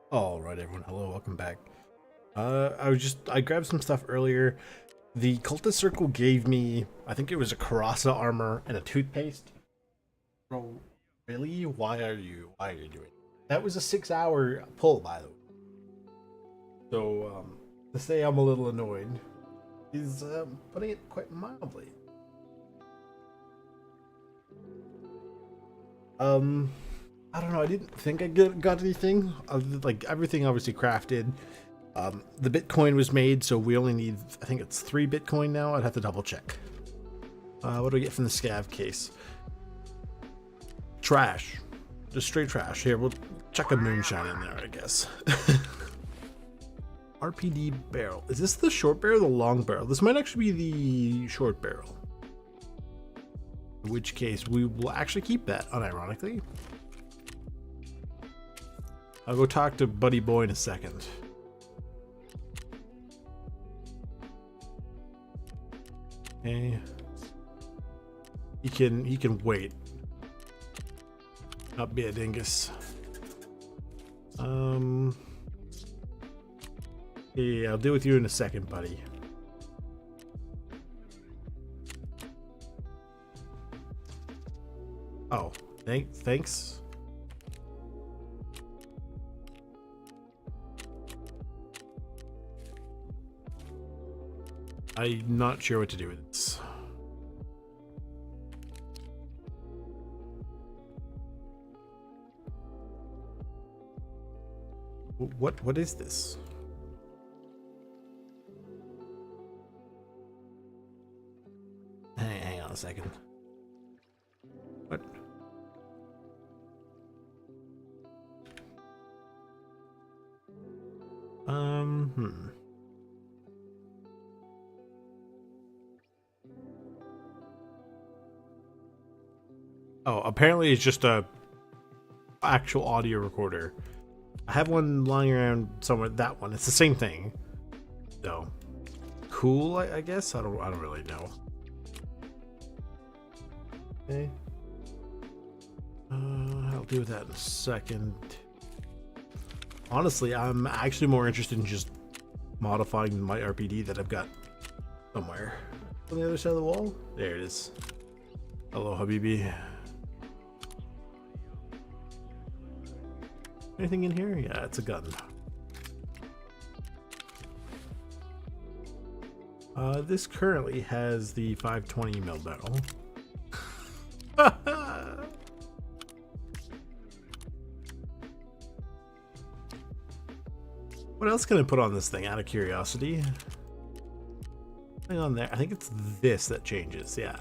All right, everyone. Hello, welcome back. I grabbed some stuff earlier. The cultist circle gave me, I think it was a Karasa armor and a toothpaste. Bro, really? Why are you doing it? That was a 6-hour pull, by the way. So, to say I'm a little annoyed is putting it quite mildly. Um, I don't know. I didn't think got anything. Like everything, obviously crafted. The Bitcoin was made, so we only need, I think it's 3 Bitcoin now. I'd have to double check. What do we get from the scav case? Trash. Just straight trash. Here, we'll chuck a moonshine in there, I guess. RPD barrel. Is this the short barrel or the long barrel? This might actually be the short barrel. In which case, we will actually keep that, unironically. I'll go talk to Buddy Boy in a second. Okay. He can wait. Not be a dingus. Yeah, I'll deal with you in a second, buddy. Oh, thanks. I'm not sure what to do with this. What is this? Hang on a second. What? Oh, apparently it's just a actual audio recorder. I have one lying around somewhere. That one. It's the same thing. So cool, I guess. I don't really know. Okay. I'll deal with that in a second. Honestly, I'm actually more interested in just modifying my RPD that I've got somewhere on the other side of the wall. There it is. Hello, Habibi. Anything in here? Yeah, it's a gun. This currently has the 520 mil barrel. What else can I put on this thing out of curiosity? Hang on there. I think it's this that changes. Yeah.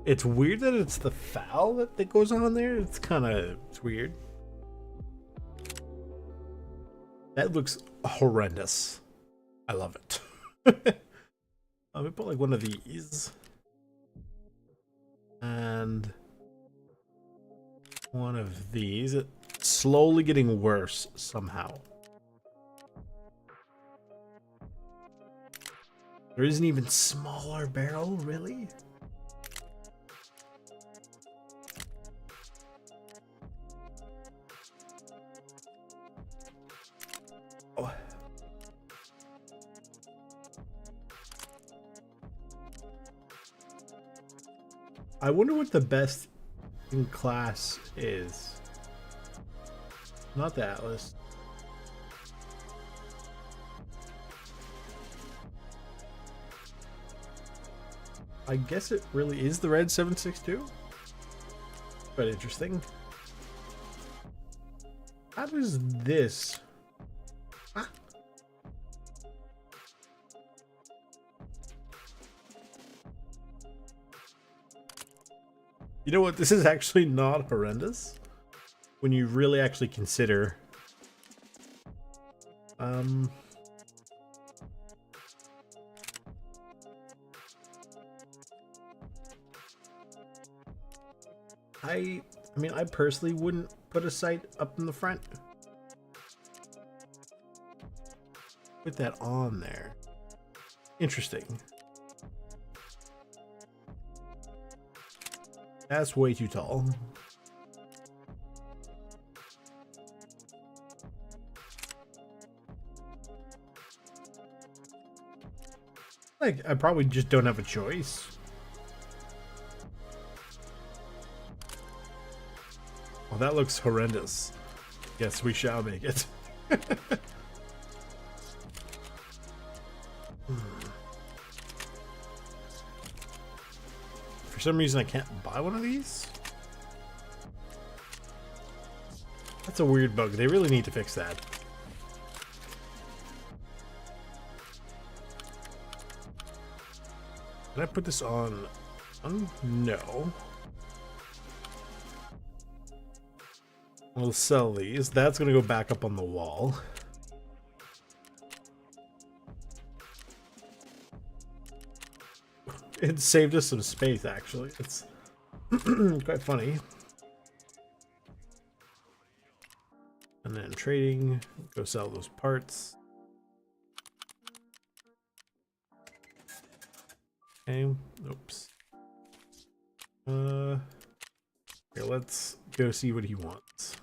It's weird that it's the foul that goes on there. It's weird. That looks horrendous. I love it. Let me put like one of these. And one of these. It's slowly getting worse somehow. There is an even smaller barrel, really? Oh. I wonder what the best in class is. Not the Atlas. I guess it really is the red 762. But interesting. How does this? Ah. You know what? This is actually not horrendous when you really actually consider. I mean, I personally wouldn't put a sight up in the front with that on there. Interesting. That's way too tall. Like, I probably just don't have a choice. Oh, that looks horrendous. Yes, we shall make it. For some reason, I can't buy one of these. That's a weird bug. They really need to fix that. Can I put this on? No. We'll sell these. That's going to go back up on the wall. It saved us some space, actually. It's quite funny. And then trading, go sell those parts. Okay, oops. Here, let's go see what he wants.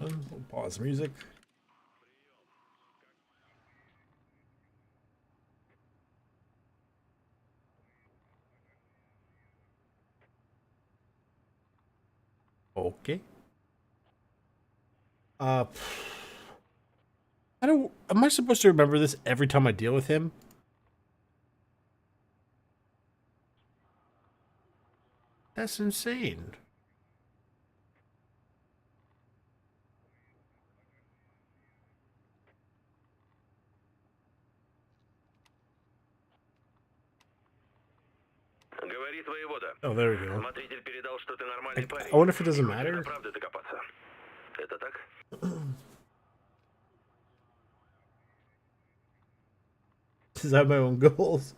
We'll pause music. Okay. I don't. Am I supposed to remember this every time I deal with him? That's insane. Oh, there we go. I wonder if it doesn't matter. Is that my own goals?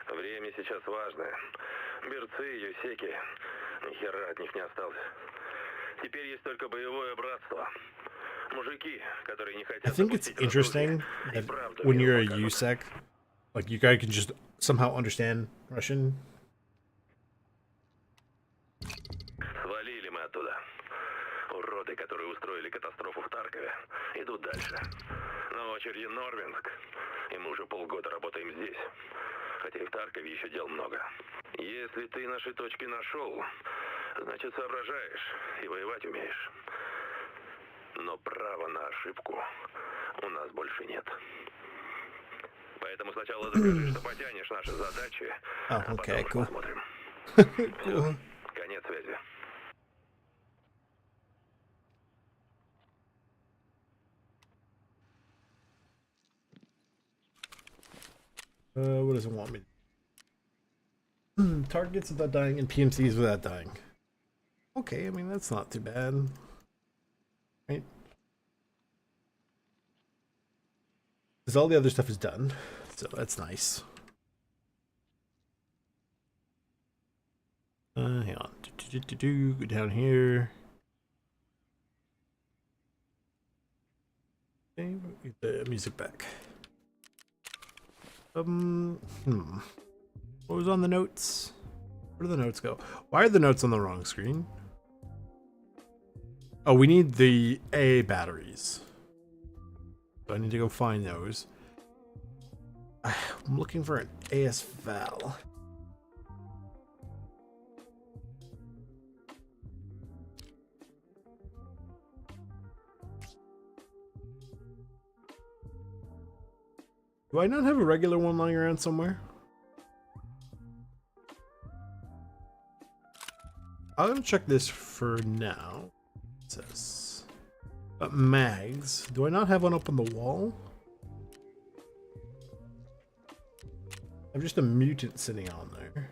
Время сейчас важное. Берцы, юсеки. Ни хера от них не осталось. Теперь есть только боевое братство. Мужики, которые не хотят. I think it's interesting that when you're a USEC, like you guys can just somehow understand Russian. Свалили мы оттуда. Уроды, которые устроили катастрофу в Таркове, идут дальше. На очереди Норвинск. И мы уже полгода работаем здесь. Хотя и в Таркове еще дел много. Если ты наши точки нашел, значит соображаешь и воевать умеешь. Но права на ошибку у нас больше нет. Поэтому сначала докажи, что потянешь наши задачи, а потом посмотрим. Все, конец связи. What does it want me? Targets without dying and PMCs without dying. Okay, I mean that's not too bad, right? Because all the other stuff is done, so that's nice. Hang on. Go down here. Okay, get the music back. What was on the notes? Where do the notes go? Why are the notes on the wrong screen? Oh, we need the AA batteries. So I need to go find those. I'm looking for an AS Val. Do I not have a regular one lying around somewhere? I'm gonna check this for now. It says, but mags. Do I not have one up on the wall? I'm just a mutant sitting on there.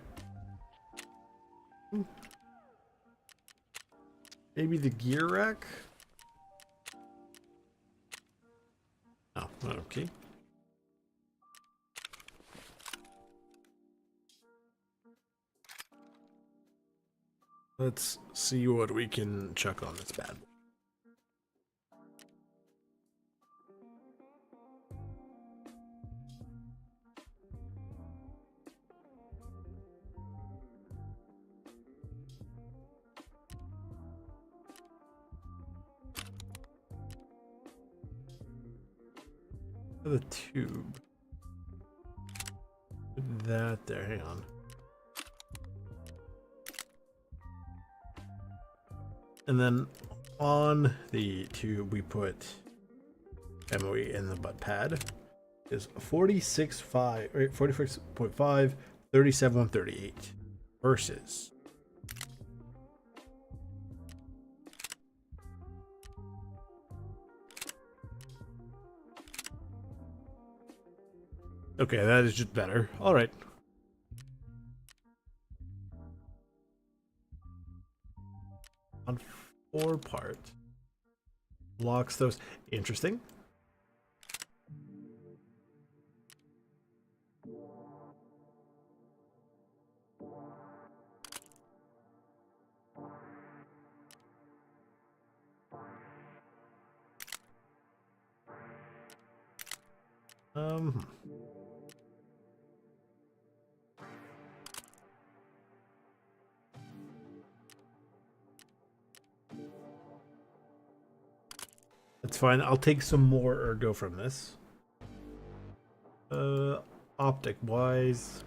Maybe the gear rack? Oh, okay. Let's see what we can chuck on this bad boy. The tube. Put that there. Hang on. And then on the tube, we put MOE in the butt pad. Is 46.5, right? 46.5, 37.38 versus. Okay, that is just better. All right. On 4-part. Locks those. Interesting. That's fine. I'll take some more ergo from this. Optic wise,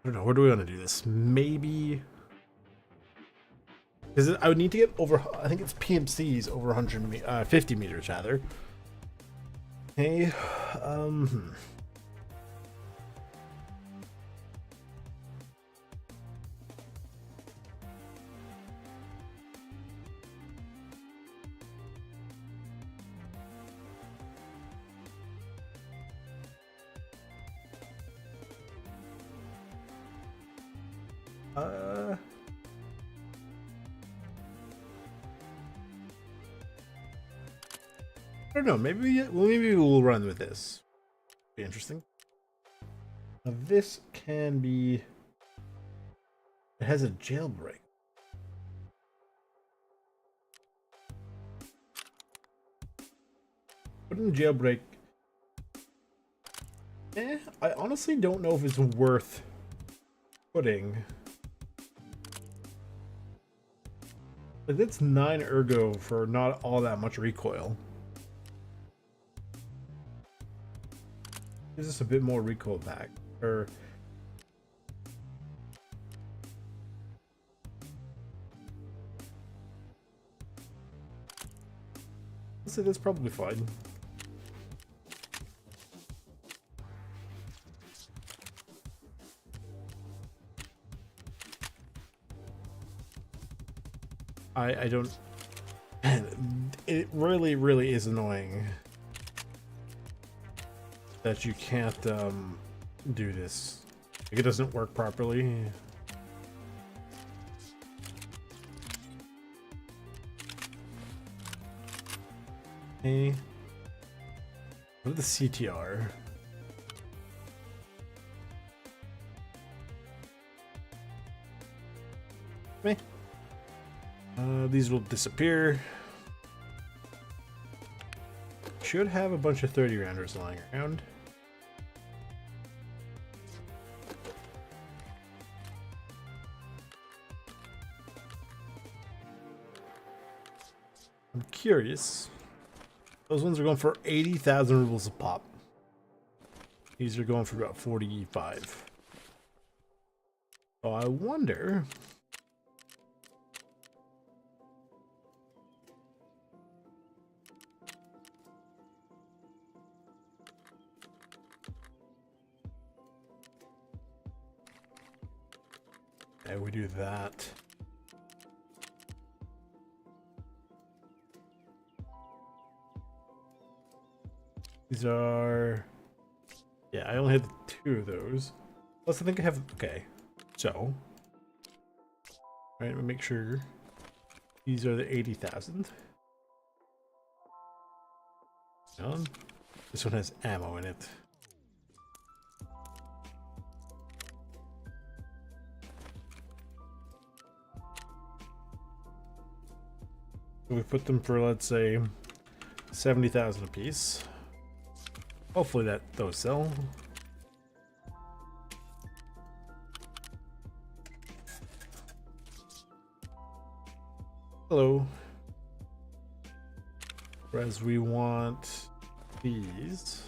I don't know. Where do we want to do this? Maybe because I would need to get over. I think it's PMCs over 50 meters rather. Okay. I don't know. Maybe we'll run with this. Be interesting. Now this can be. It has a jailbreak. Put in jailbreak. I honestly don't know if it's worth putting. Like that's 9 ergo for not all that much recoil. Gives us a bit more recoil back. Or let's say that's probably fine. I don't. It really is annoying that you can't do this. Like it doesn't work properly. Okay. What is the CTR? Me. These will disappear. Should have a bunch of 30 rounders lying around. I'm curious. Those ones are going for 80,000 rubles a pop. These are going for about 45. Oh, I wonder. Yeah, we do that. These are, yeah, I only had 2 of those. Plus, I think I have, okay. So, right, let me make sure these are the 80,000. This one has ammo in it. We put them for, let's say, 70,000 a piece. Hopefully those sell. Hello. Whereas we want these.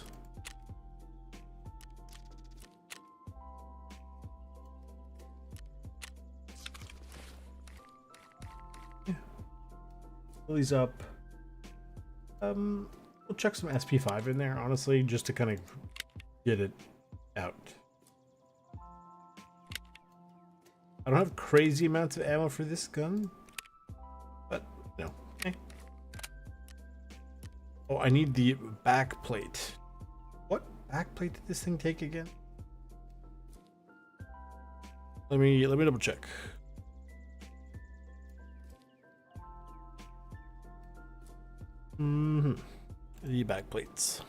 Fill these up. We'll chuck some SP5 in there, honestly, just to kind of get it out. I don't have crazy amounts of ammo for this gun, but no. Okay. Oh, I need the back plate. What back plate did this thing take again? Let me double check. The back plates.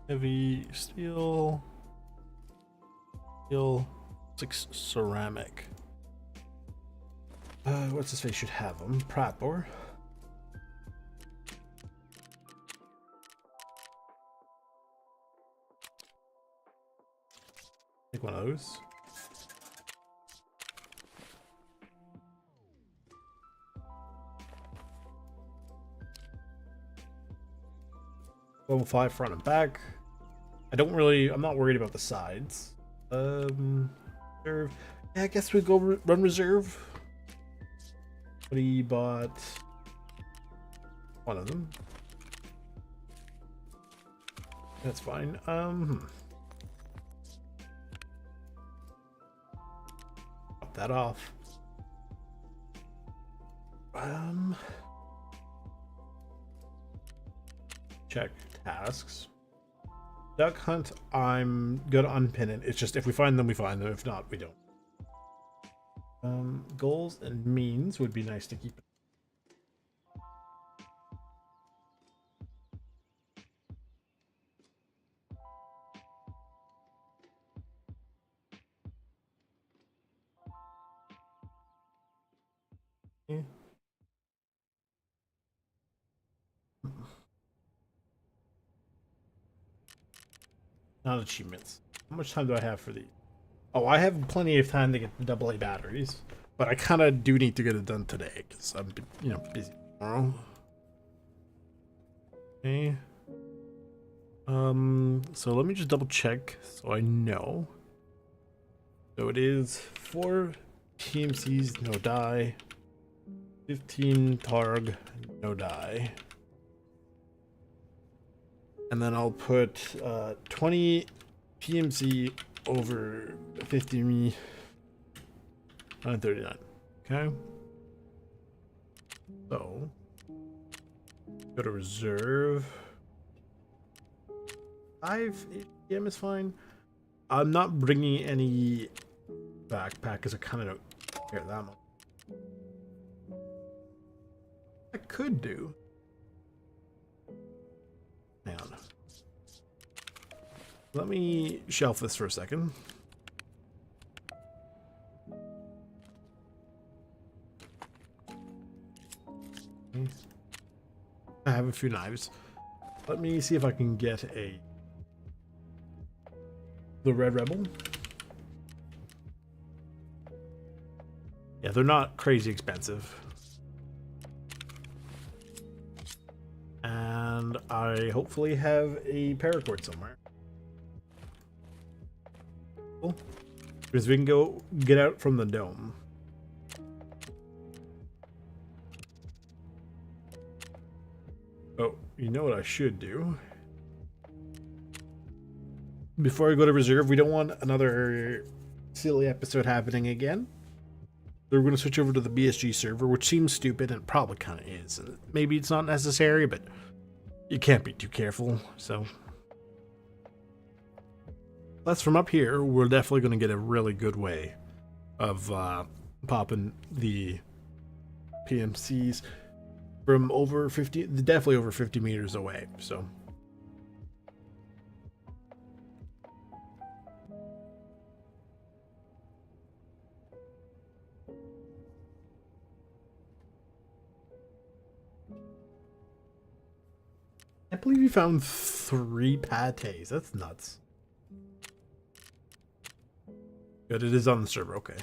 Heavy steel. 6 ceramic. What's this face should have them? Prapor. Take one of those. Level 5 front and back. I'm not worried about the sides. Reserve. Yeah, I guess we go run reserve. But he bought one of them. That's fine. Pop that off. Check tasks. Duck hunt, I'm gonna unpin it. It's just if we find them, we find them. If not, we don't. Goals and means would be nice to keep. Yeah. Not achievements. How much time do I have for these? Oh, I have plenty of time to get the AA batteries, but I kind of do need to get it done today because I'm, busy tomorrow. Okay. So let me just double check so I know. So it is 4 TMCs, no die. 15 Targ, no die. And then I'll put 20 PMC over 50 me on 39. Okay. So go to reserve. 5 ATM is fine. I'm not bringing any backpack because I kind of don't care that much. I could do. Hang on. Let me shelf this for a second. I have a few knives. Let me see if I can get the Red Rebel. Yeah, they're not crazy expensive. And I hopefully have a paracord somewhere. Cool. Because we can go get out from the dome. Oh, you know what I should do? Before I go to reserve, we don't want another silly episode happening again. So we're going to switch over to the BSG server, which seems stupid and probably kind of is. Maybe it's not necessary, but you can't be too careful, so. Plus, from up here, we're definitely going to get a really good way of popping the PMCs from over 50, definitely over 50 meters away, so. I believe you found 3 pates. That's nuts. Good, it is on the server. Okay.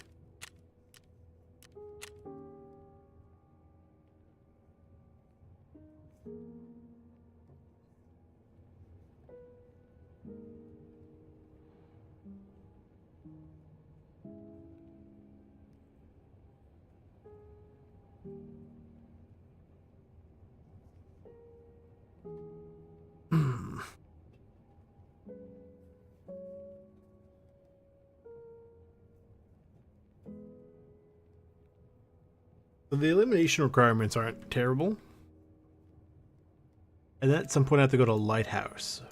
So the elimination requirements aren't terrible. And then at some point I have to go to Lighthouse.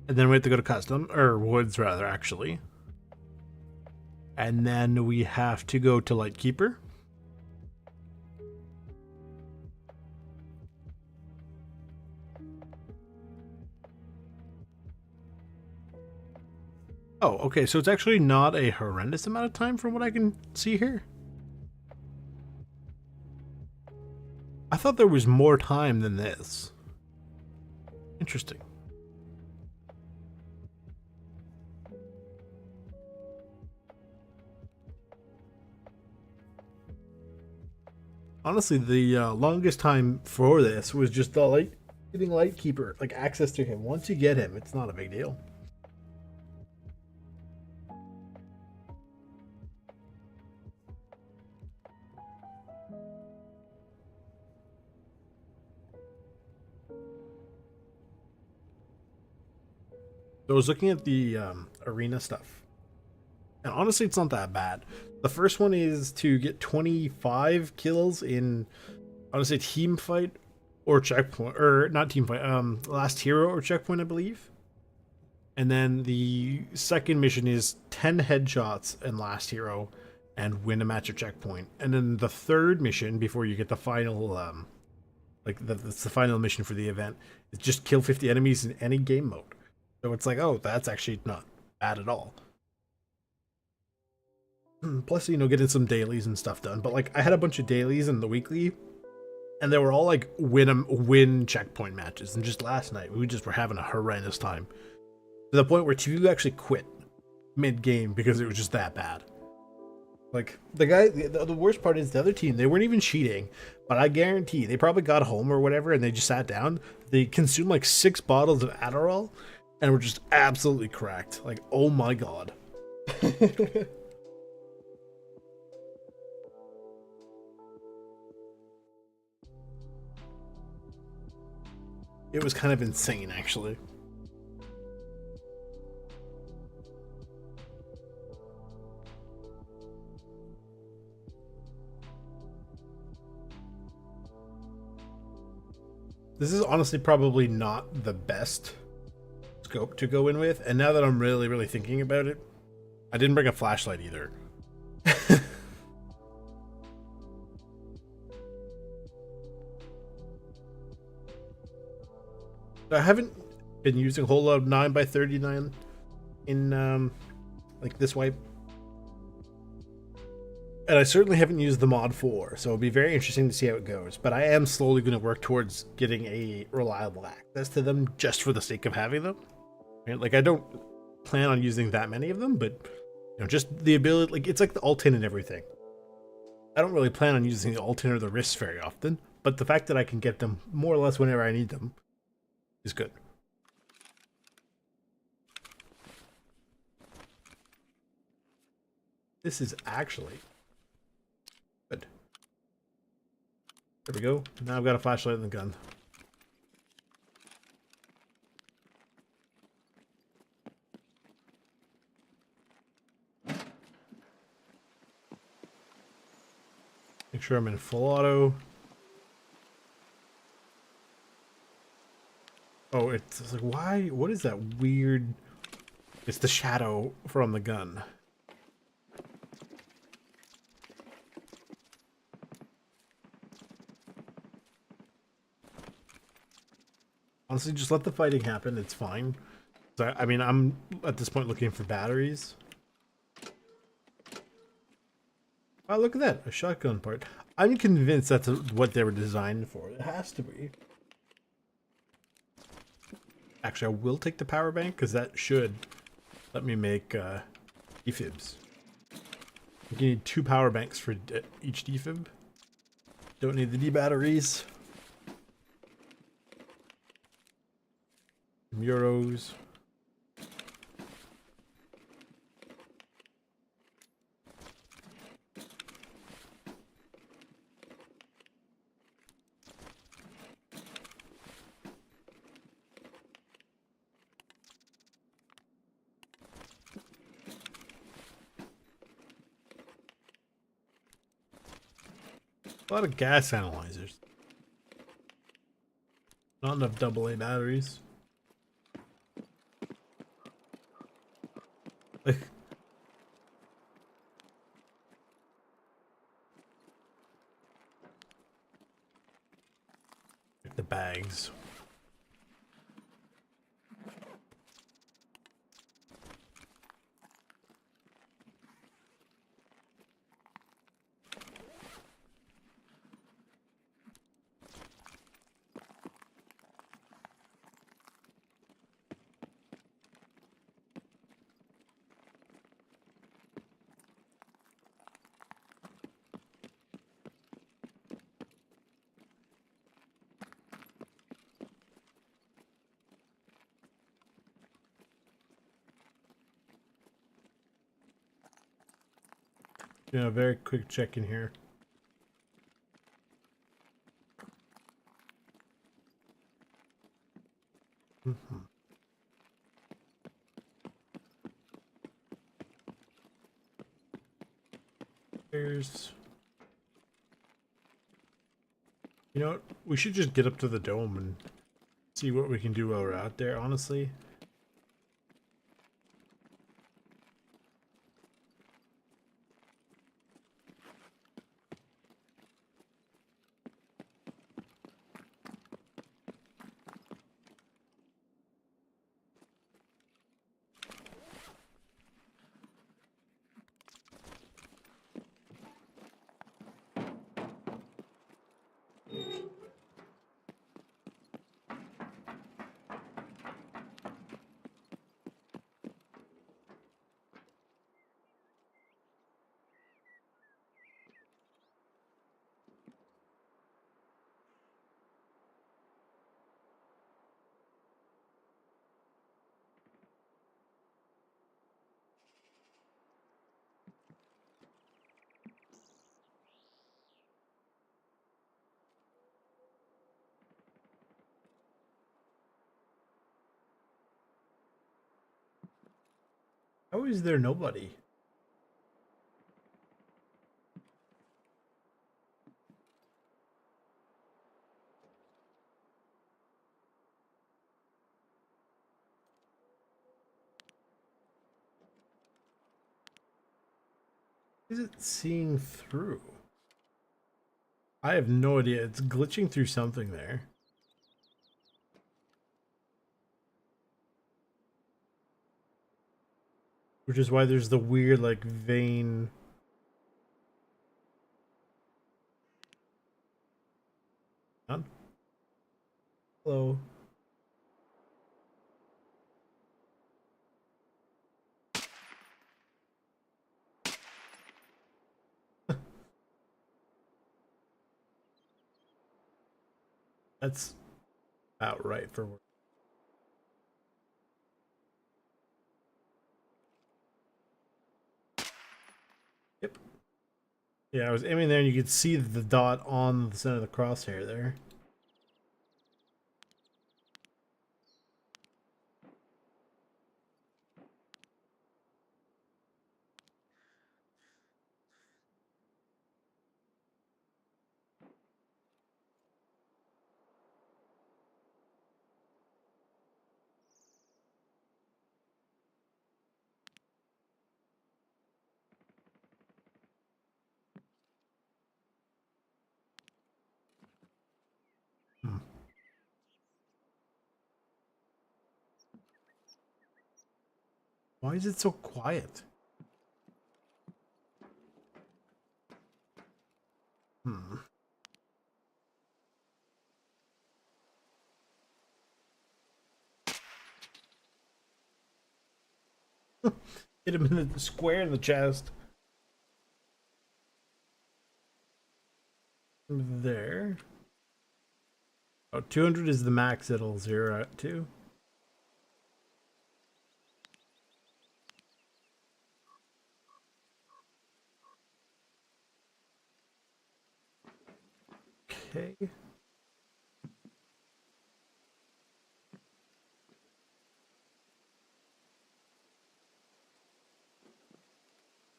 And then we have to go to custom, or woods rather, actually. And then we have to go to Lightkeeper. Oh, okay, so it's actually not a horrendous amount of time from what I can see here. I thought there was more time than this. Interesting. Honestly, the longest time for this was just the getting Lightkeeper, like access to him. Once you get him, it's not a big deal. So I was looking at the arena stuff, and honestly, it's not that bad. The first one is to get 25 kills in, honestly, team fight or checkpoint, or not team fight, last hero or checkpoint, I believe. And then the second mission is 10 headshots and last hero and win a match or checkpoint. And then the third mission before you get the final, that's the final mission for the event, is just kill 50 enemies in any game mode. So it's like, oh, that's actually not bad at all. Plus, you know, getting some dailies and stuff done. But like, I had a bunch of dailies in the weekly, and they were all like win checkpoint matches. And just last night, we just were having a horrendous time to the point where two people actually quit mid game because it was just that bad. Like the guy, the worst part is the other team, they weren't even cheating, but I guarantee they probably got home or whatever and they just sat down. They consumed like 6 bottles of Adderall and were just absolutely cracked. Like, oh my god. It was kind of insane, actually. This is honestly probably not the best scope to go in with, and now that I'm really thinking about it, I didn't bring a flashlight either. I haven't been using a whole lot of 9x39 in like this wipe, and I certainly haven't used the mod 4, so it'll be very interesting to see how it goes. But I am slowly going to work towards getting a reliable access to them just for the sake of having them. Right? Like, I don't plan on using that many of them, but you know, just the ability, like, it's like the alt-in and everything. I don't really plan on using the alt-in or the wrists very often, but the fact that I can get them more or less whenever I need them is good. This is actually good. There we go. Now I've got a flashlight and the gun. Make sure I'm in full auto. Oh, it's like, why? What is that weird? It's the shadow from the gun. Honestly, just let the fighting happen. It's fine. So, I mean, I'm at this point looking for batteries. Oh, look at that. A shotgun part. I'm convinced that's what they were designed for. It has to be. Actually, I will take the power bank because that should let me make defibs. You need 2 power banks for each defib. Don't need the D batteries. Euros. A lot of gas analyzers. Not enough AA batteries. Like, the bags. Yeah, very quick check in here. There's... You know what? We should just get up to the dome and see what we can do while we're out there, honestly. How is there nobody? Is it seeing through? I have no idea. It's glitching through something there. Which is why there's the weird, like, vein. Huh? Hello. That's about right for work. Yep. Yeah, I was aiming there and you could see the dot on the center of the crosshair there. Hmm. Why is it so quiet? Hmm. Hit him in the square in the chest. There. Oh, 200 is the max it'll zero out to. Okay.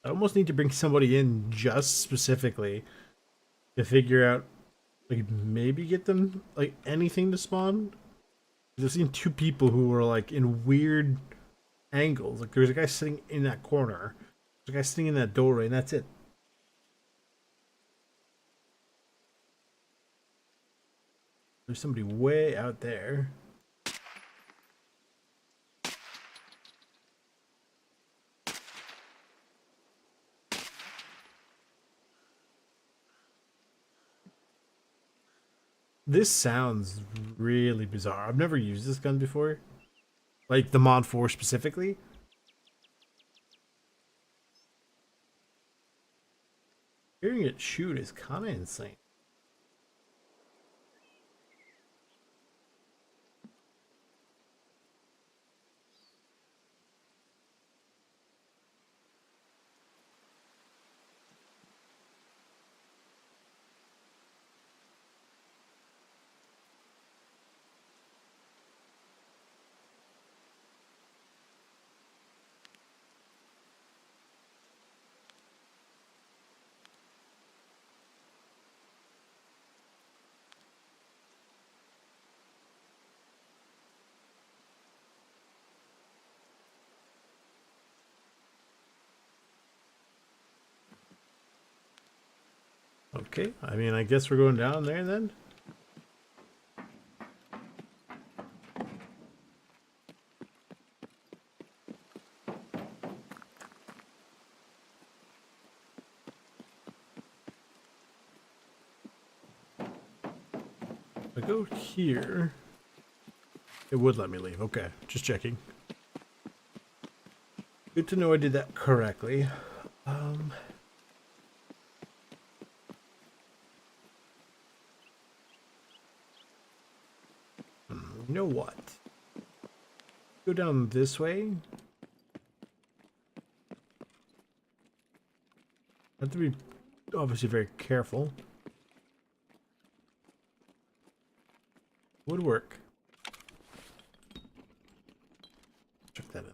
I almost need to bring somebody in just specifically to figure out, like, maybe get them, like, anything to spawn. I've seen two people who were, like, in weird angles. Like, there's a guy sitting in that corner, there's a guy sitting in that doorway, and that's it. There's somebody way out there. This sounds really bizarre. I've never used this gun before. Like the Mod 4 specifically. Hearing it shoot is kind of insane. Okay, I mean, I guess we're going down there then. If I go here, it would let me leave. Okay, just checking. Good to know I did that correctly. You know what? Go down this way. Have to be obviously very careful. Would work. Check that out.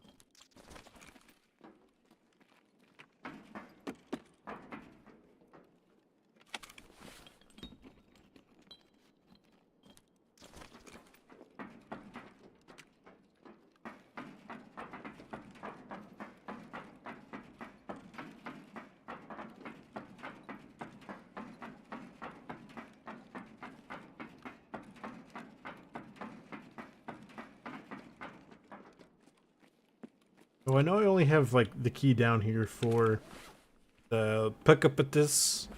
Oh, I know I only have like the key down here for the pick up at this.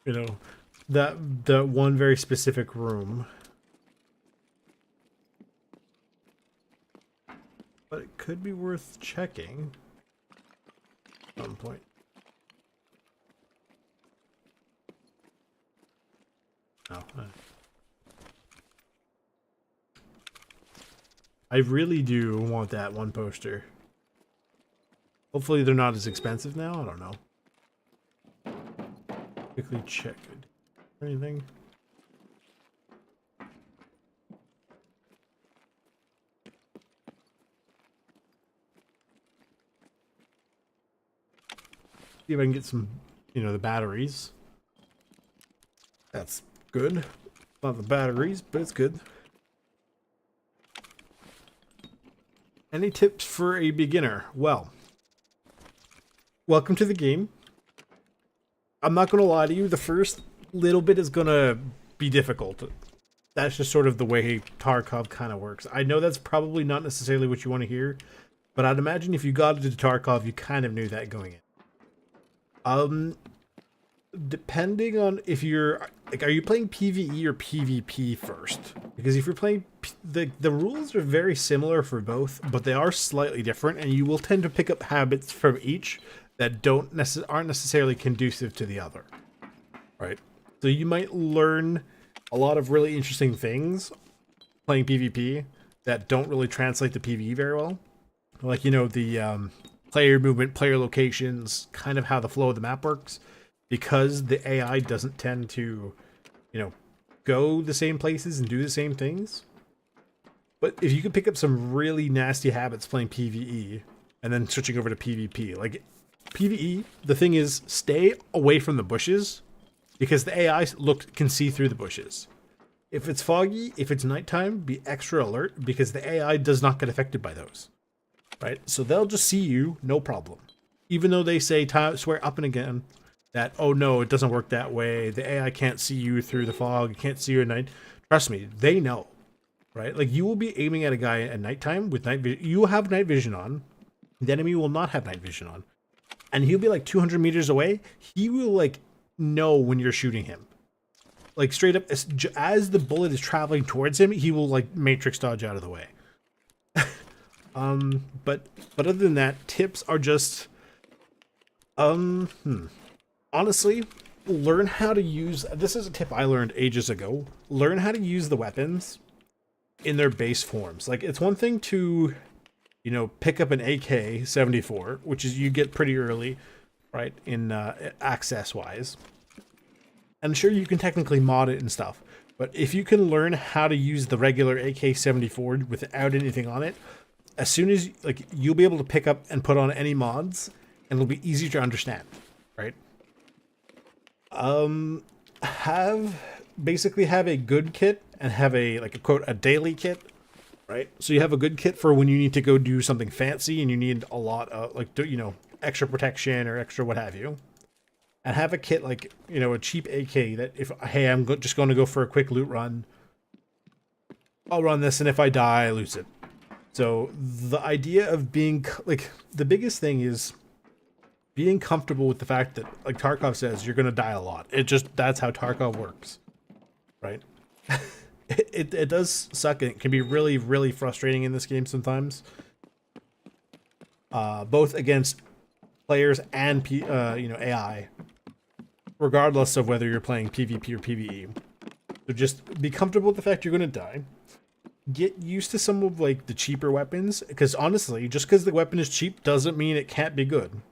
You know, that one very specific room. But it could be worth checking at some point. Oh, I really do want that one poster. Hopefully they're not as expensive now. I don't know. Quickly check it. Anything? See if I can get some, you know, the batteries. That's good. Not the batteries, but it's good. Any tips for a beginner? Well, welcome to the game. I'm not going to lie to you, the first little bit is going to be difficult. That's just sort of the way Tarkov kind of works. I know that's probably not necessarily what you want to hear, but I'd imagine if you got into Tarkov, you kind of knew that going in. Depending on if you're like, are you playing PvE or PvP first? Because if you're playing, the rules are very similar for both, but they are slightly different, and you will tend to pick up habits from each that aren't necessarily conducive to the other, right? So you might learn a lot of really interesting things playing PvP that don't really translate to PvE very well, like, you know, the player movement, player locations, kind of how the flow of the map works. Because the AI doesn't tend to, you know, go the same places and do the same things. But if you could pick up some really nasty habits playing PvE and then switching over to PvP, like, PvE, the thing is, stay away from the bushes because the AI can see through the bushes. If it's foggy, if it's nighttime, be extra alert because the AI does not get affected by those. Right? So they'll just see you, no problem. Even though they say, swear up and again, that, oh no, it doesn't work that way. The AI can't see you through the fog. It can't see you at night. Trust me, they know. Right? Like, you will be aiming at a guy at nighttime with night vision. You will have night vision on. The enemy will not have night vision on. And he'll be like 200 meters away. He will, like, know when you're shooting him. Like, straight up, as the bullet is traveling towards him, he will, like, matrix dodge out of the way. But other than that, tips are just, honestly, learn how to use, this is a tip I learned ages ago, learn how to use the weapons in their base forms. Like, it's one thing to, you know, pick up an AK-74, which is, you get pretty early, right, in, access-wise. And sure, you can technically mod it and stuff, but if you can learn how to use the regular AK-74 without anything on it, as soon as, like, you'll be able to pick up and put on any mods, and it'll be easier to understand, right? Basically have a good kit and have a, like, a quote, a daily kit, right? So you have a good kit for when you need to go do something fancy and you need a lot of, like, you know, extra protection or extra what have you. And have a kit like, you know, a cheap AK that if, hey, I'm just going to go for a quick loot run, I'll run this, and if I die, I lose it. So the idea of being, like, the biggest thing is being comfortable with the fact that, like Tarkov says, you're going to die a lot. That's how Tarkov works, right? It does suck. It can be really, really frustrating in this game sometimes. Both against players and, you know, AI. Regardless of whether you're playing PvP or PvE. So just be comfortable with the fact you're going to die. Get used to some of, like, the cheaper weapons. Because honestly, just because the weapon is cheap doesn't mean it can't be good.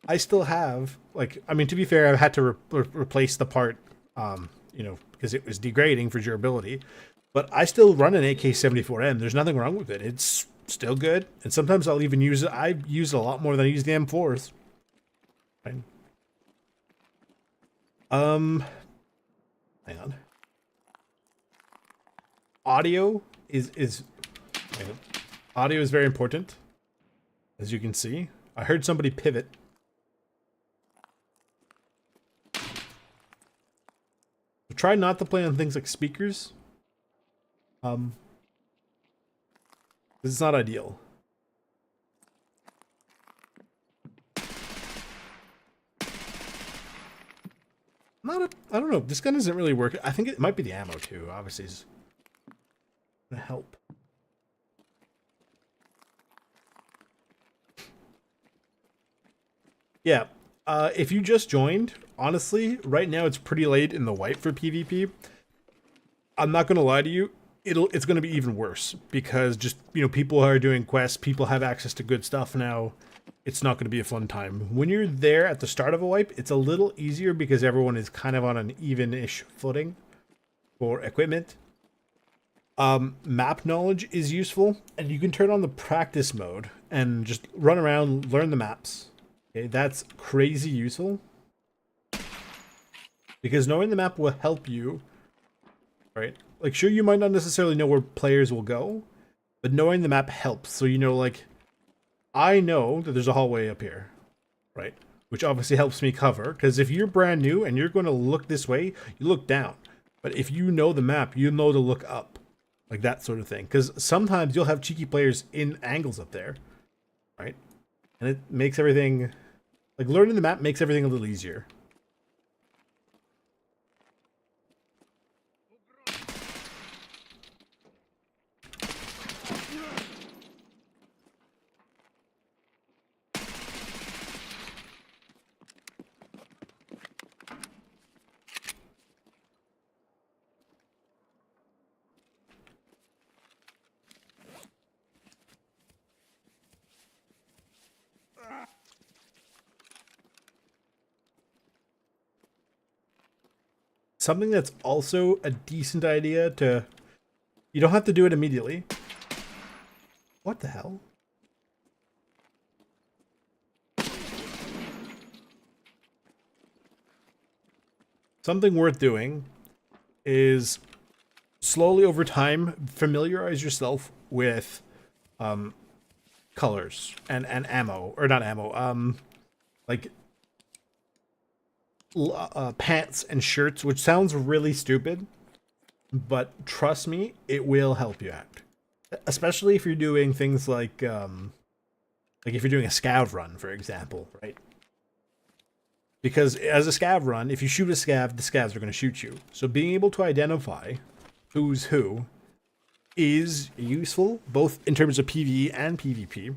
I still have, like, I mean, to be fair, I've had to replace the part, you know, because it was degrading for durability. But I still run an AK-74M. There's nothing wrong with it. It's still good. And sometimes I'll even use it. I've used it a lot more than I use the M4s. Right? Hang on. Audio is very important, as you can see. I heard somebody pivot. Try not to play on things like speakers. This is not ideal. I don't know. This gun isn't really working. I think it might be the ammo too. Obviously, it's gonna help. Yeah. If you just joined, honestly, right now it's pretty late in the wipe for PvP. I'm not gonna lie to you. It's gonna be even worse because just, you know, people are doing quests. People have access to good stuff now. It's not going to be a fun time. When you're there at the start of a wipe, it's a little easier because everyone is kind of on an even-ish footing for equipment. Map knowledge is useful, and you can turn on the practice mode and just run around, learn the maps. Okay, that's crazy useful. Because knowing the map will help you, right? Like, sure, you might not necessarily know where players will go, but knowing the map helps. So, you know, like, I know that there's a hallway up here, right? Which obviously helps me cover, because if you're brand new and you're going to look this way, you look down. But if you know the map, you know to look up. Like that sort of thing. Because sometimes you'll have cheeky players in angles up there, right? And it makes everything... Like, learning the map makes everything a little easier. Something that's also a decent idea to... You don't have to do it immediately. What the hell? something worth doing is slowly over time familiarize yourself with colors and ammo, or not ammo, like pants and shirts, which sounds really stupid, but trust me, it will help you out, especially if you're doing things like if you're doing a scav run, for example, right? Because as a scav run, if you shoot a scav, the scavs are going to shoot you. So being able to identify who's who is useful, both in terms of PvE and PvP,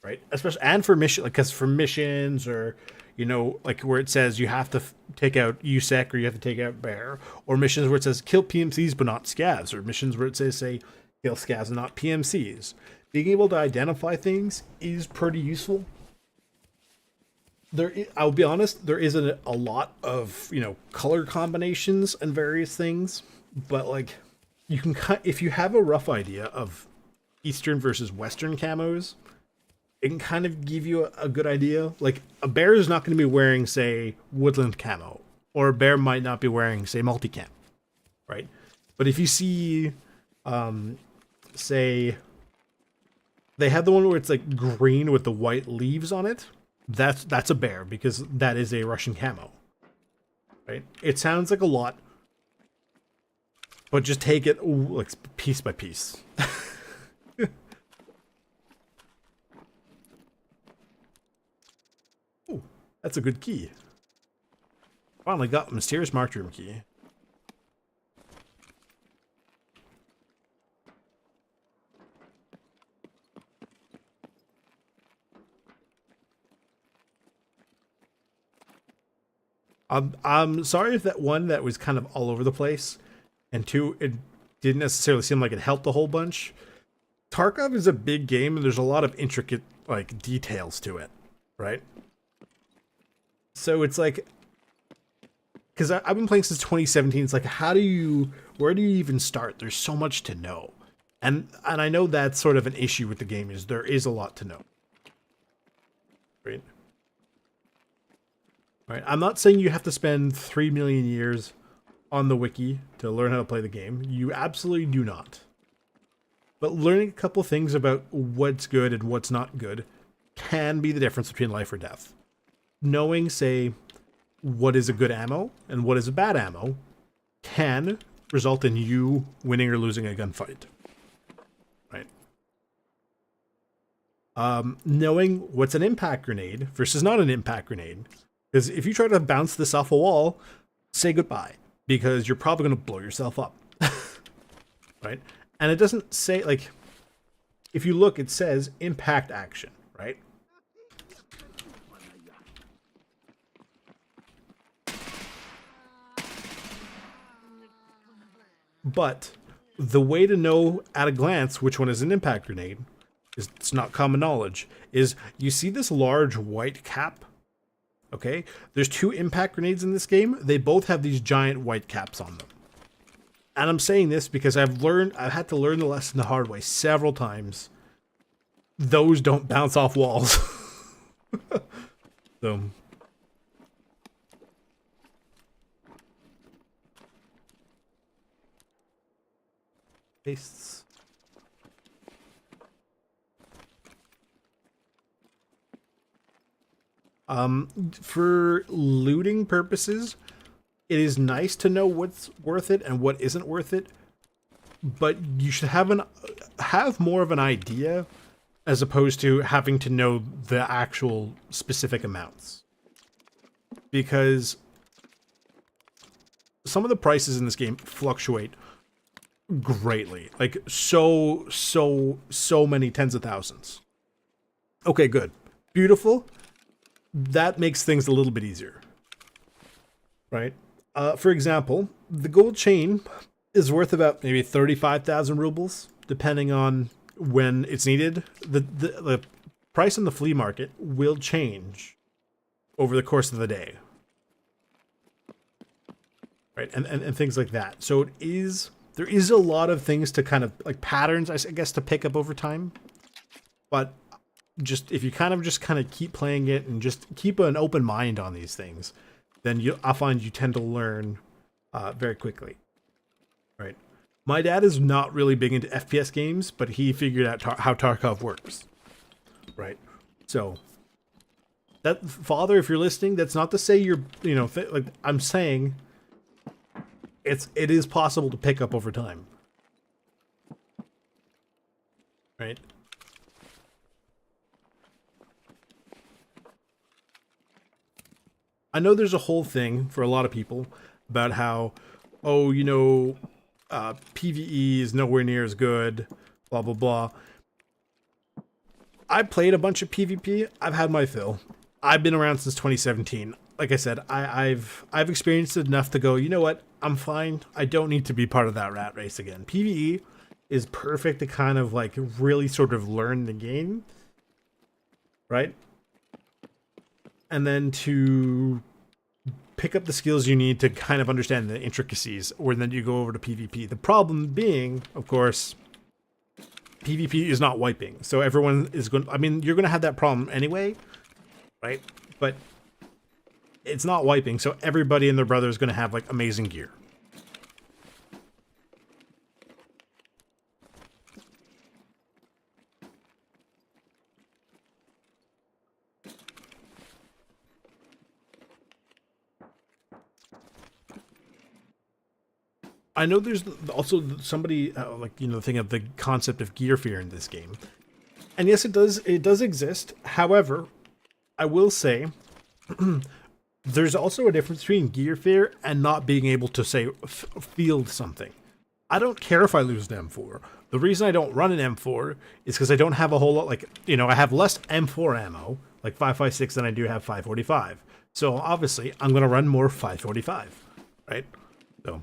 right? Especially, and for mission, like, because for missions, or, you know, like where it says you have to take out USEC, or you have to take out Bear, or missions where it says kill PMCs but not scavs, or missions where it says, say, kill scavs and not PMCs. Being able to identify things is pretty useful. I'll be honest, there isn't a lot of, you know, color combinations and various things, but like, you can, if you have a rough idea of Eastern versus Western camos, it can kind of give you a good idea. Like, a bear is not going to be wearing, say, woodland camo, or a bear might not be wearing, say, multicam, right? But if you see, say, they have the one where it's like green with the white leaves on it, that's a bear, because that is a Russian camo, right? It sounds like a lot, but just take it like piece by piece. Ooh, that's a good key. Finally got a mysterious marked room key. I'm sorry if that one that was kind of all over the place, and two, it didn't necessarily seem like it helped a whole bunch. Tarkov is a big game, and there's a lot of intricate, like, details to it, right? So it's like, because I've been playing since 2017, it's like, where do you even start? There's so much to know. And I know that's sort of an issue with the game, is there is a lot to know. Right? Right. I'm not saying you have to spend 3 million years on the wiki to learn how to play the game. You absolutely do not. But learning a couple things about what's good and what's not good can be the difference between life or death. Knowing, say, what is a good ammo and what is a bad ammo can result in you winning or losing a gunfight. Right? Knowing what's an impact grenade versus not an impact grenade. Because if you try to bounce this off a wall, say goodbye, because you're probably going to blow yourself up. Right? And it doesn't say, like, if you look, it says impact action, right? But the way to know at a glance which one is an impact grenade, is, it's not common knowledge, is you see this large white cap. Okay, there's 2 impact grenades in this game. They both have these giant white caps on them. And I'm saying this because I've had to learn the lesson the hard way several times. Those don't bounce off walls. So. Pastes. For looting purposes, it is nice to know what's worth it and what isn't worth it, but you should have more of an idea as opposed to having to know the actual specific amounts. Because some of the prices in this game fluctuate greatly. Like, so many tens of thousands. Okay, good. Beautiful. That makes things a little bit easier, right? For example, the gold chain is worth about maybe 35,000 rubles, depending on when it's needed. The price on the flea market will change over the course of the day, right? And things like that. So there is a lot of things to kind of, like, patterns, I guess, to pick up over time, but just if you kind of keep playing it and just keep an open mind on these things, then I find you tend to learn very quickly, right? My dad is not really big into FPS games, but he figured out how Tarkov works, right? So, that father, if you're listening, that's not to say you're, like I'm saying, it is possible to pick up over time, right? I know there's a whole thing for a lot of people about how, oh, PvE is nowhere near as good, blah, blah, blah. I played a bunch of PvP. I've had my fill. I've been around since 2017. Like I said, I've experienced enough to go, you know what? I'm fine. I don't need to be part of that rat race again. PvE is perfect to kind of like really sort of learn the game, right? And then to pick up the skills you need to kind of understand the intricacies, or then you go over to PvP. The problem being, of course, PvP is not wiping. So everyone is going to, I mean, you're going to have that problem anyway, right? But it's not wiping, so everybody and their brother is going to have like amazing gear. I know there's also somebody thinking of the concept of gear fear in this game, and yes, it does exist. However, I will say there's also a difference between gear fear and not being able to say field something. I don't care if I lose an M4. The reason I don't run an M4 is because I don't have a whole lot, I have less M4 ammo, like 5.56, than I do have 5.45. So obviously, I'm going to run more 5.45, right? So.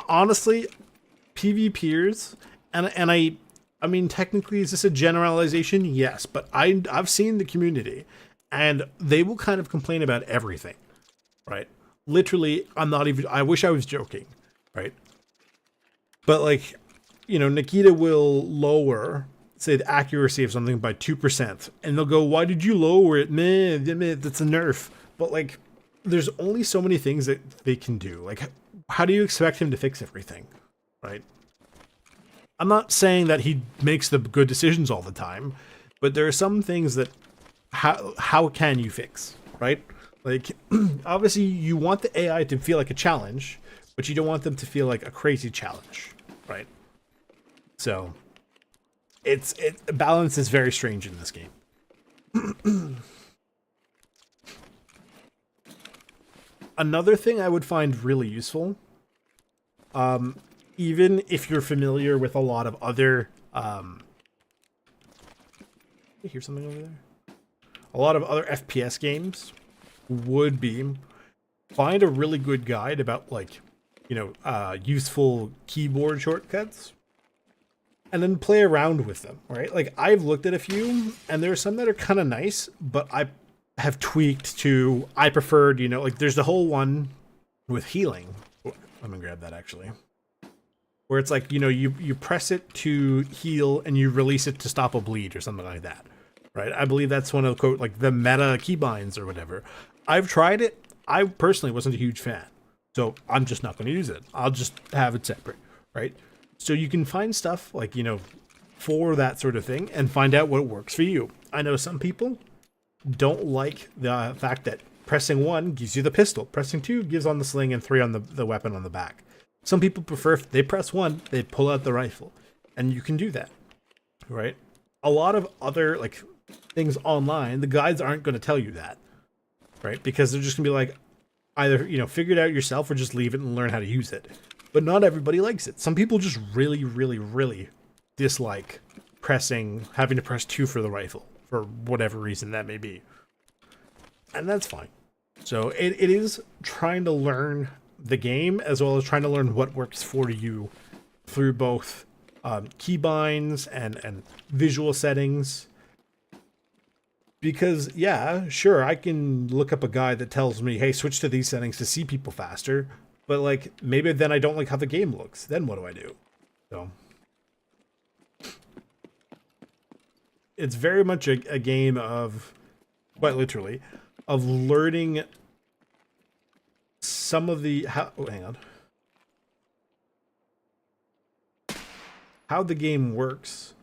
Honestly, PvPers, and I mean, technically, is this a generalization? Yes, but I've seen the community, and they will kind of complain about everything, right? Literally, I wish I was joking, right? But like, Nikita will lower, say, the accuracy of something by 2%, and they'll go, why did you lower it? Man, that's a nerf. But like, there's only so many things that they can do. Like, how do you expect him to fix everything, right? I'm not saying that he makes the good decisions all the time, but there are some things that how can you fix, right? Like, obviously you want the AI to feel like a challenge, but you don't want them to feel like a crazy challenge, right? So balance is very strange in this game. Another thing I would find really useful, even if you're familiar with a lot of other, I hear something over there. A lot of other FPS games would be find a really good guide about useful keyboard shortcuts, and then play around with them, right? Like, I've looked at a few, and there are some that are kind of nice, but I have tweaked to, I preferred, there's the whole one with healing. I'm gonna grab that actually. Where it's like, you press it to heal and you release it to stop a bleed or something like that, right? I believe that's one of the quote, like the meta keybinds or whatever. I've tried it. I personally wasn't a huge fan, so I'm just not going to use it. I'll just have it separate, right? So you can find stuff like, for that sort of thing and find out what works for you. I know some people don't like the fact that pressing 1 gives you the pistol, pressing 2 gives on the sling, and 3 on the weapon on the back. Some people prefer if they press 1, they pull out the rifle, and you can do that, right? A lot of other things online, the guides aren't going to tell you that, right? Because they're just going to be like, either figure it out yourself or just leave it and learn how to use it. But not everybody likes it. Some people just really, really, really dislike having to press 2 for the rifle, for whatever reason that may be. And that's fine. So it is trying to learn the game as well as trying to learn what works for you through both keybinds and visual settings. Because, yeah, sure, I can look up a guide that tells me, hey, switch to these settings to see people faster. But, maybe then I don't like how the game looks. Then what do I do? So, it's very much a game of, quite literally, of learning some of the hang on, how the game works.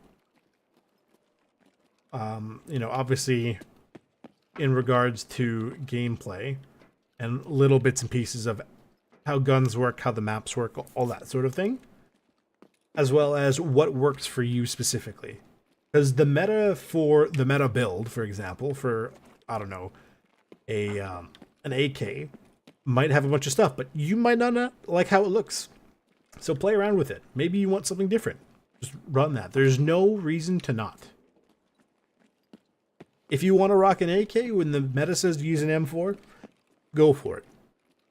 You know, obviously, in regards to gameplay and little bits and pieces of how guns work, how the maps work, all that sort of thing, as well as what works for you specifically. Because the meta build, for example, for, I don't know, an AK might have a bunch of stuff, but you might not like how it looks. So play around with it. Maybe you want something different. Just run that. There's no reason to not. If you want to rock an AK when the meta says to use an M4, go for it.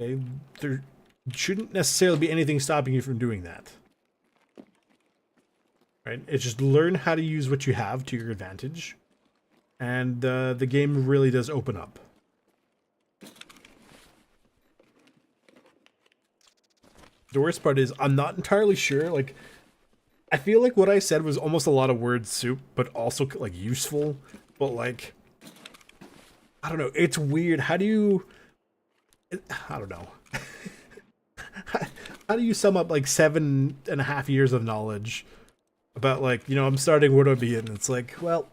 Okay? There shouldn't necessarily be anything stopping you from doing that. Right? It's just learn how to use what you have to your advantage, and the game really does open up. The worst part is I'm not entirely sure. Like, I feel like what I said was almost a lot of word soup, but also like useful. But like, I don't know. It's weird. How do you? I don't know. How do you sum up like 7.5 years of knowledge about, like, you know, I'm starting, where do I begin? It's like, well.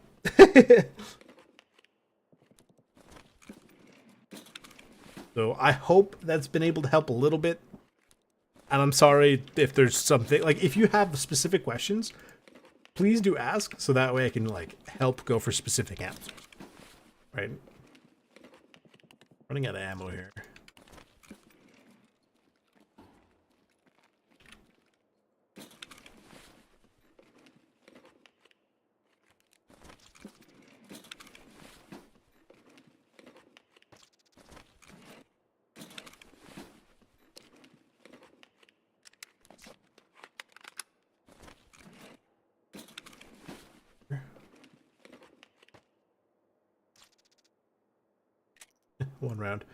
So I hope that's been able to help a little bit. And I'm sorry if there's something, like, if you have specific questions, please do ask, so that way I can, like, help go for specific answers. Right? Running out of ammo here. One round.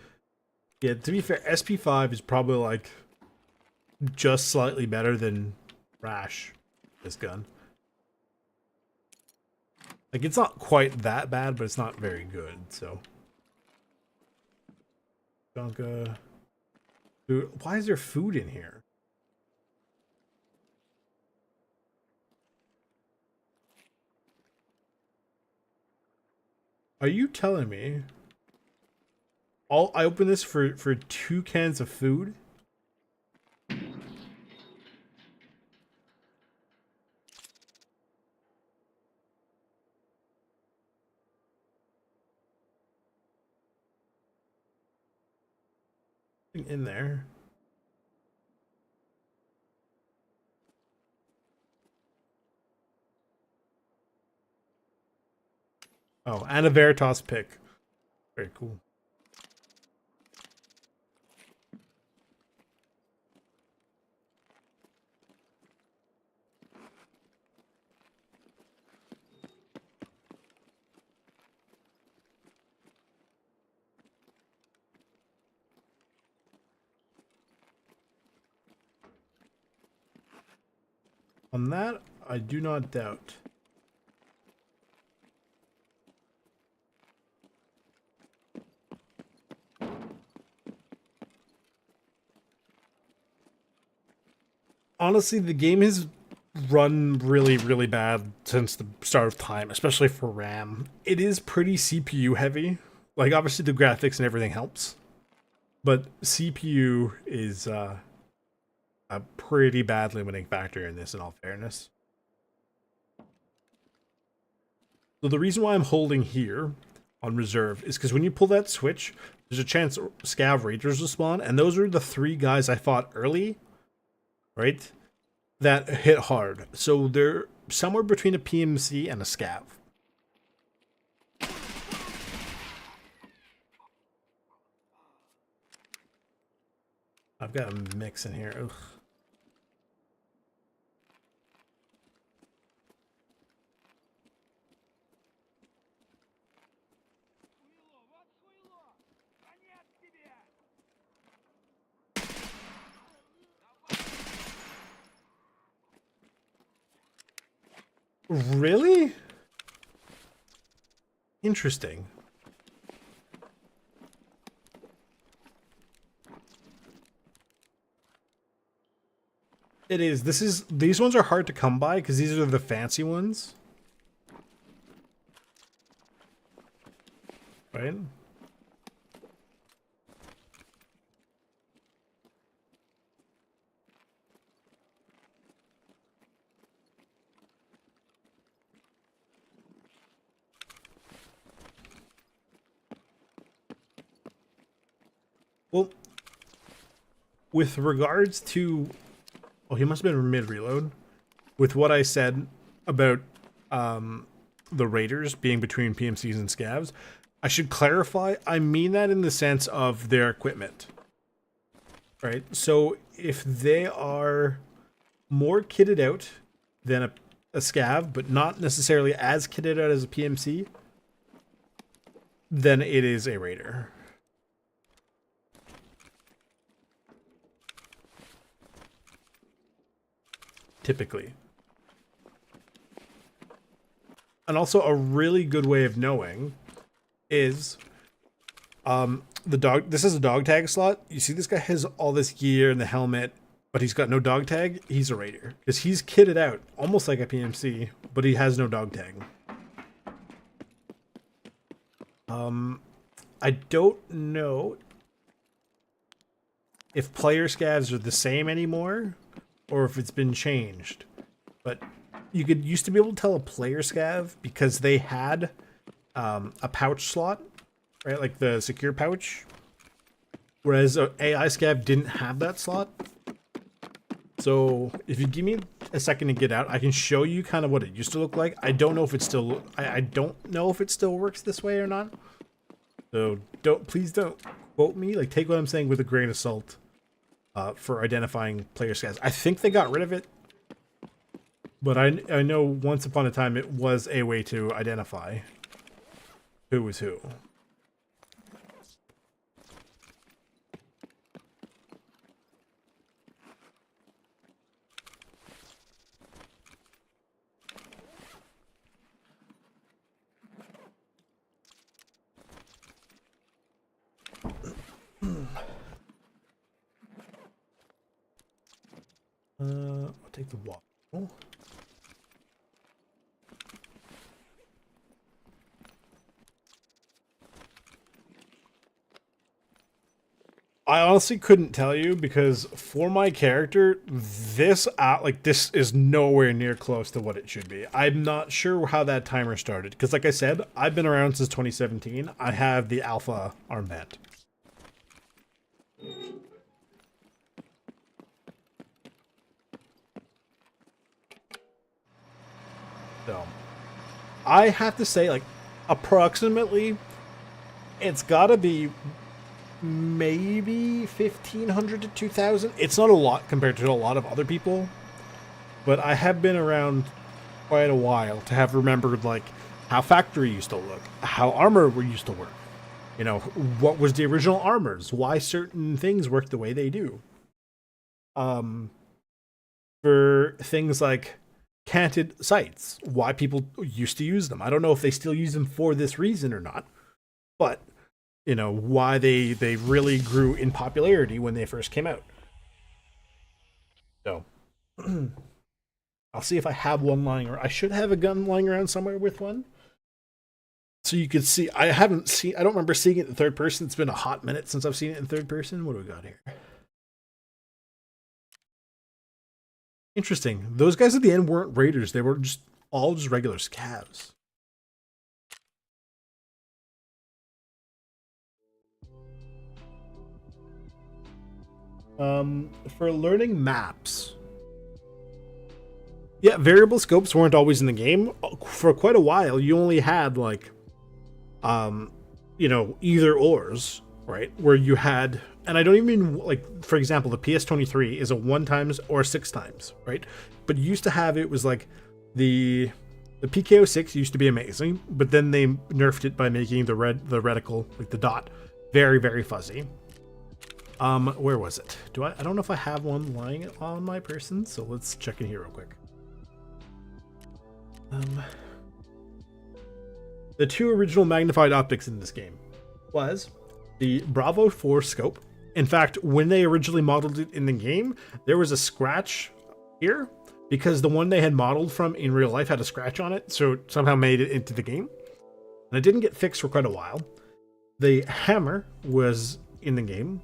Yeah, to be fair, SP5 is probably like just slightly better than Rash, this gun. Like, it's not quite that bad, but it's not very good, so. Donka. Dude, why is there food in here? Are you telling me I opened this for 2 cans of food? In there. Oh, and a Veritas pick. Very cool. On that, I do not doubt. Honestly, the game has run really, really bad since the start of time, especially for RAM. It is pretty CPU heavy. Like, obviously the graphics and everything helps, but CPU is a pretty bad limiting factor in this, in all fairness. So the reason why I'm holding here on reserve is because when you pull that switch, there's a chance Scav Raiders will spawn, and those are the 3 guys I fought early, right? That hit hard. So they're somewhere between a PMC and a Scav. I've got a mix in here. Ugh. Really? Interesting. It is. These ones are hard to come by because these are the fancy ones. Right? Well, with regards to... Oh, he must have been mid-reload. With what I said about the raiders being between PMCs and scavs, I should clarify, I mean that in the sense of their equipment. Right? So if they are more kitted out than a scav, but not necessarily as kitted out as a PMC, then it is a raider. Typically. And also a really good way of knowing is this is a dog tag slot. You see this guy has all this gear and the helmet, but he's got no dog tag. He's a raider because he's kitted out almost like a PMC, but he has no dog tag. I don't know if player scavs are the same anymore or if it's been changed, but you used to be able to tell a player scav because they had a pouch slot, right? Like the secure pouch, whereas an AI scav didn't have that slot. So if you give me a second to get out, I can show you kind of what it used to look like. I don't know if it still, I don't know if it still works this way or not. So please don't quote me. Like, take what I'm saying with a grain of salt for identifying player scavs. I think they got rid of it, but I know once upon a time it was a way to identify who was who. I'll take the wall. I honestly couldn't tell you because for my character, this is nowhere near close to what it should be. I'm not sure how that timer started because, like I said, I've been around since 2017. I have the alpha armband. So, I have to say, like, approximately, it's gotta be maybe 1,500 to 2,000. It's not a lot compared to a lot of other people, but I have been around quite a while to have remembered, like, how factory used to look, how armor used to work. You know, what was the original armors, why certain things work the way they do. For things like canted sights, why people used to use them. I don't know if they still use them for this reason or not, but you know, why they really grew in popularity when they first came out. So I'll see if I have one lying around. I should have a gun lying around somewhere with one, so you could see. I don't remember seeing it in third person. It's been a hot minute since I've seen it in third person. What do we got here? Interesting. Those guys at the end weren't raiders. They were just regular scavs. For learning maps. Yeah, variable scopes weren't always in the game. For quite a while, you only had like, you know, either ors, right? Where you had, and I don't even mean, like, for example, the PS23 is a 1x or 6x, right? But you used to have, it was like the PKO6 used to be amazing, but then they nerfed it by making the reticle, like the dot, very, very fuzzy. Where was it? I don't know if I have one lying on my person, so let's check in here real quick. the two original magnified optics in this game was the Bravo 4 scope. In fact, when they originally modeled it in the game, there was a scratch here because the one they had modeled from in real life had a scratch on it, so it somehow made it into the game. And it didn't get fixed for quite a while. The hammer was in the game,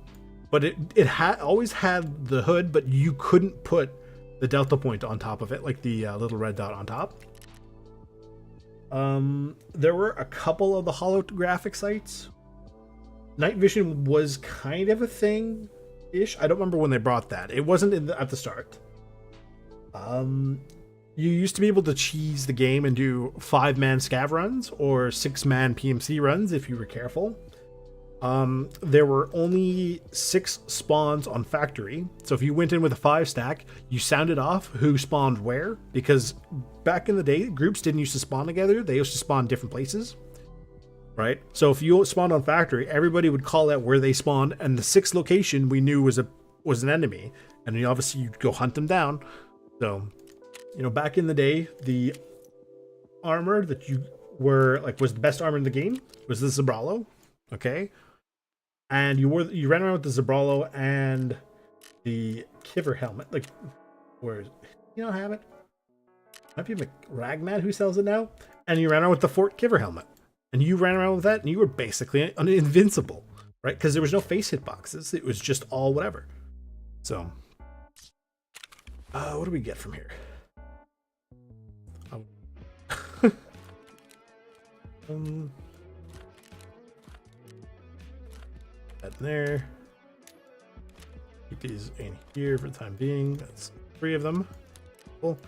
but it had always had the hood, but you couldn't put the delta point on top of it, like the little red dot on top. There were a couple of the holographic sights. Night vision was kind of a thing-ish. I don't remember when they brought that. It wasn't at the start. You used to be able to cheese the game and do 5-man scav runs or 6-man PMC runs if you were careful. There were only 6 spawns on factory. So if you went in with a 5 stack, you sounded off who spawned where, because back in the day, groups didn't used to spawn together. They used to spawn different places, right? So if you spawned on factory, everybody would call out where they spawned, and the 6th location we knew was an enemy, and you obviously you'd go hunt them down. So, you know, back in the day, the armor that you were like was the best armor in the game was the Zabralo, okay? And you ran around with the Zabralo and the Kiver helmet. Like, where you don't have it? Might be Ragman who sells it now. And you ran around with the Fort Kiver helmet, and you ran around with that, and you were basically invincible, right? Because there was no face hitboxes; it was just all whatever. So, what do we get from here? That in there. Keep these in here for the time being. That's 3 of them. Cool.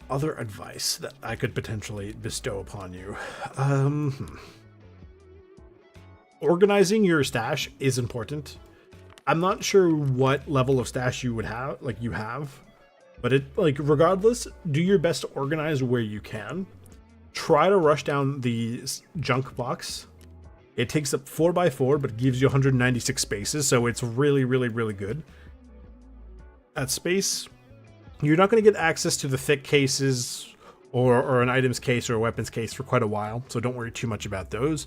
Other advice that I could potentially bestow upon you. Organizing your stash is important. I'm not sure what level of stash you would have, but regardless, do your best to organize where you can. Try to rush down the junk box. It takes up 4x4, but it gives you 196 spaces, so it's really, really, really good. At space, you're not going to get access to the thick cases or an items case or a weapons case for quite a while, so don't worry too much about those.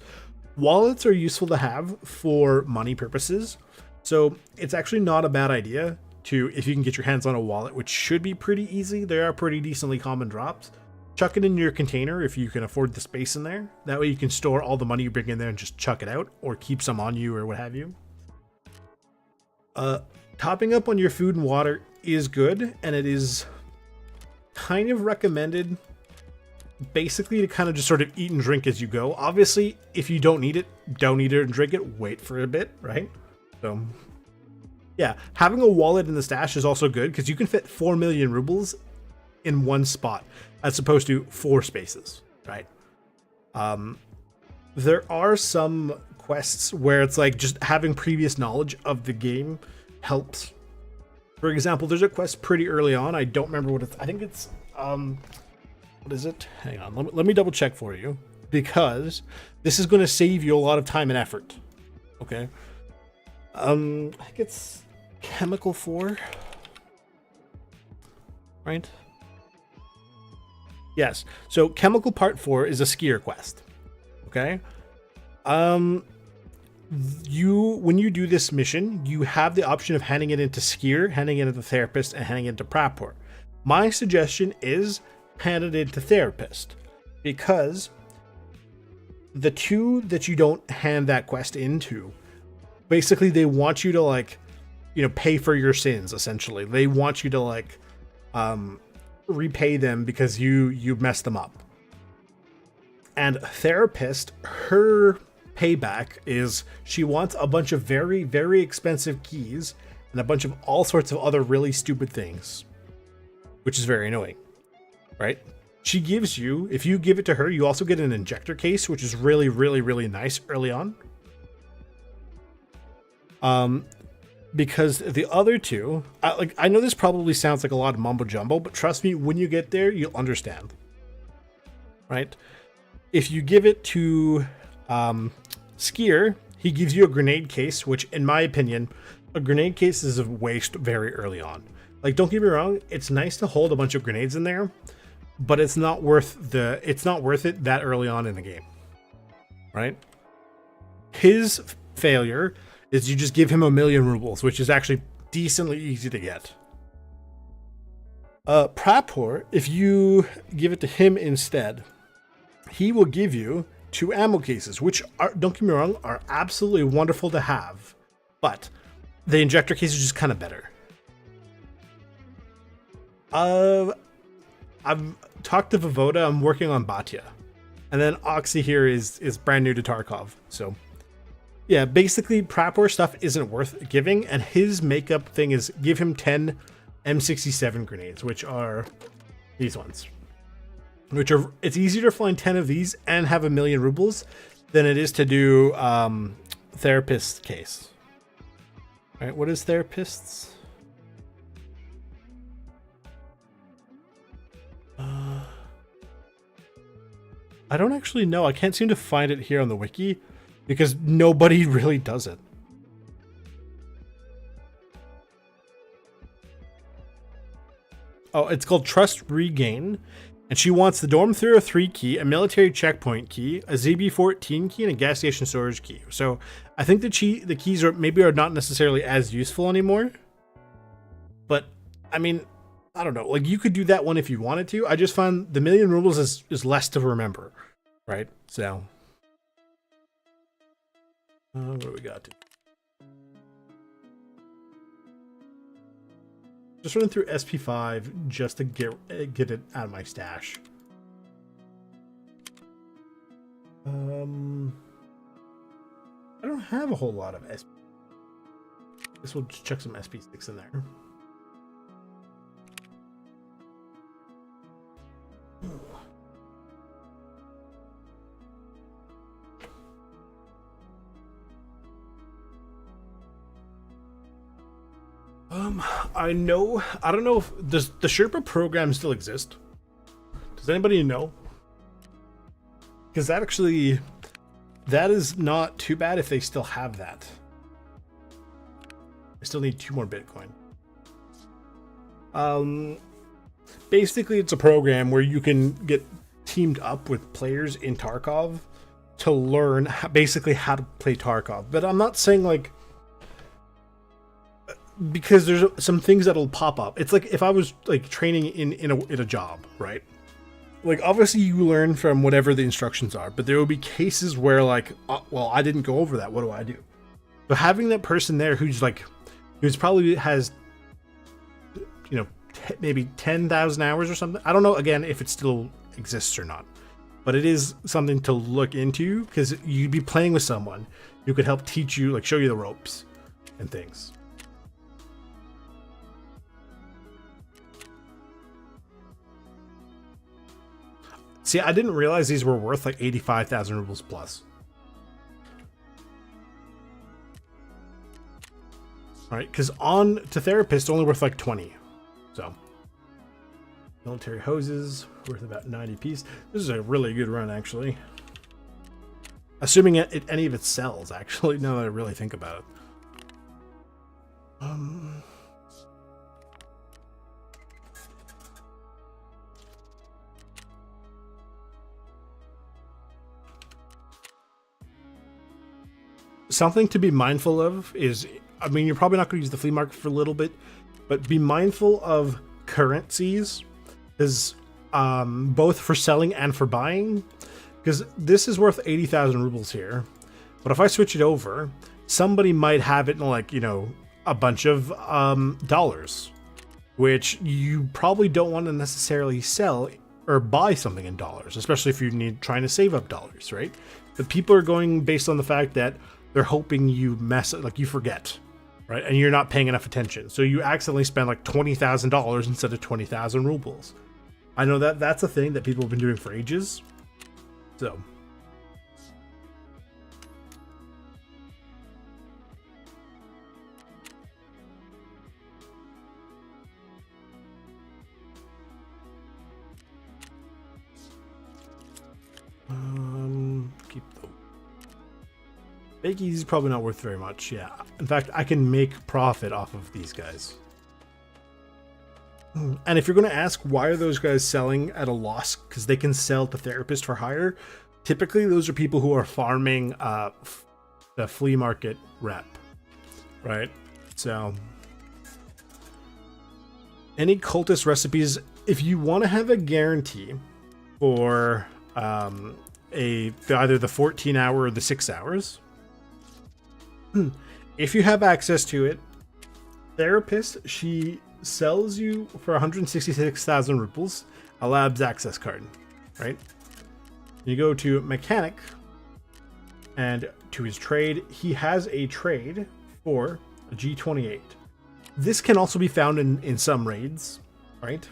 Wallets are useful to have for money purposes, so it's actually not a bad idea to, if you can get your hands on a wallet, which should be pretty easy. They are pretty decently common drops. Chuck it in your container if you can afford the space in there. That way you can store all the money you bring in there and just chuck it out, or keep some on you or what have you. Topping up on your food and water is good, and it is kind of recommended basically to kind of just sort of eat and drink as you go. Obviously, if you don't need it, don't eat it and drink it. Wait for a bit, right? So, yeah, having a wallet in the stash is also good because you can fit 4 million rubles in one spot as opposed to 4 spaces, right? There are some quests where it's like just having previous knowledge of the game helps. For example, there's a quest pretty early on. I don't remember what it's. I think it's what is it? Hang on, let me double check for you, because this is going to save you a lot of time and effort. Okay. I think it's Chemical 4, right? Yes. So Chemical Part 4 is a skier quest. Okay. When you do this mission, you have the option of handing it into skier, handing it into therapist, and handing it into prapor. My suggestion is hand it into therapist, because the 2 that you don't hand that quest into, basically they want you to pay for your sins. Essentially, they want you to repay them because you messed them up. And therapist, her payback is she wants a bunch of very, very expensive keys and a bunch of all sorts of other really stupid things, which is very annoying, right? She gives you, if you give it to her, you also get an injector case, which is really, really, really nice early on. Because the other 2, I know this probably sounds like a lot of mumbo jumbo, but trust me, when you get there, you'll understand, right? If you give it to skier, he gives you a grenade case, which in my opinion, a grenade case is a waste very early on. Like, don't get me wrong, it's nice to hold a bunch of grenades in there, but it's not worth it that early on in the game, right? His failure is you just give him 1,000,000 rubles, which is actually decently easy to get. Prapor, if you give it to him instead, he will give you 2 ammo cases, which are, don't get me wrong, are absolutely wonderful to have, but the injector case is just kind of better. I've talked to Vovoda. I'm working on Batya, and then Oxy here is brand new to Tarkov. So yeah, basically Prapor stuff isn't worth giving, and his makeup thing is give him 10 M67 grenades, which are these ones. Which are, it's easier to find 10 of these and have 1,000,000 rubles than it is to do therapist case. All right, what is therapists? I don't actually know. I can't seem to find it here on the wiki because nobody really does it. Oh, it's called Trust Regain. And she wants the Dorm 303 key, a military checkpoint key, a ZB14 key, and a gas station storage key. So I think the keys are not necessarily as useful anymore. But I mean, I don't know. Like, you could do that one if you wanted to. I just find the 1,000,000 rubles is less to remember, right? So what do we got? Just running through SP5 just to get it out of my stash. I don't have a whole lot of SP. I guess we'll just chuck some SP6 in there. I don't know if does the Sherpa program still exist? Does anybody know? Because that is not too bad if they still have that. I still need 2 more Bitcoin. Basically it's a program where you can get teamed up with players in Tarkov to learn basically how to play Tarkov. But I'm not saying like, because there's some things that'll pop up. It's like if I was like training in a job, right? Like, obviously you learn from whatever the instructions are, but there will be cases where like, well, I didn't go over that. What do I do? So having that person there who's probably has, maybe 10,000 hours or something. I don't know, again, if it still exists or not, but it is something to look into because you'd be playing with someone who could help teach you, like show you the ropes and things. See, I didn't realize these were worth like 85,000 rubles plus. All right, because on to therapist only worth like 20. So military hoses worth about 90 piece. This is a really good run, actually. Assuming any of it sells, actually, now that I really think about it. Something to be mindful of is, I mean, you're probably not going to use the flea market for a little bit, but be mindful of currencies, is both for selling and for buying, because this is worth 80,000 rubles here. But if I switch it over, somebody might have it in like, a bunch of dollars, which you probably don't want to necessarily sell or buy something in dollars, especially if you're trying to save up dollars, right? But people are going based on the fact that they're hoping you you forget, right? And you're not paying enough attention. So you accidentally spend like $20,000 instead of 20,000 rubles. I know that that's a thing that people have been doing for ages. So. Keep the Bakey's is probably not worth very much, yeah. In fact, I can make profit off of these guys. And if you're going to ask why are those guys selling at a loss, because they can sell to therapist for hire, typically those are people who are farming the flea market rep, right? So any cultist recipes, if you want to have a guarantee for either the 14 hour or the 6 hours, if you have access to it, therapist, she sells you for 166,000 rupees a labs access card, right? You go to mechanic, and to his trade, he has a trade for a G28. This can also be found in some raids, right?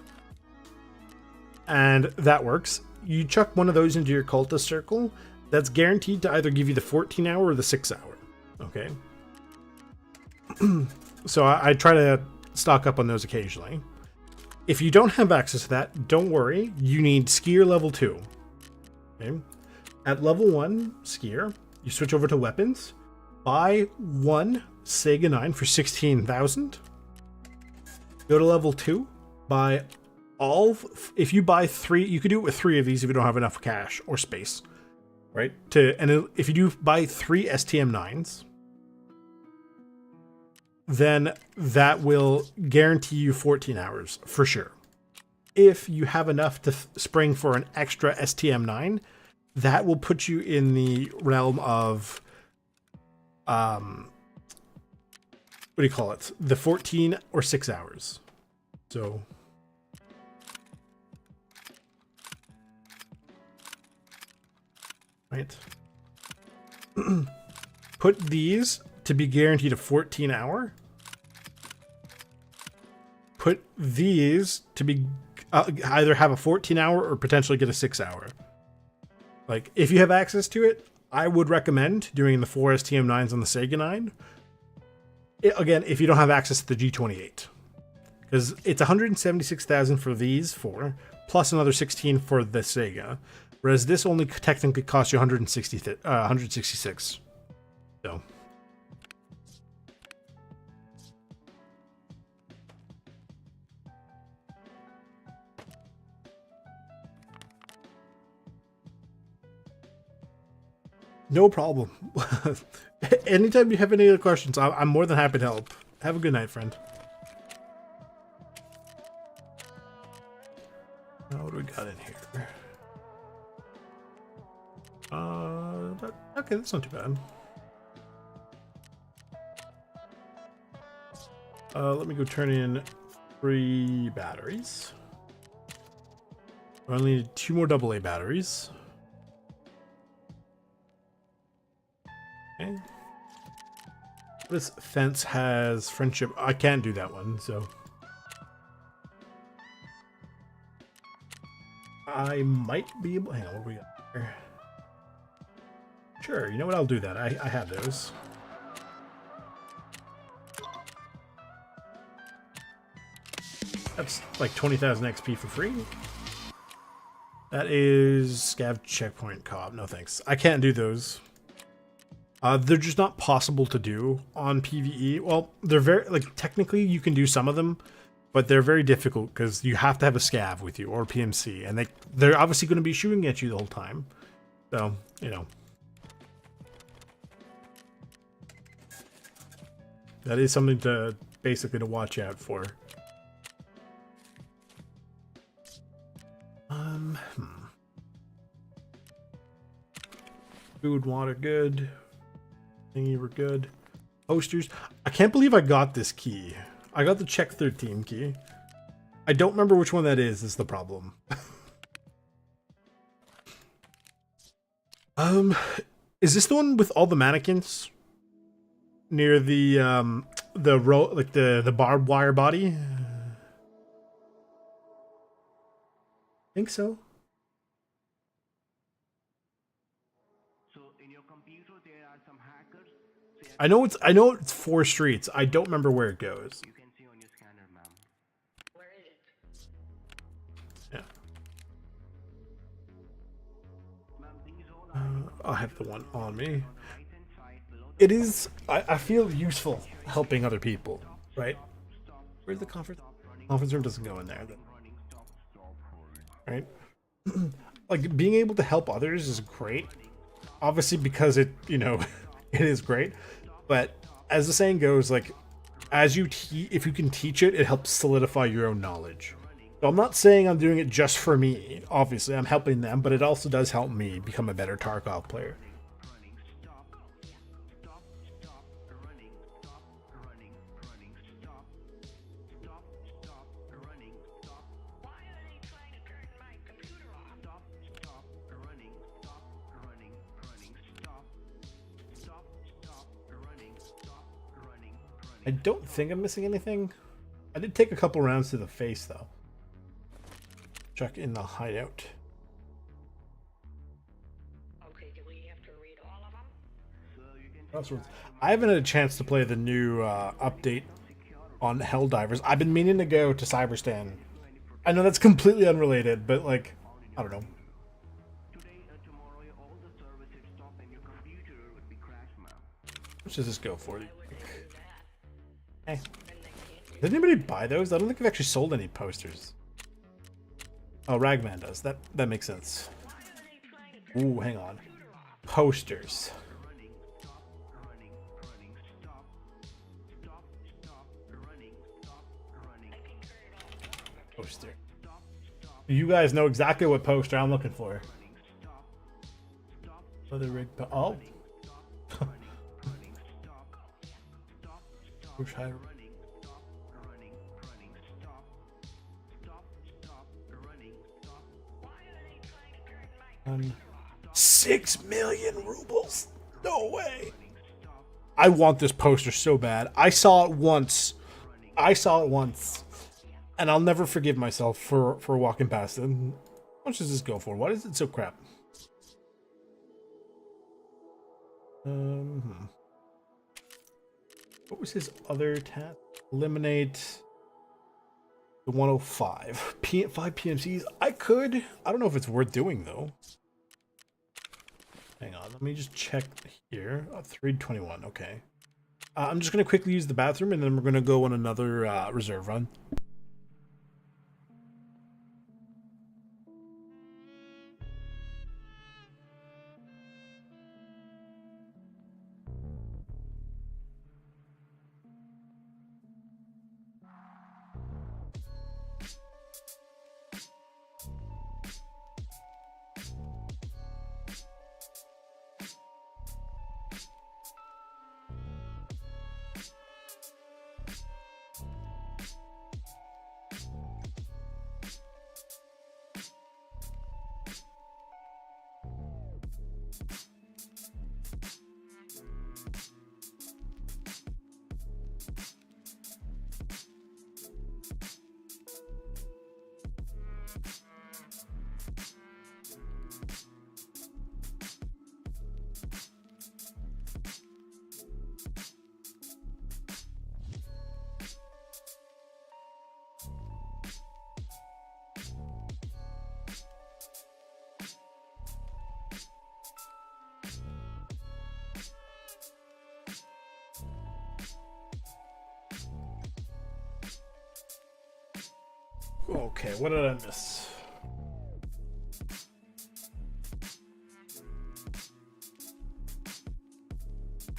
And that works. You chuck one of those into your cultist circle, that's guaranteed to either give you the 14 hour or the 6 hour. Okay. So I try to stock up on those occasionally. If you don't have access to that, don't worry. You need skier level 2. Okay. At level 1 skier, you switch over to weapons. Buy one Sega 9 for 16,000. Go to level 2. Buy all. If you buy 3, you could do it with 3 of these if you don't have enough cash or space, right? If you do buy 3 STM9s, then that will guarantee you 14 hours for sure. If you have enough to spring for an extra STM9, that will put you in the realm of, what do you call it? The 14 or 6 hours. So, right. Put these to be guaranteed a 14 hour. Put these to be either have a 14 hour or potentially get a 6 hour. Like, if you have access to it, I would recommend doing the 4 STM9s on the Sega 9. Again, if you don't have access to the G28. Because it's 176,000 for these 4, plus another 16 for the Sega. Whereas this only technically costs you 166. So. No problem. Anytime you have any other questions, I'm more than happy to help. Have a good night, friend. Now, what do we got in here? Okay, that's not too bad. Let me go turn in 3 batteries. I only need 2 more AA batteries. Okay. This fence has friendship. I can't do that one, so I might be able. Hang on, what do we got here? Sure, you know what? I'll do that. I have those. That's like 20,000 XP for free. That is scav checkpoint co-op. No thanks. I can't do those. They're just not possible to do on PvE. Well, they're very, like, technically you can do some of them, but they're very difficult because you have to have a scav with you or PMC, and they're obviously going to be shooting at you the whole time. So, you know. That is something to basically to watch out for. Food, water, good. Thingy, we're good. Posters. I can't believe I got this key. I got the check 13 key. I don't remember which one that is the problem. Is this the one with all the mannequins? Near the row, like the barbed wire body? I think so. I know it's 4 streets. I don't remember where it goes. You can see on your scanner, ma'am. Where is it? Yeah. Ma'am, these all are I'll have the one on me. right hand side below it is. I feel useful helping other people, right? Where's the conference? Conference room doesn't go in there, right? Like being able to help others is great. Obviously, because it, it is great. But as the saying goes, like as you if you can teach it, it helps solidify your own knowledge. So I'm not saying I'm doing it just for me. Obviously, I'm helping them, but it also does help me become a better Tarkov player. I don't think I'm missing anything. I did take a couple rounds to the face, though. Check in the hideout. Okay, do we have to read all of them? Crossroads. I haven't had a chance to play the new update on Helldivers. I've been meaning to go to Cyberstan. I know that's completely unrelated, but like, I don't know. How much does this go for? Hey. Did anybody buy those? I don't think I've actually sold any posters. Oh, Ragman does. That makes sense. Ooh, hang on. Posters. Poster. You guys know exactly what poster I'm looking for. Other rig. Oh. Um, 6 million rubles? No way. I want this poster so bad. I saw it once. And I'll never forgive myself for walking past it. How much does this go for? Why is it so crap? What was his other task? Eliminate the 105. 5 PMCs. I don't know if it's worth doing though. Hang on, let me just check here. 321, okay. I'm just gonna quickly use the bathroom and then we're gonna go on another reserve run. Okay, what did I miss?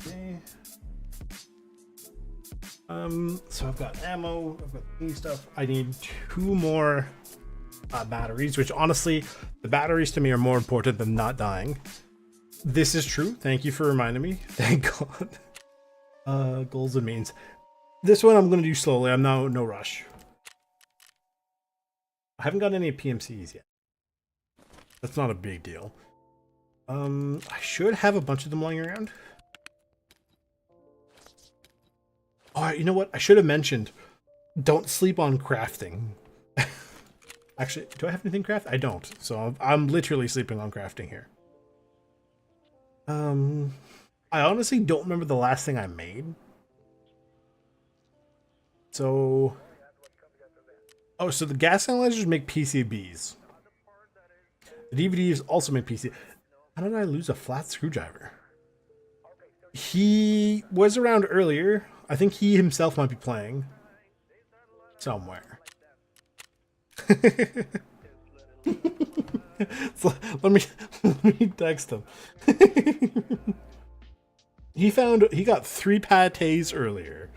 Okay. So I've got ammo, I've got new stuff. I need 2 more batteries, which honestly, the batteries to me are more important than not dying. This is true. Thank you for reminding me. Thank God. Goals and means. This one I'm gonna do slowly. I'm no rush. I haven't got any PMCs yet. That's not a big deal. I should have a bunch of them lying around. Oh, you know what? I should have mentioned, don't sleep on crafting. Actually, do I have anything craft? I don't. So I'm literally sleeping on crafting here. I honestly don't remember the last thing I made. So... Oh, so the gas analyzers make PCBs. The DVDs also make PC. How did I lose a flat screwdriver? He was around earlier. I think he himself might be playing somewhere. So, let me text him. He got 3 pates earlier.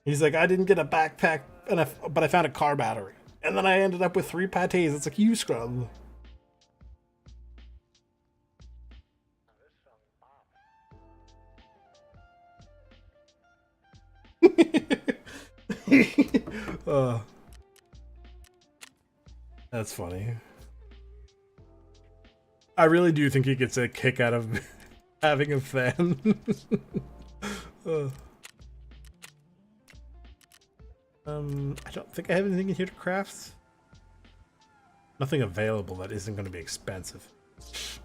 He's like, I didn't get a backpack, but I found a car battery, and then I ended up with 3 pates. It's like, you scrub. uh, that's funny. I really do think he gets a kick out of having a fan. I don't think I have anything in here to craft. Nothing available that isn't going to be expensive.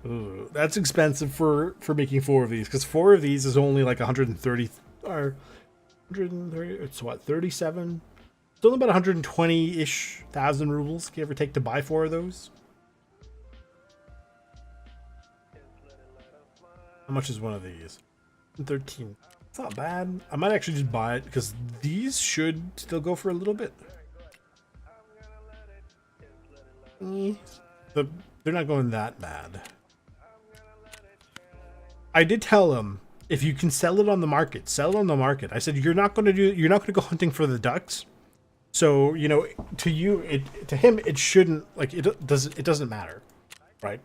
Ooh, that's expensive for making 4 of these, because 4 of these is only like 130 or 130. It's what, 37? It's only about 120-ish thousand rubles, give or take, to buy 4 of those. How much is one of these? 13. It's not bad. I might actually just buy it because these should still go for a little bit. They're not going that bad. I did tell him, if you can sell it on the market, sell it on the market. I said, you're not going to go hunting for the ducks. So, you know, to him, it shouldn't, like, it doesn't matter, right?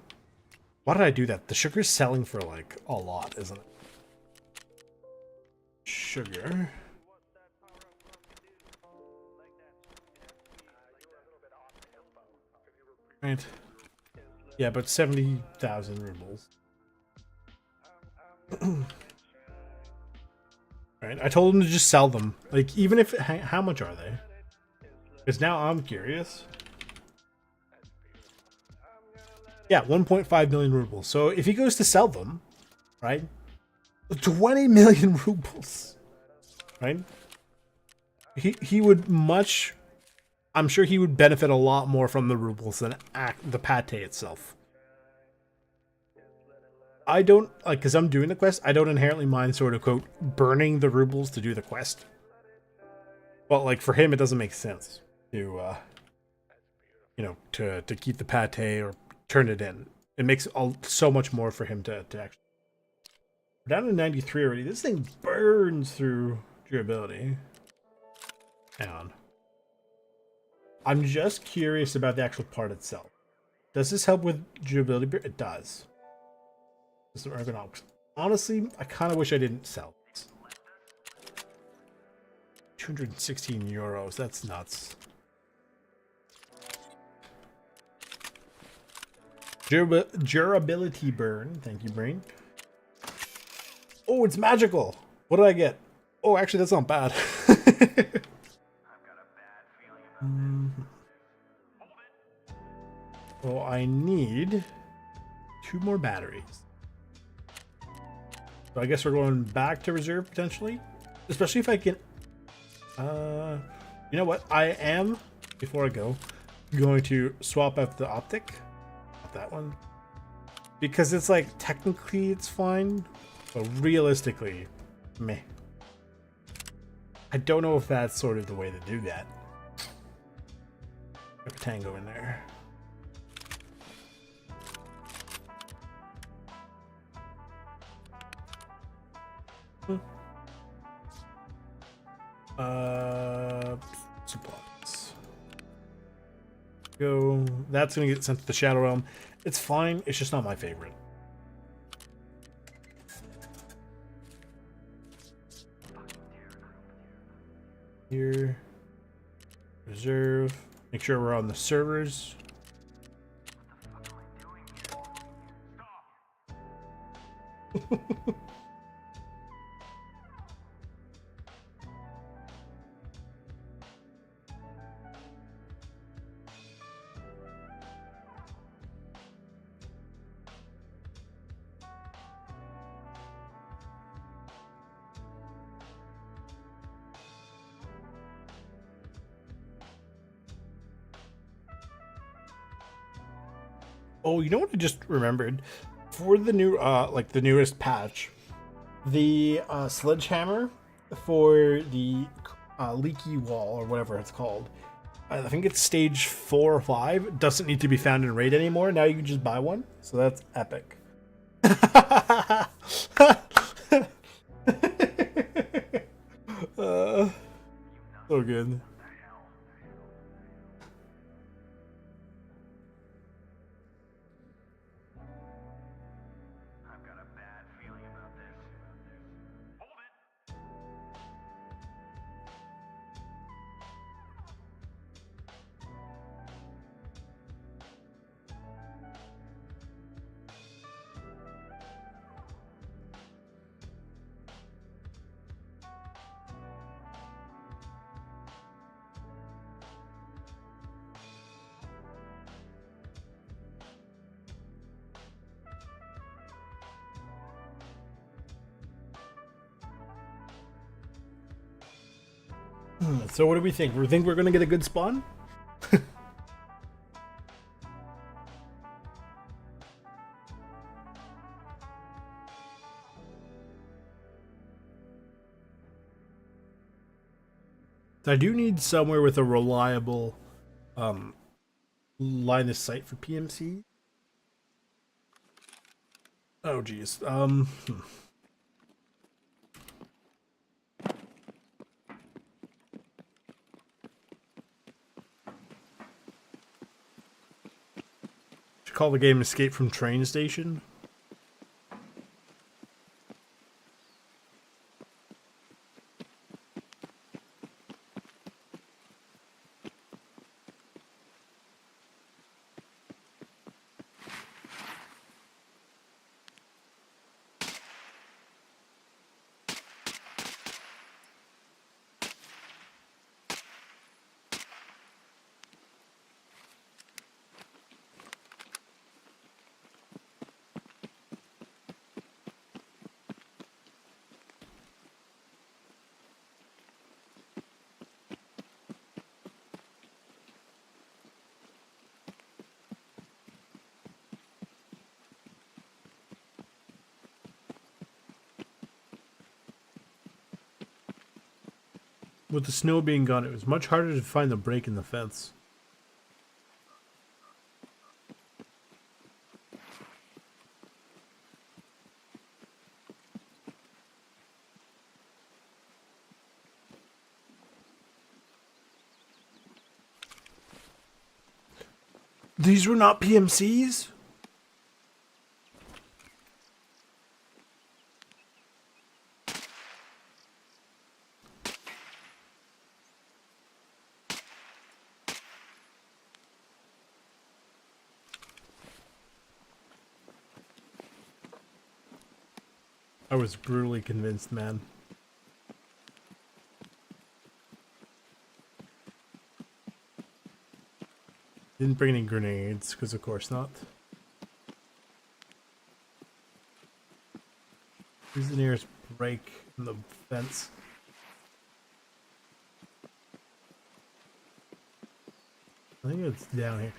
Why did I do that? The sugar's selling for like a lot, isn't it? Sugar. Right. Yeah, but 70,000 rubles. Right. I told him to just sell them. Like, even if how much are they? Because now I'm curious. Yeah, 1.5 million rubles. So if he goes to sell them, right? 20 million rubles, right? He would much. I'm sure he would benefit a lot more from the rubles than the pate itself. I don't like, because I'm doing the quest. I don't inherently mind, sort of, quote, burning the rubles to do the quest. But like, for him, it doesn't make sense to, you know, to keep the pate or turn it in. It makes so much more for him to actually. We're down to 93 already. This thing burns through durability. Hang on. I'm just curious about the actual part itself. Does this help with durability? It does. Some ergonomics. Honestly, I kind of wish I didn't sell this. 216 euros. That's nuts. Durability burn. Thank you, brain. Oh, it's magical. What did I get? Oh, actually, that's not bad. So I need 2 more batteries. So I guess we're going back to reserve potentially, especially if I can. You know what? I am, before I go, going to swap out the optic. Not that one, because it's like technically it's fine, but realistically, meh. I don't know if that's sort of the way to do that. Have a tango in there. Supplies. Go. That's gonna get sent to the Shadow Realm. It's fine. It's just not my favorite. Here. Reserve. Make sure we're on the servers. Oh, you know what I just remembered? For the new, like the newest patch, The sledgehammer for the leaky wall or whatever it's called. I think it's stage 4 or 5. It doesn't need to be found in raid anymore. Now you can just buy one. So that's epic. So good. So what do we think? We think we're gonna get a good spawn? I do need somewhere with a reliable line of sight for PMC. Oh geez. Should call the game Escape from Train Station. With the snow being gone, it was much harder to find the break in the fence. These were not PMCs? I was brutally convinced, man. Didn't bring any grenades, because of course not. Where's the nearest break in the fence? I think it's down here.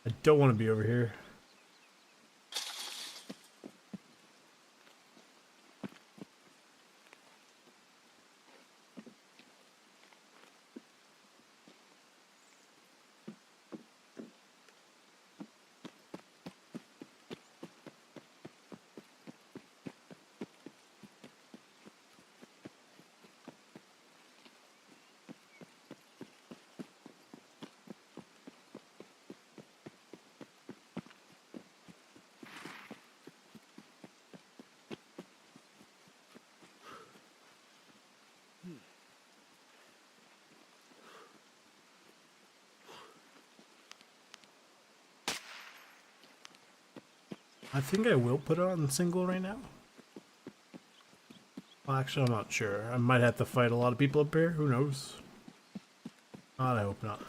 I don't want to be over here. I think I will put it on single right now. Well, actually, I'm not sure. I might have to fight a lot of people up here. Who knows? God, I hope not.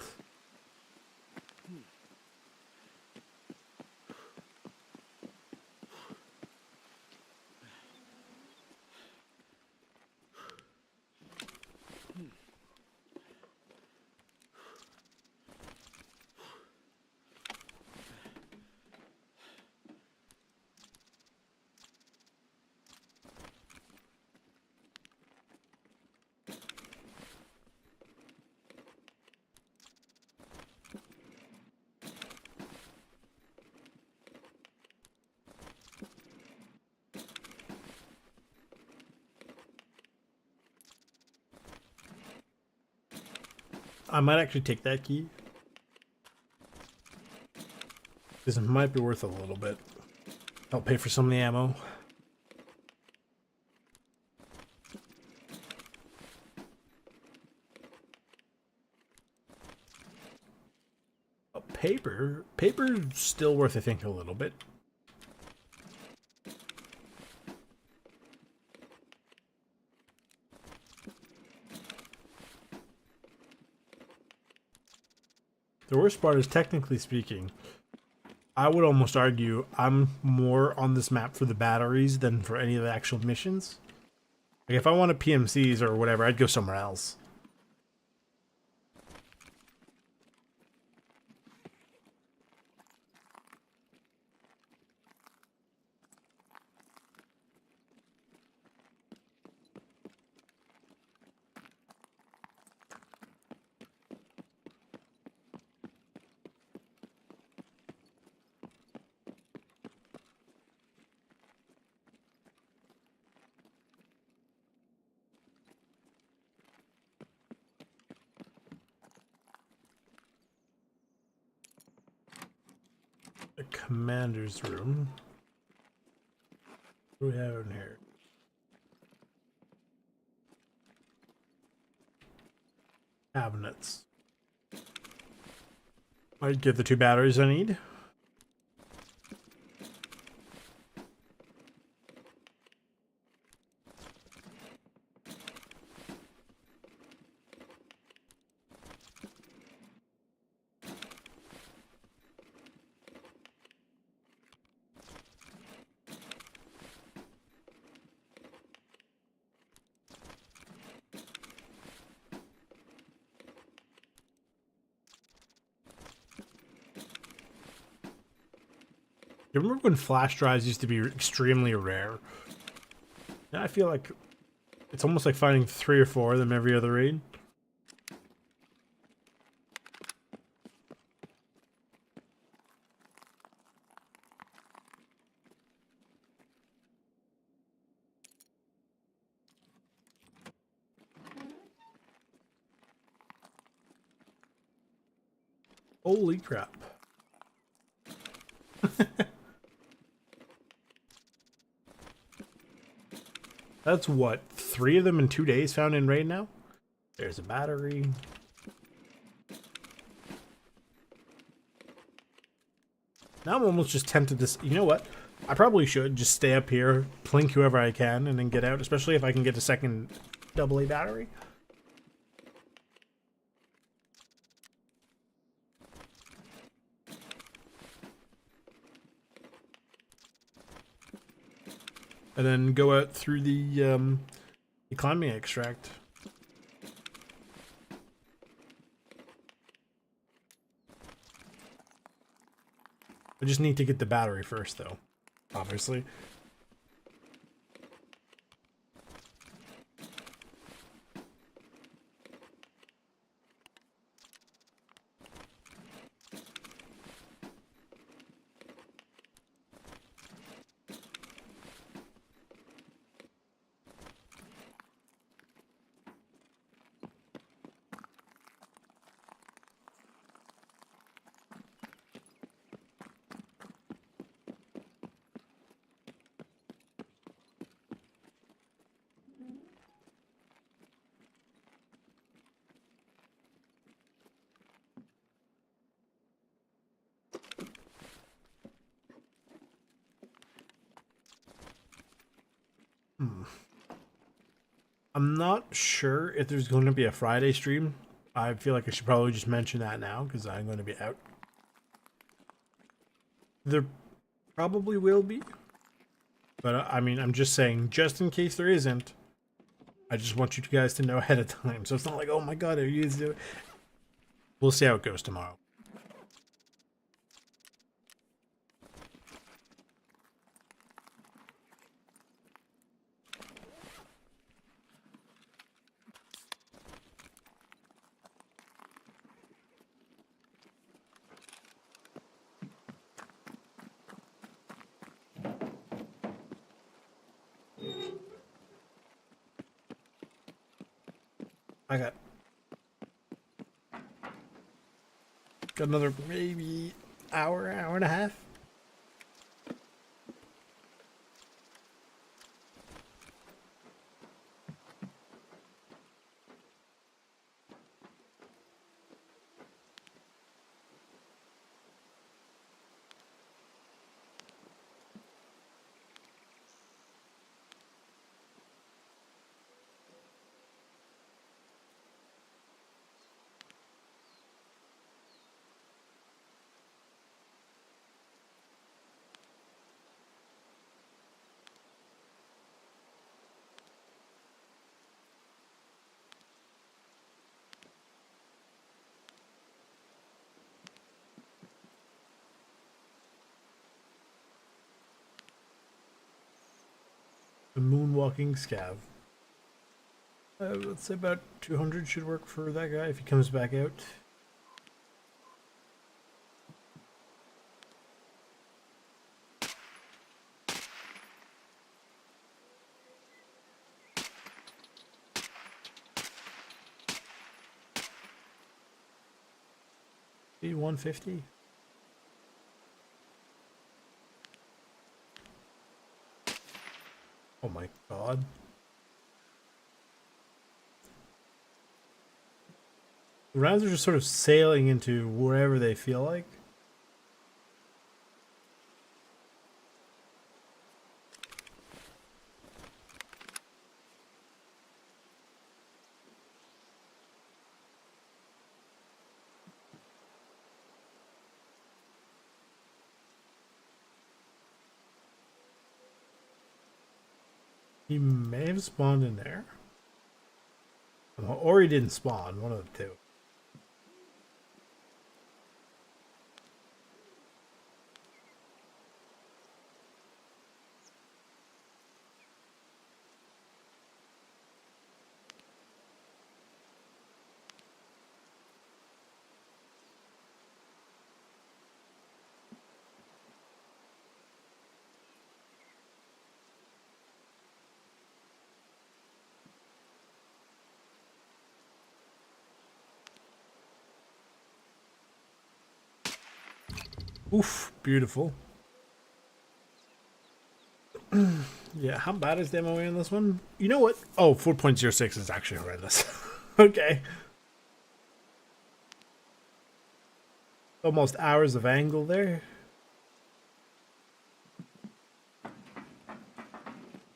I might actually take that key. This might be worth a little bit. I'll pay for some of the ammo. Paper. Paper's still worth, I think, a little bit. The worst part is, technically speaking, I would almost argue I'm more on this map for the batteries than for any of the actual missions. Like, if I wanted PMCs or whatever, I'd go somewhere else. The commander's room. What do we have in here? Cabinets. Might get the 2 batteries I need. You remember when flash drives used to be extremely rare? Now I feel like it's almost like finding 3 or 4 of them every other raid. Holy crap. That's what, 3 of them in 2 days found in raid now? There's a battery. Now I'm almost just tempted to... You know what? I probably should just stay up here, plink whoever I can, and then get out, especially if I can get a second AA battery. And then go out through the climbing extract. I just need to get the battery first, though. Obviously. I'm not sure if there's going to be a Friday stream. I feel like I should probably just mention that now because I'm going to be out. There probably will be. But I mean, I'm just saying, just in case there isn't, I just want you guys to know ahead of time. So it's not like, oh my god, are you guys doing? We'll see how it goes tomorrow. I got Got another maybe hour and a half. The moonwalking scav. Let's say about 200 should work for that guy if he comes back out. Maybe 150. Oh my god. The rounds are just sort of sailing into wherever they feel like. He may have spawned in there. Or he didn't spawn, one of the two. Oof, beautiful. Yeah, how bad is the MOA on this one? You know what? Oh, 4.06 is actually horrendous. Okay. Almost hours of angle there.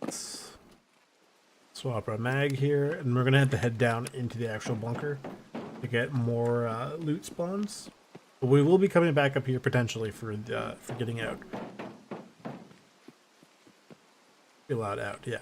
Let's swap our mag here, and we're gonna have to head down into the actual bunker to get more loot spawns. But we will be coming back up here potentially for getting out. Be allowed out, yeah.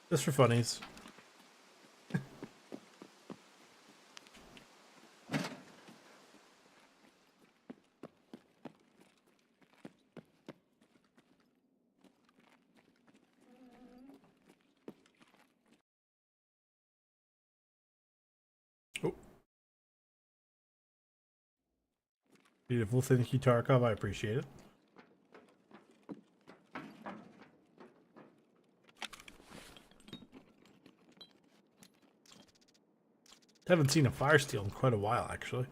Just for funnies. Oh. Beautiful. Thank you, Tarkov. I appreciate it. Haven't seen a fire steel in quite a while, actually.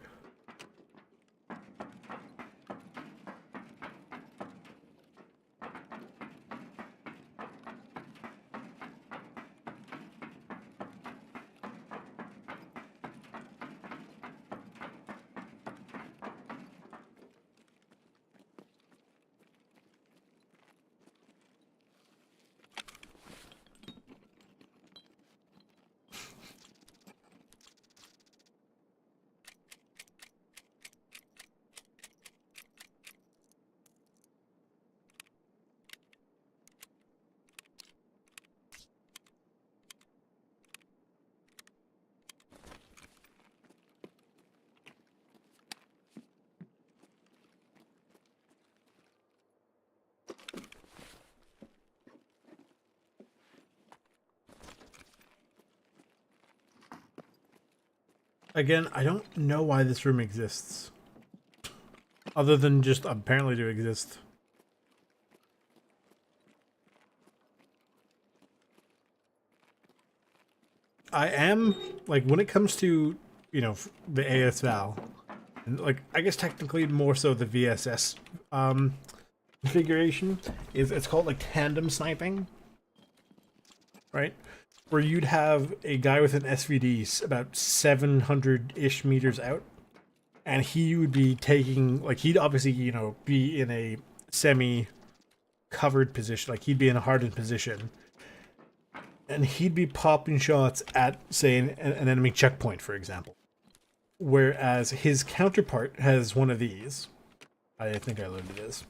Again, I don't know why this room exists. Other than just apparently to exist. I am, like, when it comes to, you know, the AS Val, and, like, I guess technically more so the VSS configuration, is it's called, like, tandem sniping, right? Where you'd have a guy with an SVD about 700-ish meters out, and he would be taking, like, he'd obviously, you know, be in a semi-covered position, like, he'd be in a hardened position, and he'd be popping shots at, say, an enemy checkpoint, for example. Whereas his counterpart has one of these. I think I learned this.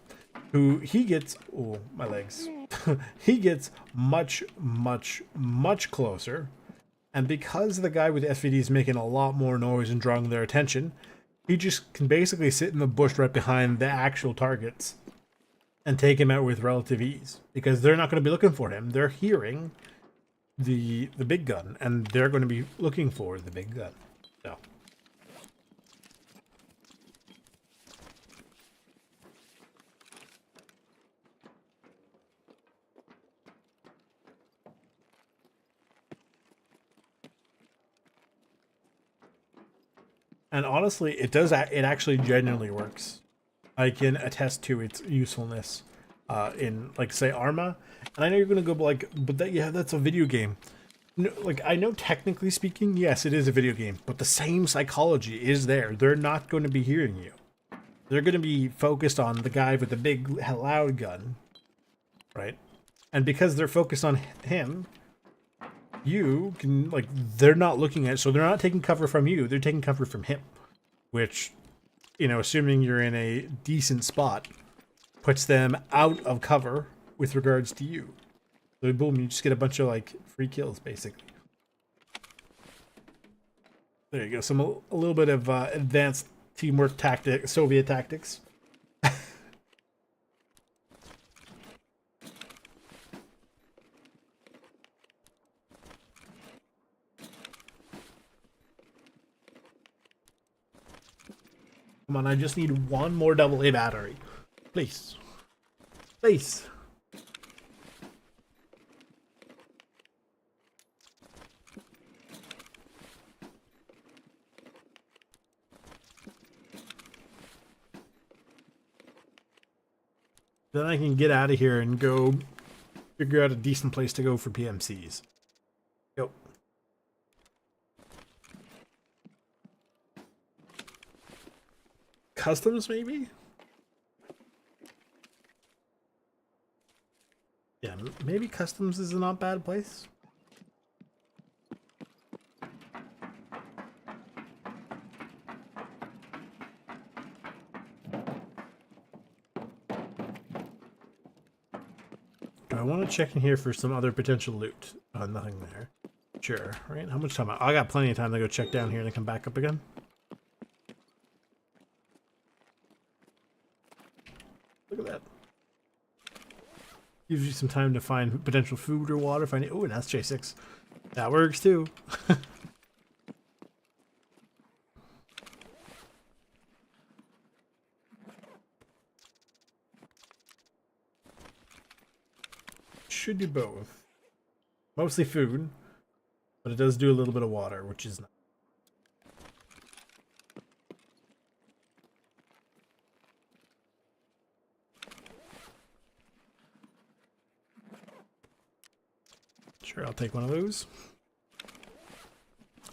Who he gets, oh, my legs. He gets much, much, much closer. And because the guy with the SVD is making a lot more noise and drawing their attention, he just can basically sit in the bush right behind the actual targets and take him out with relative ease. Because they're not going to be looking for him. They're hearing the big gun, and they're going to be looking for the big gun. So. And honestly, it does. It actually genuinely works. I can attest to its usefulness in, like, say, Arma. And I know you're gonna go like, but that, yeah, that's a video game. No, like, I know technically speaking, yes, it is a video game, but the same psychology is there. They're not going to be hearing you. They're going to be focused on the guy with the big loud gun, right? And because they're focused on him, you can, like, they're not looking at, so they're not taking cover from you, they're taking cover from him, which, you know, assuming you're in a decent spot, puts them out of cover with regards to you. So boom, you just get a bunch of, like, free kills, basically. There you go, a little bit of advanced teamwork tactic, Soviet tactics. Come on, I just need one more AA battery. Please. Please. Then I can get out of here and go figure out a decent place to go for PMCs. Go. Customs, maybe? Yeah, maybe customs is a not bad place. Do I want to check in here for some other potential loot? Oh, nothing there. Sure, right? How much time? I got plenty of time to go check down here and then come back up again. Look at that. Gives you some time to find potential food or water. Find it. Oh, and that's J6. That works too. Should do both. Mostly food, but it does do a little bit of water, which is nice. Sure, I'll take one of those.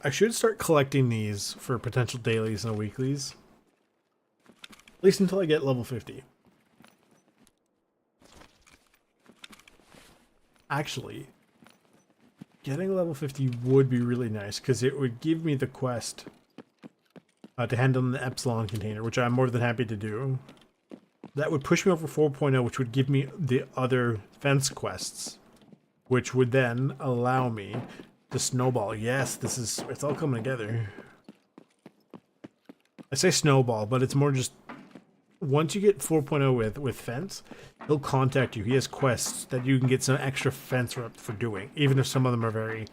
I should start collecting these for potential dailies and weeklies. At least until I get level 50. Actually, getting level 50 would be really nice because it would give me the quest to handle the Epsilon container, which I'm more than happy to do. That would push me over 4.0, which would give me the other fence quests, which would then allow me to snowball. Yes, it's all coming together. I say snowball, but it's more just once you get 4.0 with fence, he'll contact you. He has quests that you can get some extra fence rep for doing, even if some of them are very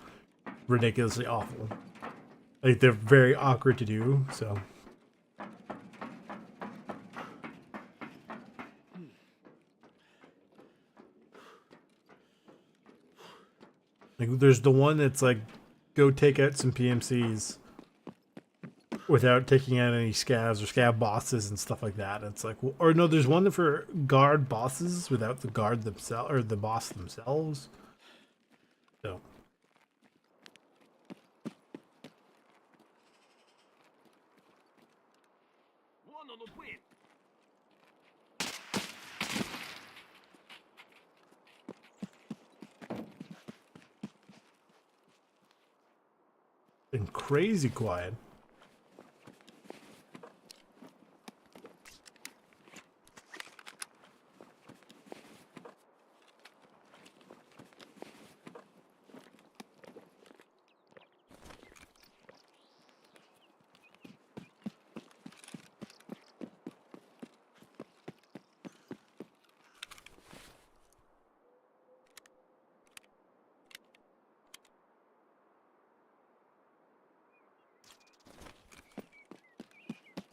ridiculously awful. Like they're very awkward to do, so. Like there's the one that's like, go take out some PMCs without taking out any scavs or scav bosses and stuff like that. It's like, or no, there's one for guard bosses without the guard themselves or the boss themselves. So. Been crazy quiet.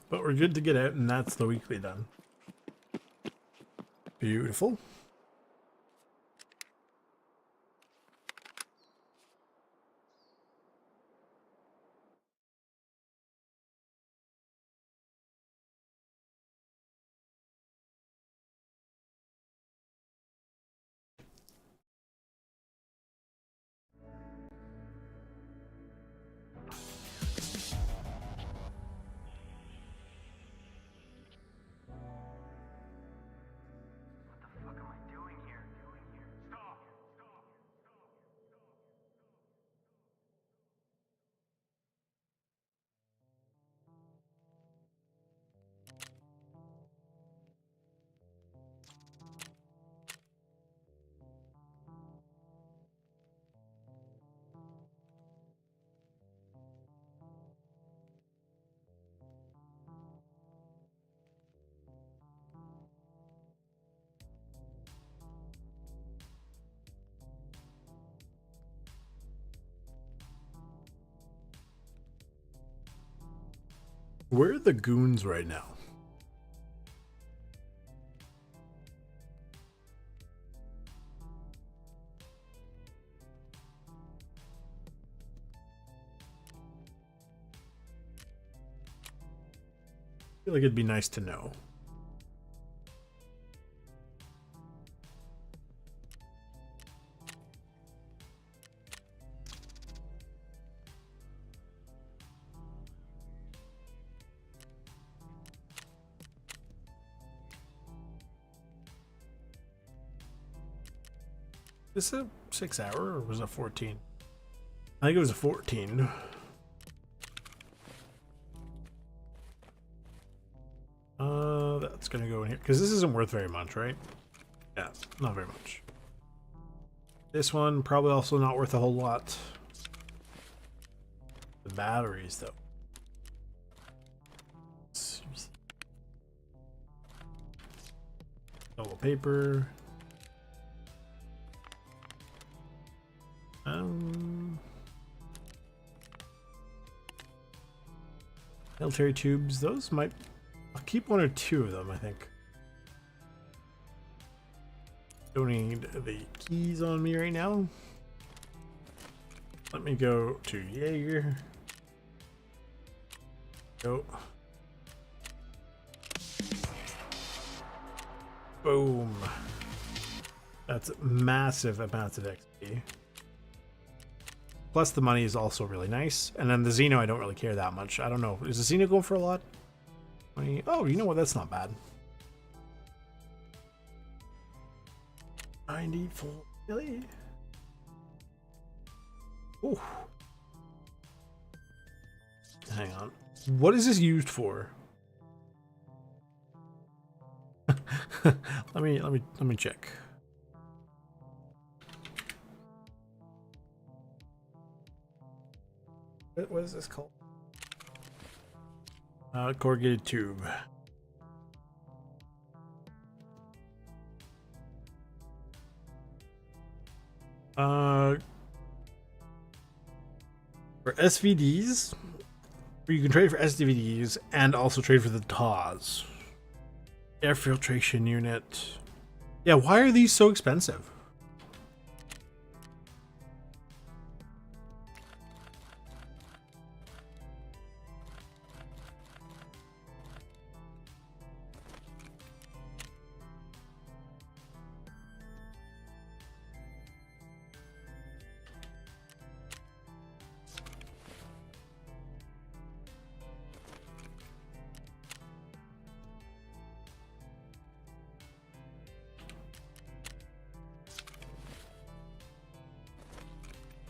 But we're good to get out, and that's the weekly done. Beautiful. Where are the goons right now? I feel like it'd be nice to know. Is this a 6 hour or was it 14? I think it was a 14. That's gonna go in here because this isn't worth very much, right? Yeah, not very much. This one probably also not worth a whole lot. The batteries, though. Double paper. Military tubes. Those might. I'll keep one or two of them, I think. Don't need the keys on me right now. Let me go to Jaeger. Go. Boom. That's massive amounts of XP. Plus the money is also really nice. And then the Xeno, I don't really care that much. I don't know. Is the Xeno going for a lot? Oh, you know what? That's not bad. 94 million. Ooh. Hang on. What is this used for? let me check. What is this called? Corrugated tube. For SVDs, where you can trade for SDVDs and also trade for the TAWs. Air filtration unit. Yeah, why are these so expensive?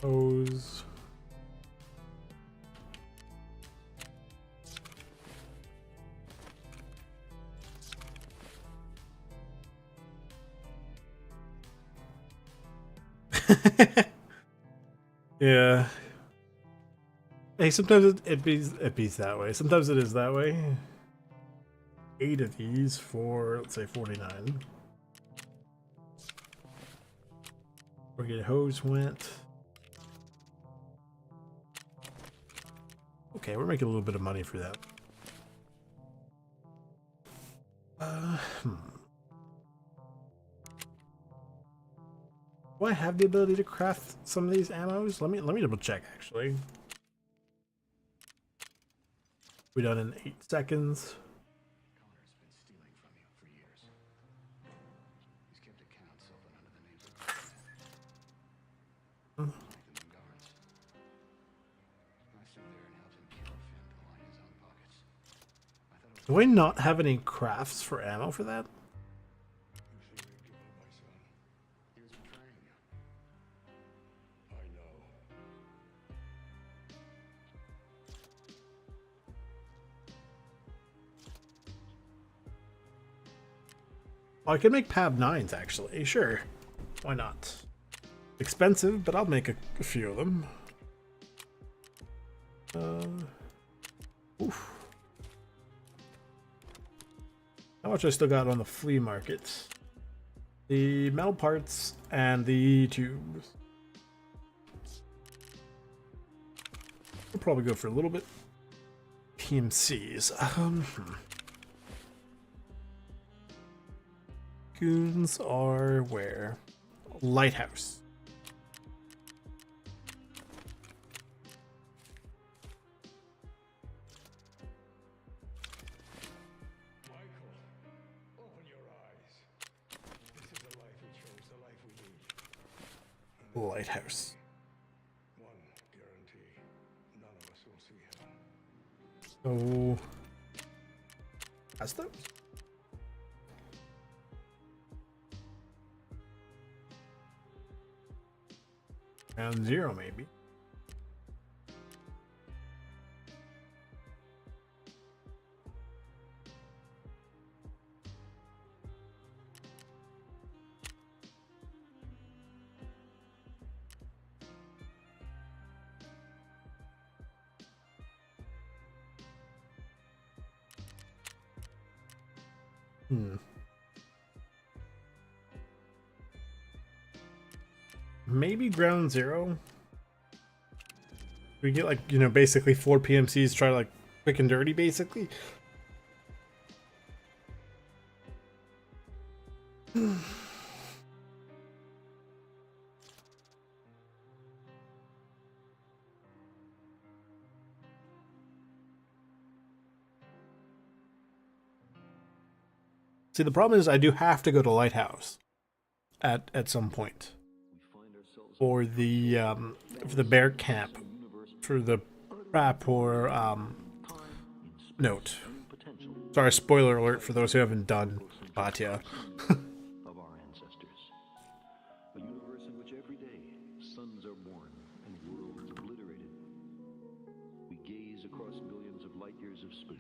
Those. Yeah. Hey, sometimes it beats that way. Sometimes it is that way. 8 of these for, let's say, 49. Forget hose went. Okay, we're making a little bit of money for that. Do I have the ability to craft some of these ammos? Let me double check actually. We done in 8 seconds. Connor's been stealing from you for years. He's kept accounts open under the names of Nathan and guards. I stood there and helped him kill Finn to line his own pockets. I thought it was Do I not have any crafts for ammo for that? you should have given my son. He was betraying you. I know. Oh, I could make PAB 9s actually. Sure. Why not? Expensive, but I'll make a few of them. Oof. How much I still got on the flea market? The metal parts and the tubes. We'll probably go for a little bit. PMCs. Goons are where? Lighthouse. Michael, open your eyes. This is the life we chose, the life we need. Lighthouse. One guarantee. None of us will see heaven. So, that's those. Round 0, maybe. Maybe ground 0. We get like, you know, basically 4 PMCs, try like quick and dirty basically. See, the problem is I do have to go to Lighthouse at some point for the bear camp, for the trap or note. Sorry, spoiler alert for those who haven't done Batya. Of our ancestors. A universe in which every day suns are born and worlds obliterated. We gaze across billions of light years of space.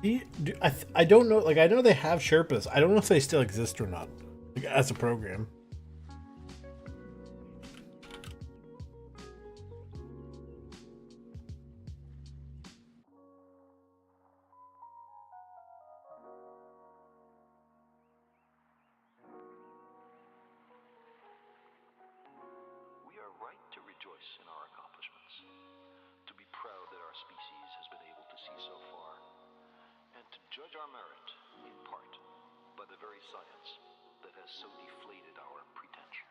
I don't know. Like, I know they have Sherpas. I don't know if they still exist or not, like, as a program. We are right to rejoice in our accomplishments, to be proud that our species has been able to see so far, and to judge our merit, in part, by the very science that has so deflated our pretension.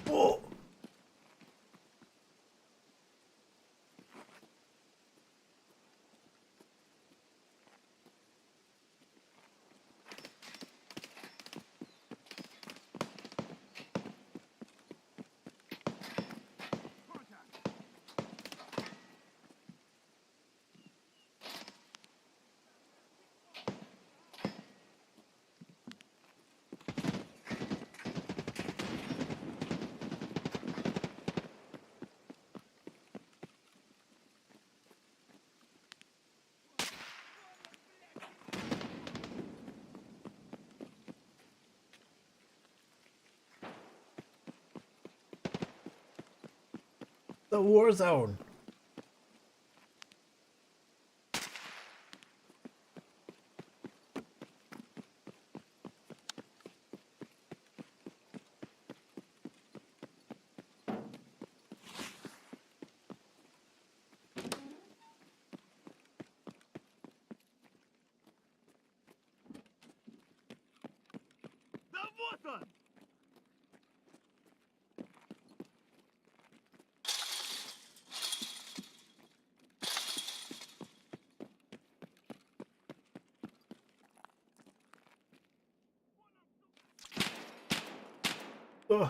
Whoa. The war zone. Ugh.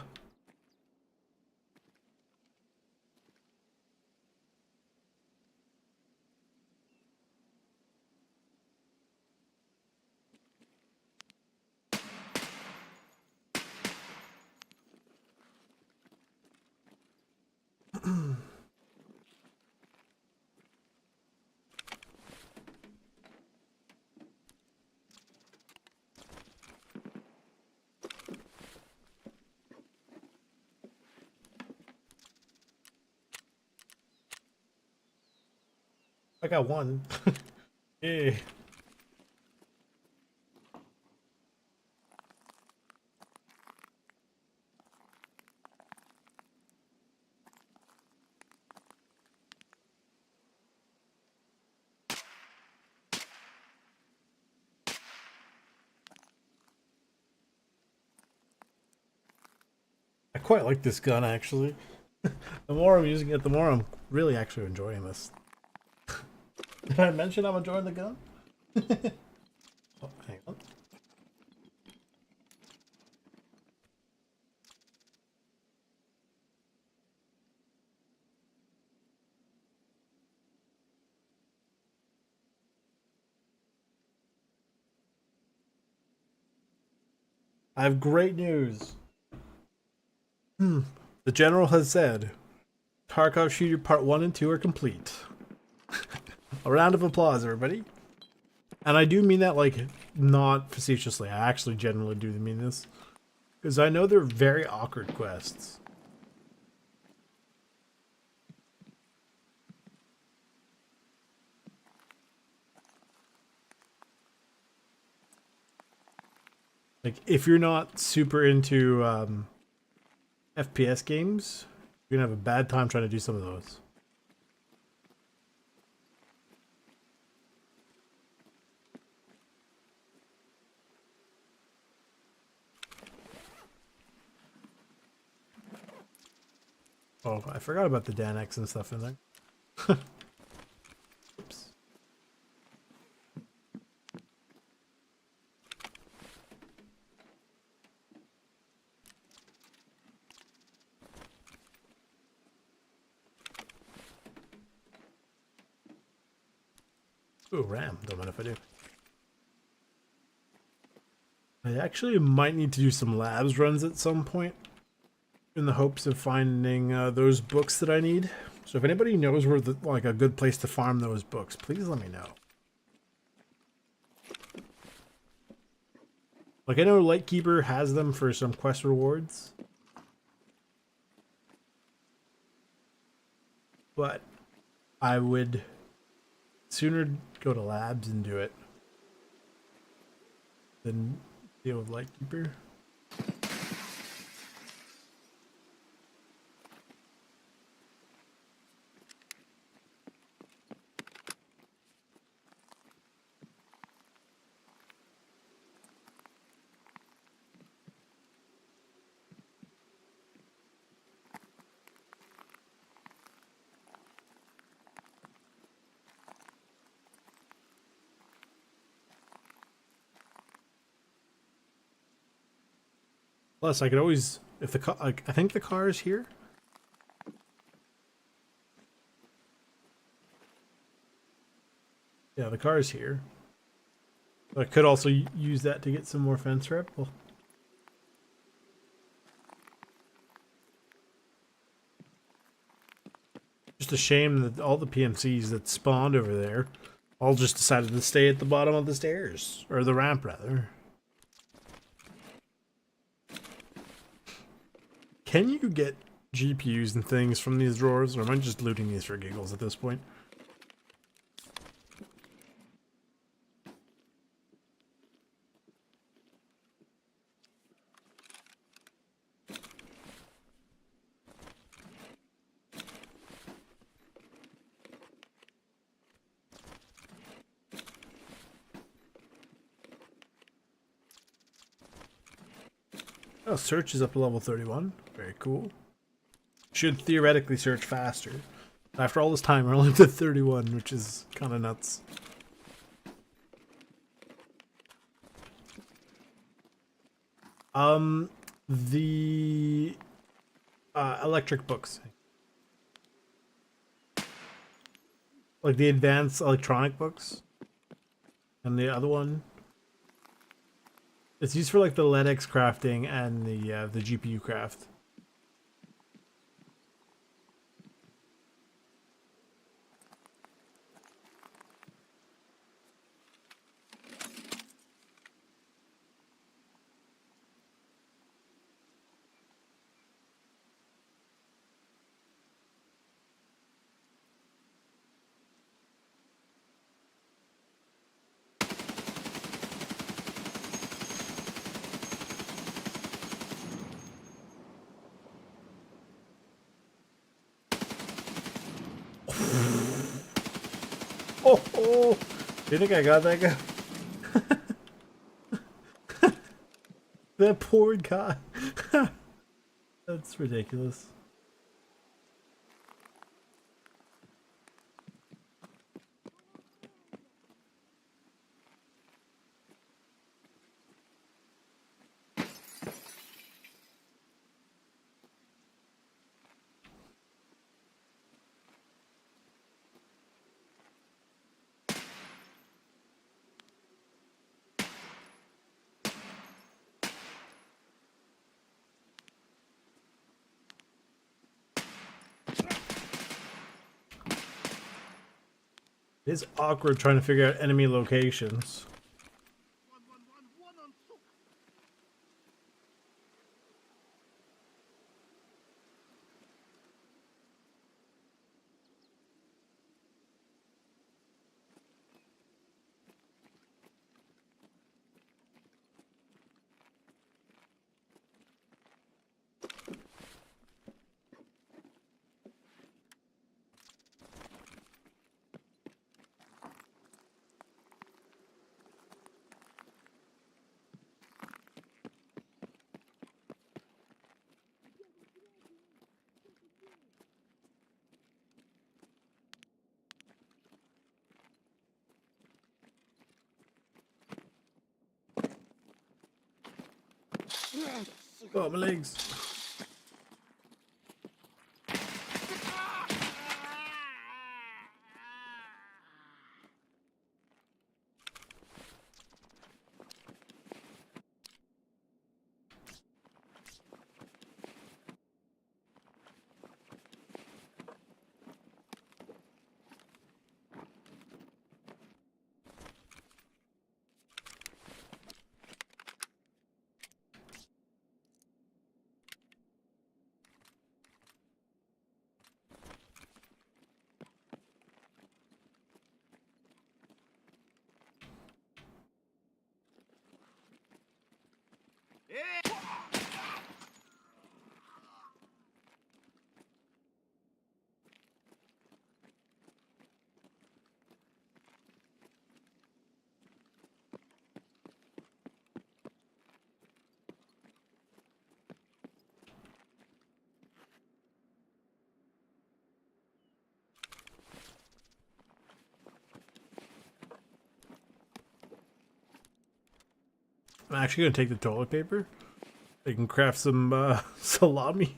I got one. Yeah. I quite like this gun, actually. The more I'm using it, the more I'm really actually enjoying this. Did I mention I'm enjoying the gun? Oh, hang on. I have great news. The general has said Tarkov Shooter Part 1 and 2 are complete. A round of applause, everybody. And I do mean that, like, not facetiously. I actually genuinely do mean this. Because I know they're very awkward quests. Like, if you're not super into FPS games, you're gonna have a bad time trying to do some of those. Oh, I forgot about the Danex and stuff in there. Oops. Ooh, RAM. Don't mind if I do. I actually might need to do some labs runs at some point in the hopes of finding those books that I need. So if anybody knows where like a good place to farm those books, please let me know. Like, I know Lightkeeper has them for some quest rewards. But I would sooner go to labs and do it than deal with Lightkeeper. Plus, I could always, if the car, like, I think the car is here. Yeah, the car is here. I could also use that to get some more fence rep. Well, just a shame that all the PMCs that spawned over there all just decided to stay at the bottom of the stairs, or the ramp rather. Can you get GPUs and things from these drawers, or am I just looting these for giggles at this point? Oh, search is up to level 31. Very cool. Should theoretically search faster. After all this time, we're only up to 31, which is kind of nuts. The electric books. Like the advanced electronic books. And the other one. It's used for like the LEDX crafting and the GPU craft. Oh, you think I got that guy? That poor guy. That's ridiculous. It's awkward trying to figure out enemy locations. Oh, my legs. I'm actually gonna take the toilet paper. I can craft some salami.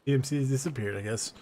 DMC's disappeared, I guess.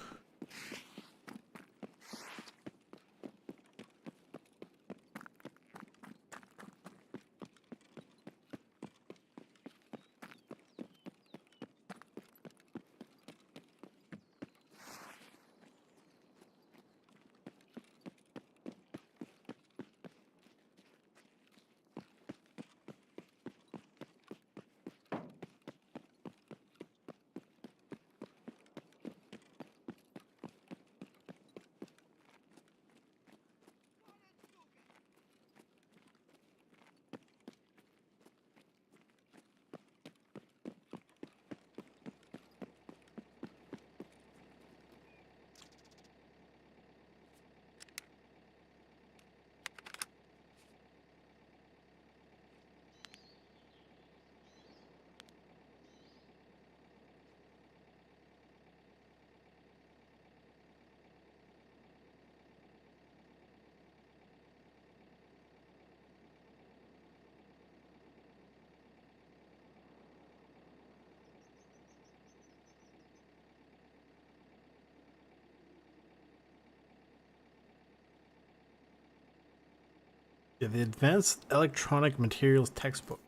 The Advanced Electronic Materials textbook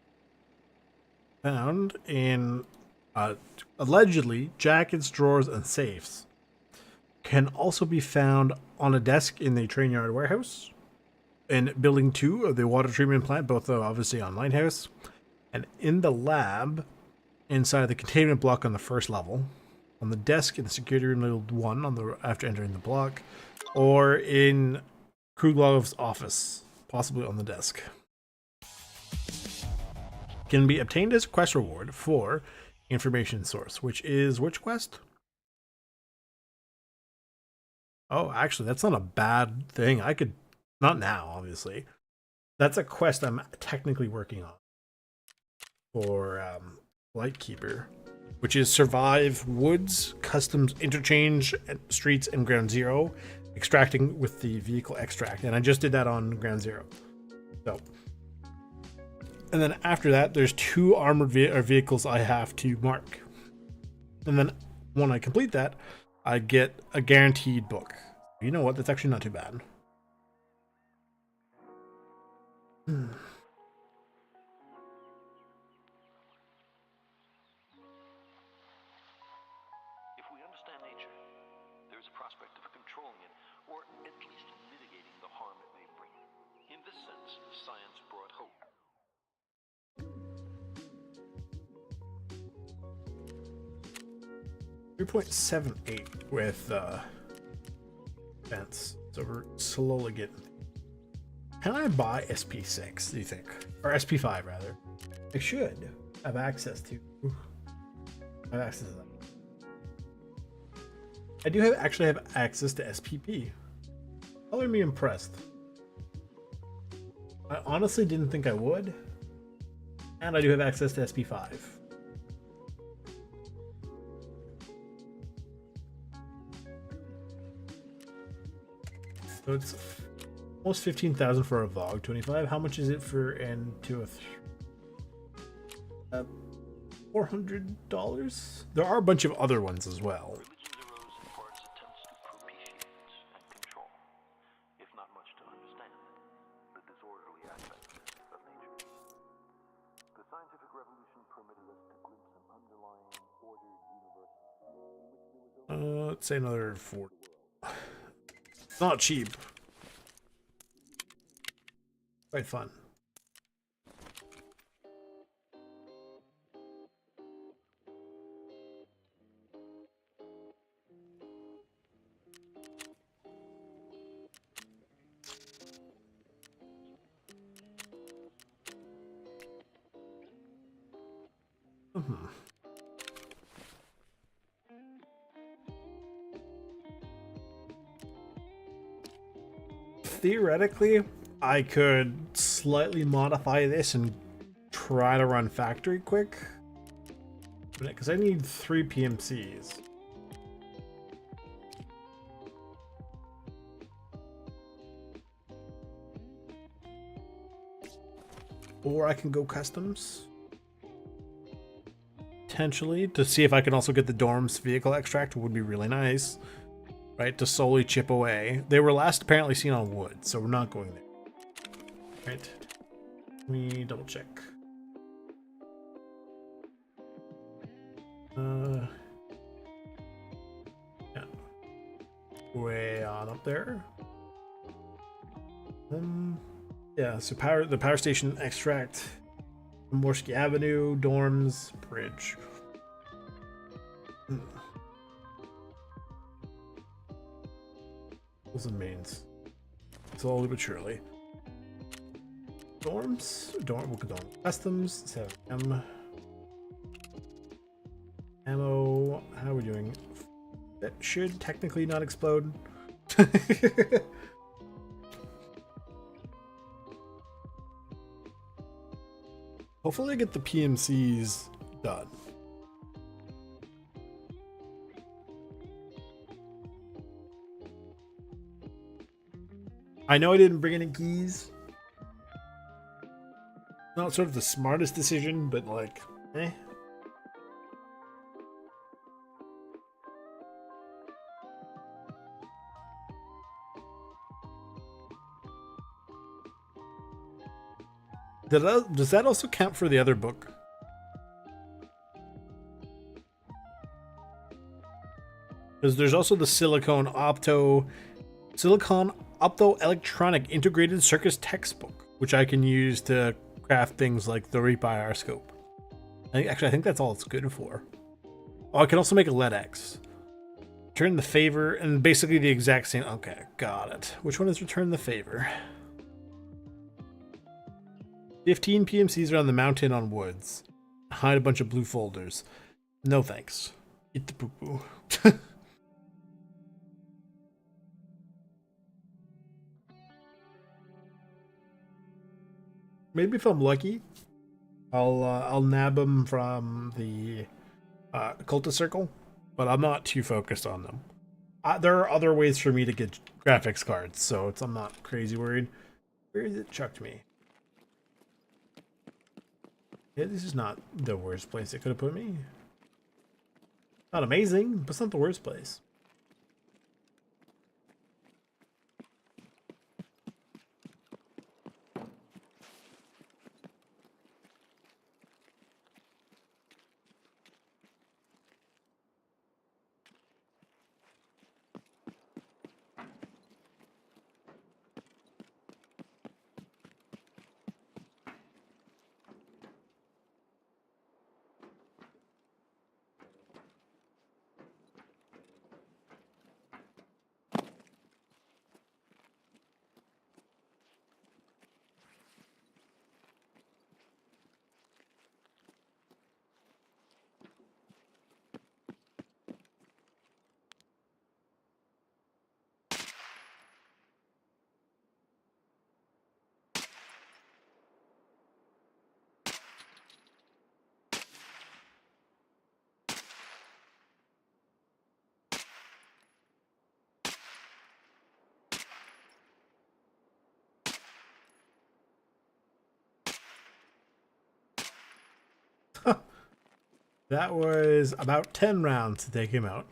found in allegedly jackets, drawers, and safes can also be found on a desk in the train yard warehouse, in building 2 of the water treatment plant, both obviously on Lighthouse, and in the lab inside the containment block on the first level, on the desk in the security room level 1 on the after entering the block, or in Kruglov's office, possibly on the desk. Can be obtained as a quest reward for information source, which is which quest? Oh, actually, that's not a bad thing. I could, not now, obviously. That's a quest I'm technically working on for Lightkeeper, which is survive woods, customs interchange, streets, and ground zero, extracting with the vehicle extract. And I just did that on ground zero. So, and then after that, there's 2 armored vehicles I have to mark. And then when I complete that, I get a guaranteed book. You know what? That's actually not too bad. If we understand nature, there's a prospect of controlling it, or at least mitigating the harm it may bring. In this sense, science brought hope. 3.78 with fence. So we're slowly getting. Can I buy SP6, do you think? Or SP5 rather? I should have access to. I have access to that. I do actually have access to SPP. Color me impressed. I honestly didn't think I would. And I do have access to SP5. So it's almost 15,000 for a VOG 25. How much is it for N203? $400? There are a bunch of other ones as well. Religions arose in part as attempts to propitiate and control, if not much to understand, the disorderly aspects of nature. The scientific revolution permitted us to glimpse an underlying ordered universe in which there was Let's say another 4. It's not cheap. Quite fun. Theoretically, I could slightly modify this and try to run factory quick, because I need 3 PMCs. Or I can go customs. Potentially, to see if I can also get the dorms vehicle extract would be really nice. Right, to solely chip away. They were last apparently seen on wood, so we're not going there. Right. Let me double check. Yeah. Way on up there. Yeah, so the power station extract. Morsky Avenue, dorms, bridge. And mains. Slowly but surely. Dorms? We'll go dorm. Customs. 7M. Ammo. How are we doing? That should technically not explode. Hopefully I get the PMCs done. I know I didn't bring any keys. Not sort of the smartest decision, but like, eh. Does that also count for the other book? Because there's also the silicon optoelectronic integrated circuits textbook, which I can use to craft things like the ReapIR scope. I think that's all it's good for. Oh, I can also make a LED-X. Return the favor, and basically the exact same. Okay, got it. Which one is return the favor? 15 PMCs around the mountain on woods. Hide a bunch of blue folders. No thanks. Eat the poo-poo. Maybe if I'm lucky, I'll nab them from the cultist circle, but I'm not too focused on them. There are other ways for me to get graphics cards, so I'm not crazy worried. Where is it chucked me? Yeah, this is not the worst place it could have put me. Not amazing, but it's not the worst place. That was about 10 rounds to take him out.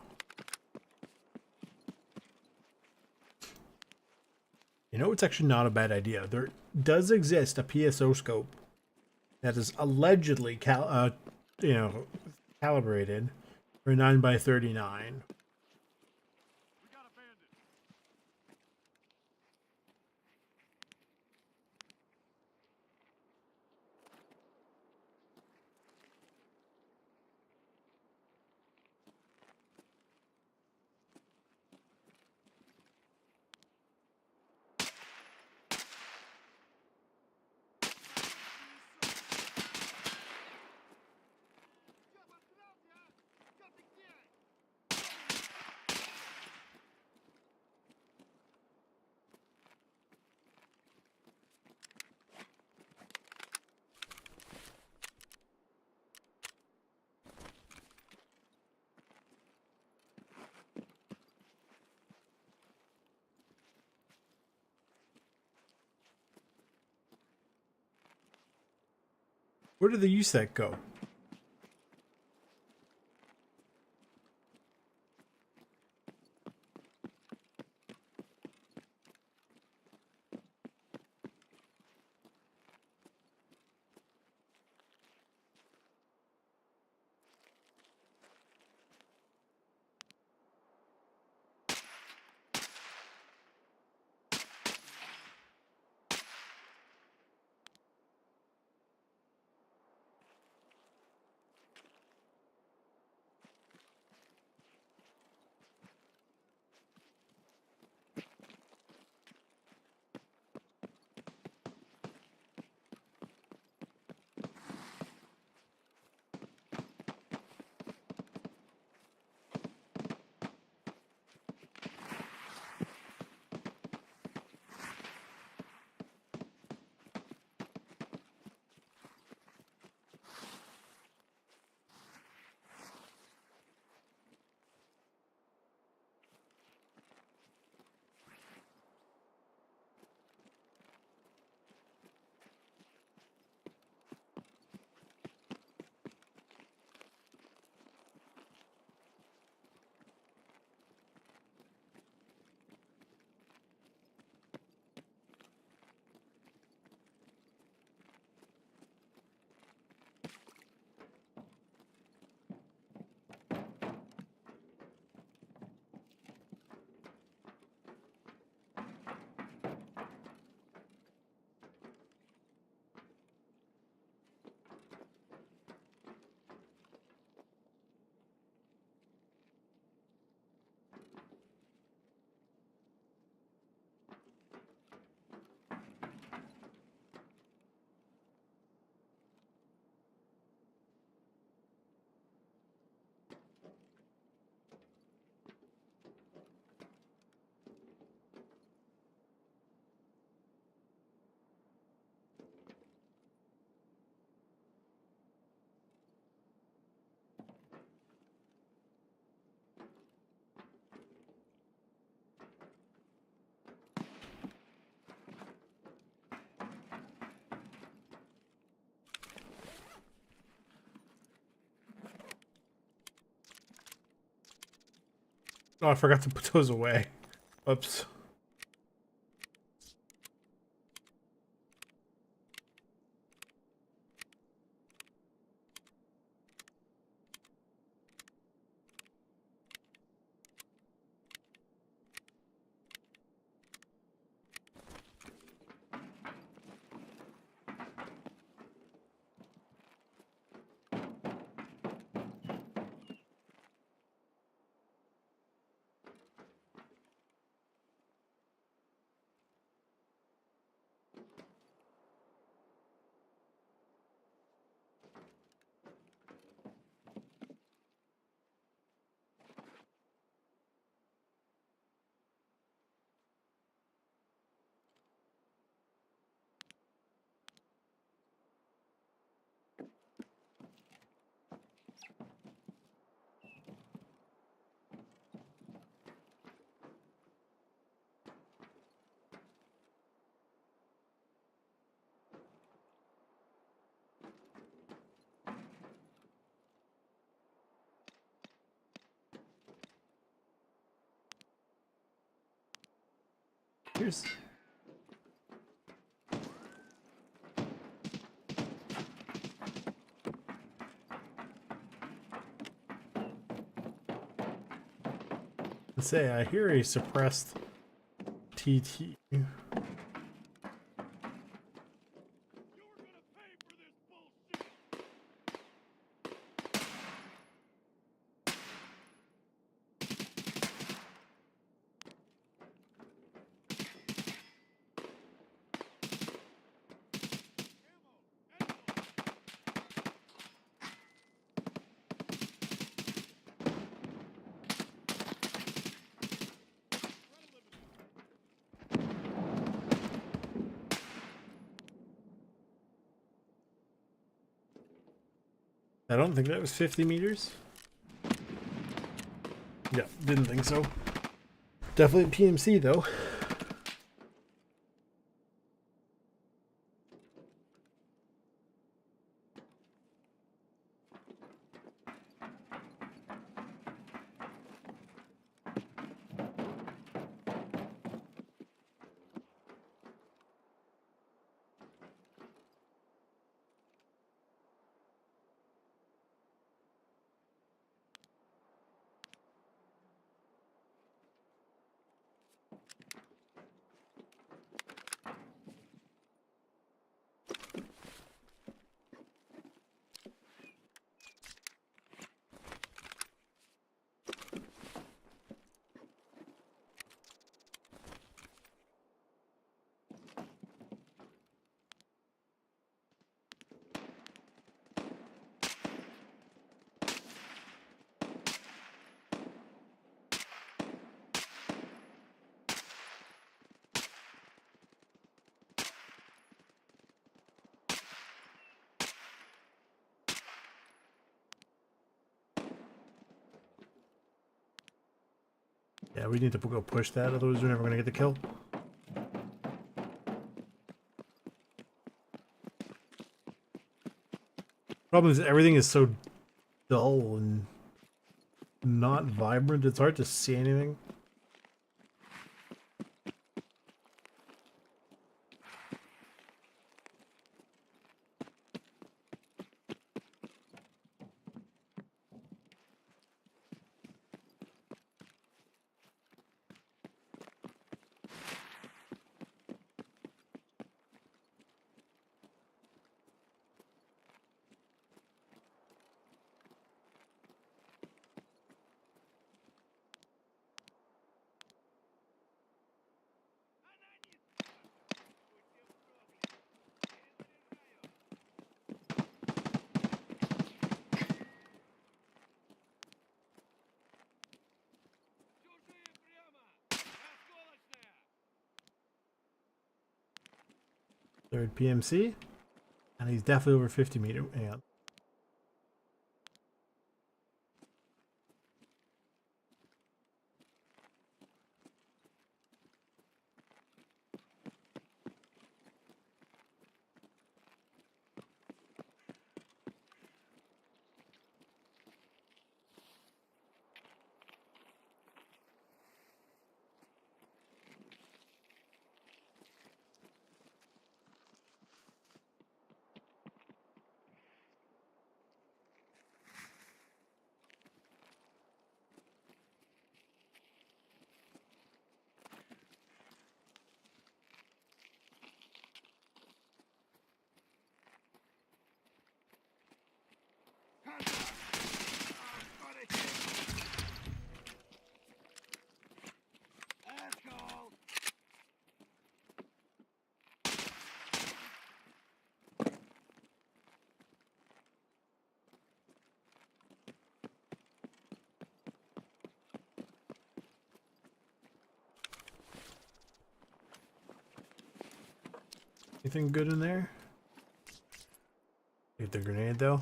You know, it's actually not a bad idea. There does exist a PSO scope that is allegedly calibrated for 9x39. Where did the USEC go? Oh, I forgot to put those away. Oops. Here's. Say, I hear a suppressed TT. I don't think that was 50 meters. Yeah, didn't think so. Definitely PMC though. Yeah, we need to go push that, otherwise we're never gonna get the kill. Problem is everything is so dull and not vibrant, it's hard to see anything. Third PMC, and he's definitely over 50 meter. Hang on. Anything good in there? Get the grenade though.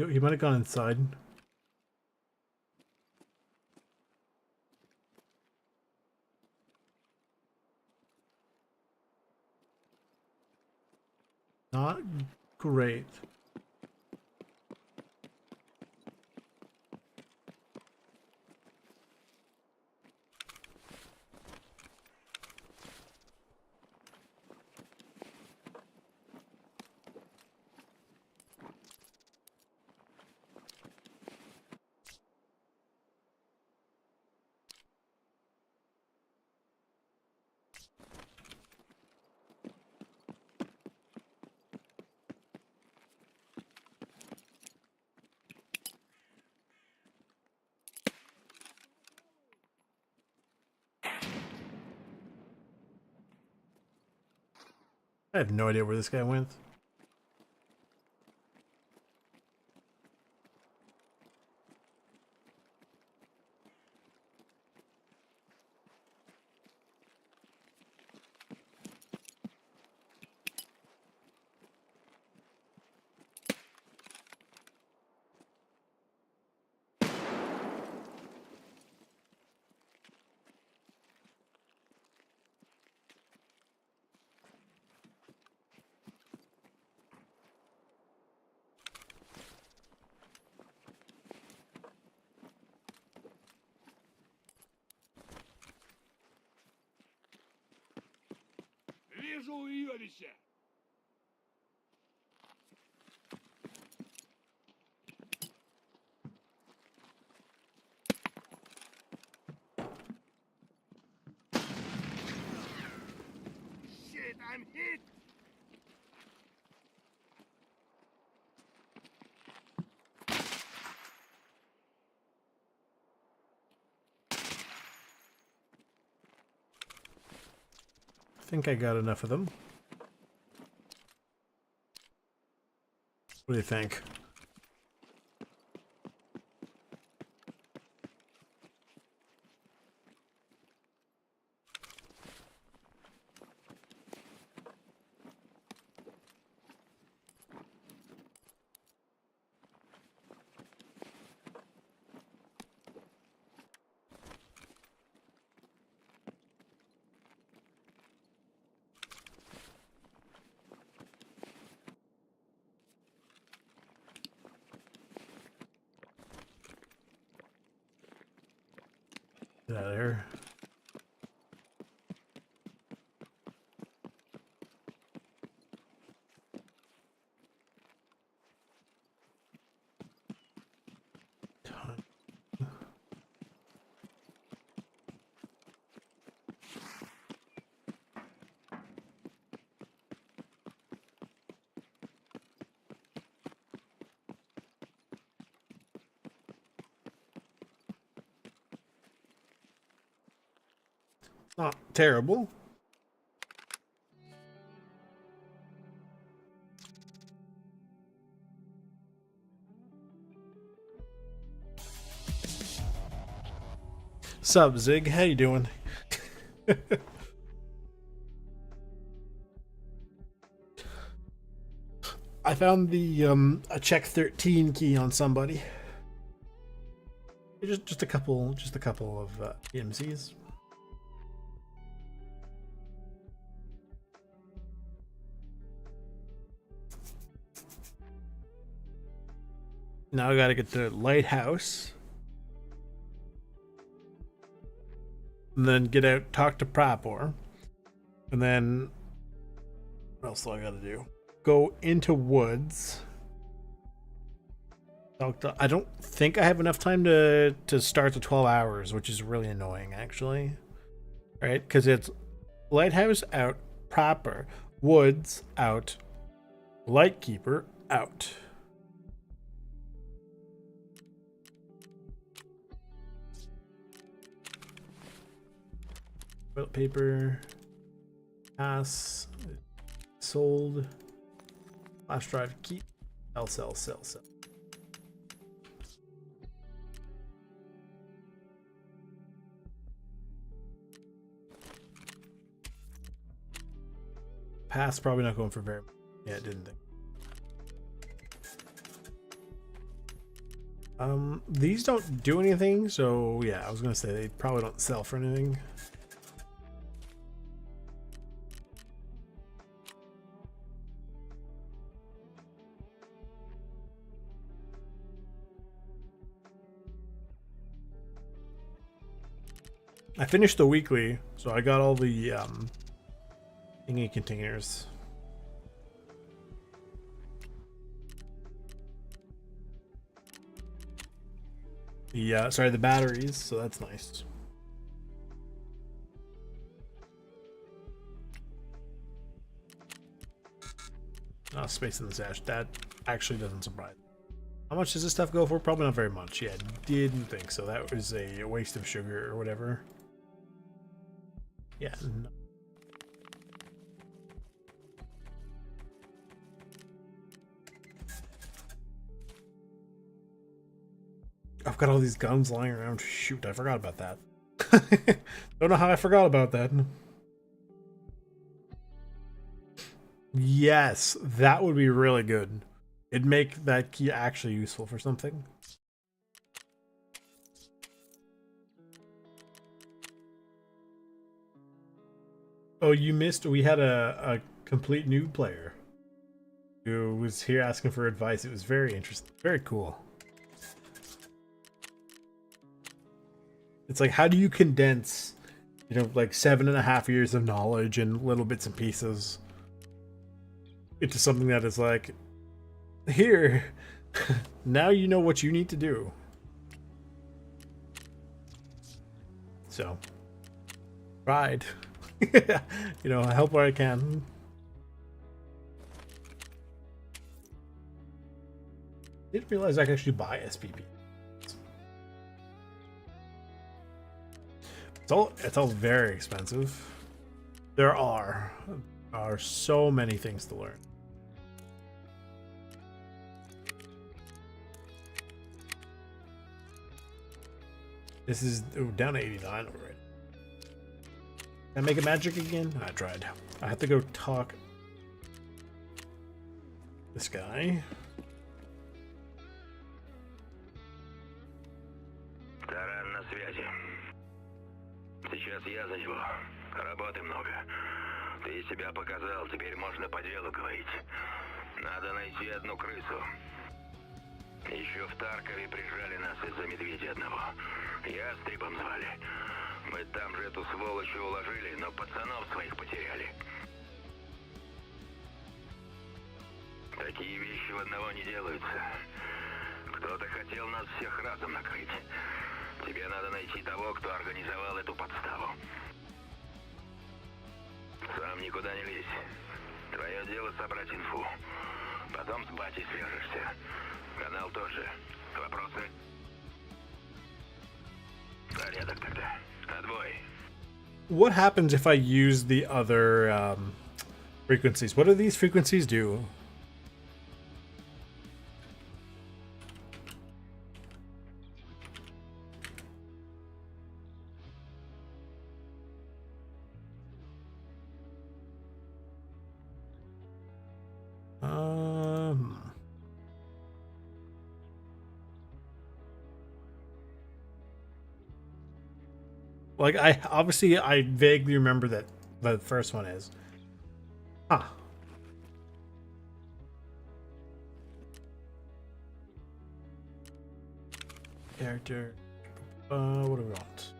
He might have gone inside. Not great. I have no idea where this guy went. Вижу уебище! Shit, I'm hit! I think I got enough of them. What do you think? Get out of here. Not terrible. Sup, Zig? How you doing? I found the a check 13 key on somebody. Just a couple of EMCs. Now I gotta get the lighthouse. And then get out, talk to Prapor. And then what else do I gotta do? Go into woods. I don't think I have enough time to start the 12 hours, which is really annoying actually. Right? Because it's lighthouse out, Prapor, woods out, lightkeeper, out. Toilet paper. Pass. Sold. Flash drive. Keep. Sell. Pass. Probably not going for very much. Yeah, it didn't think. These don't do anything, so yeah, I was gonna say they probably don't sell for anything. I finished the weekly, so I got all the thingy containers. The batteries, so that's nice. Space in the stash. That actually doesn't surprise me. How much does this stuff go for? Probably not very much. Yeah, didn't think so. That was a waste of sugar or whatever. Yeah. No. I've got all these guns lying around. Shoot, I forgot about that. Don't know how I forgot about that. Yes, that would be really good. It'd make that key actually useful for something. Oh, you missed. We had a complete new player who was here asking for advice. It was very interesting. Very cool. It's like, how do you condense, like 7.5 years of knowledge and little bits and pieces into something that is like, here, now you know what you need to do. So, tried. I help where I can. Didn't realize I could actually buy SPP. It's all very expensive. There are so many things to learn. This is down to 89 already. Can I make a magic again? I tried. I have to go talk this guy. Таран на связи. Сейчас я за него. Работы много. Ты себя показал, теперь можно по делу говорить. Надо найти одну крысу. Еще в Таркове прижали нас из-за медведя одного. Ястребом звали. Мы там же эту сволочь уложили, но пацанов своих потеряли. Такие вещи в одного не делаются. Кто-то хотел нас всех разом накрыть. Тебе надо найти того, кто организовал эту подставу. Сам никуда не лезь. Твое дело собрать инфу. Потом с Батей свяжешься. Канал тоже. Вопросы? Порядок тогда. Отбой. What happens if I use the other frequencies? What do these frequencies do? Like, I vaguely remember that the first one is. Huh. Character. What do we want?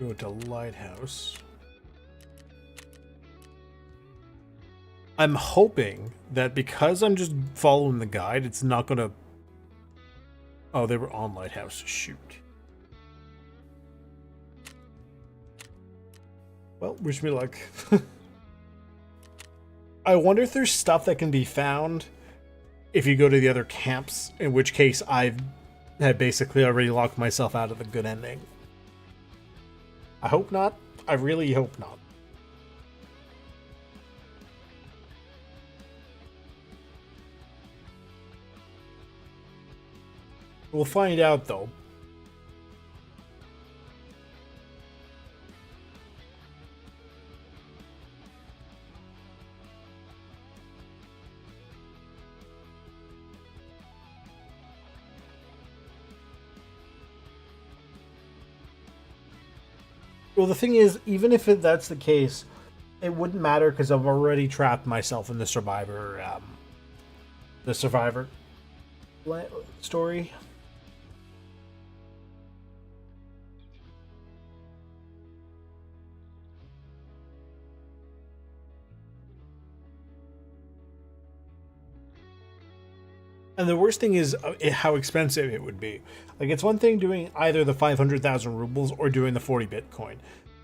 Go to Lighthouse. I'm hoping that because I'm just following the guide, it's not gonna... Oh, they were on Lighthouse. Shoot. Well, wish me luck. I wonder if there's stuff that can be found if you go to the other camps, in which case I had basically already locked myself out of the good ending. I hope not. I really hope not. We'll find out, though. Well, the thing is, even if that's the case, it wouldn't matter because I've already trapped myself in the survivor story. And the worst thing is how expensive it would be. Like, it's one thing doing either the 500,000 rubles or doing the 40 Bitcoin.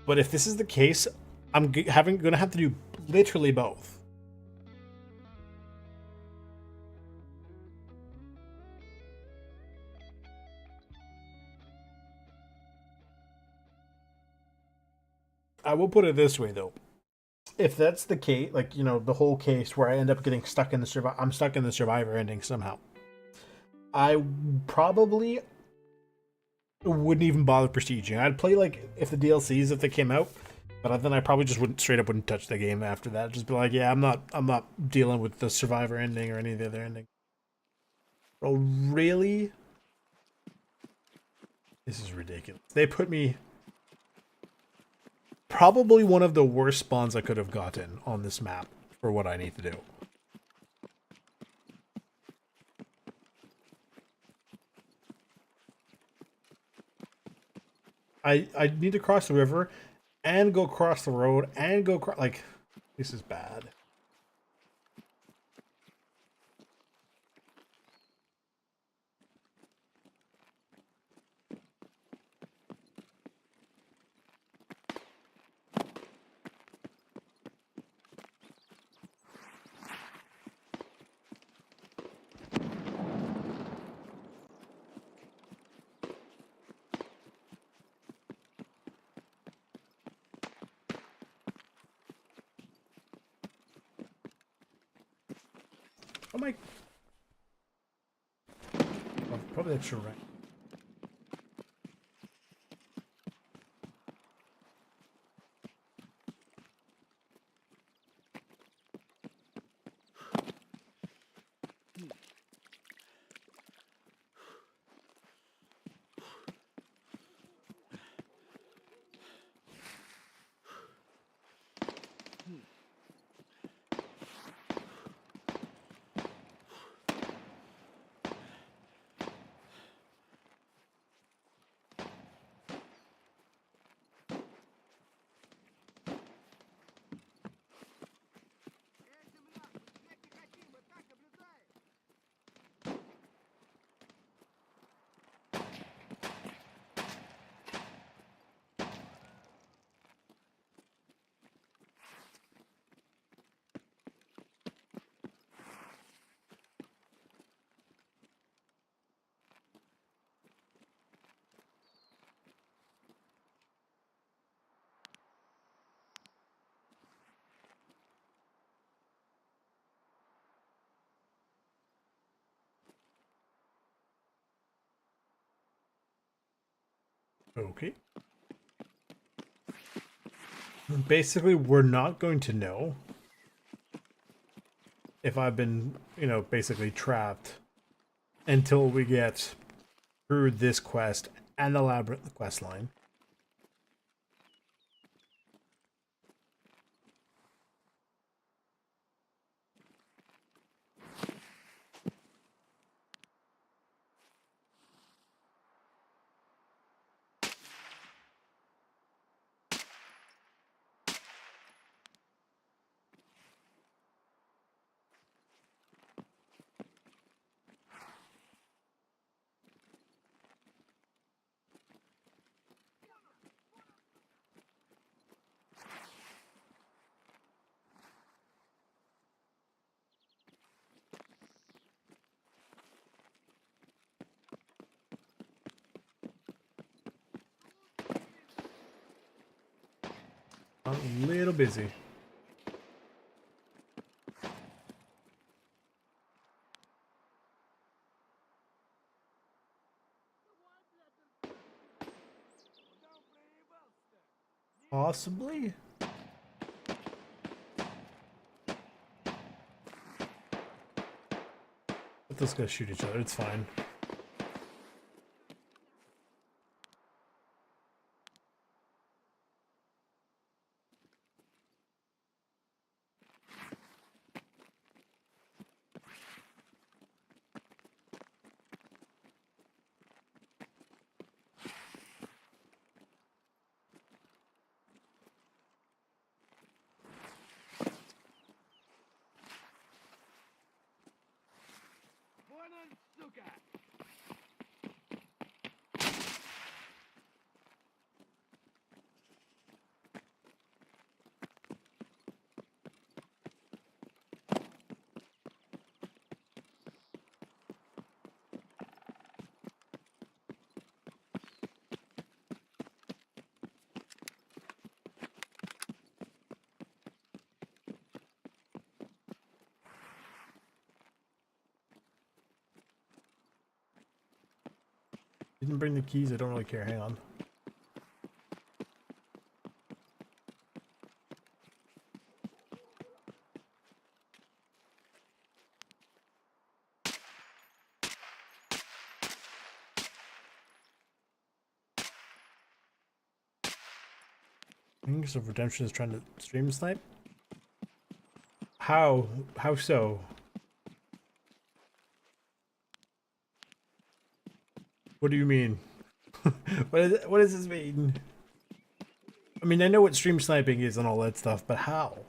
But if this is the case, I'm gonna have to do literally both. I will put it this way, though. If that's the case, like, you know, the whole case where I end up getting stuck in the I'm stuck in the survivor ending somehow, I probably wouldn't even bother prestiging. I'd play, like, if the DLCs, if they came out, but then I probably just wouldn't touch the game after that. Just be like, yeah, I'm not dealing with the survivor ending or any of the other ending. Oh, really? This is ridiculous. They put me probably one of the worst spawns I could have gotten on this map for what I need to do. I need to cross the river and go across the road and go like, this is bad. Oh my... Well, probably that's your right. Okay. Basically, we're not going to know if I've been, you know, basically trapped until we get through this quest and the labyrinth quest line. I'm a little busy. Possibly. Let those guys shoot each other. It's fine. Didn't bring the keys. I don't really care. Hang on. Wings of Redemption is trying to stream snipe? How? How so? What do you mean? What does this mean? I mean, I know what stream sniping is and all that stuff, but how?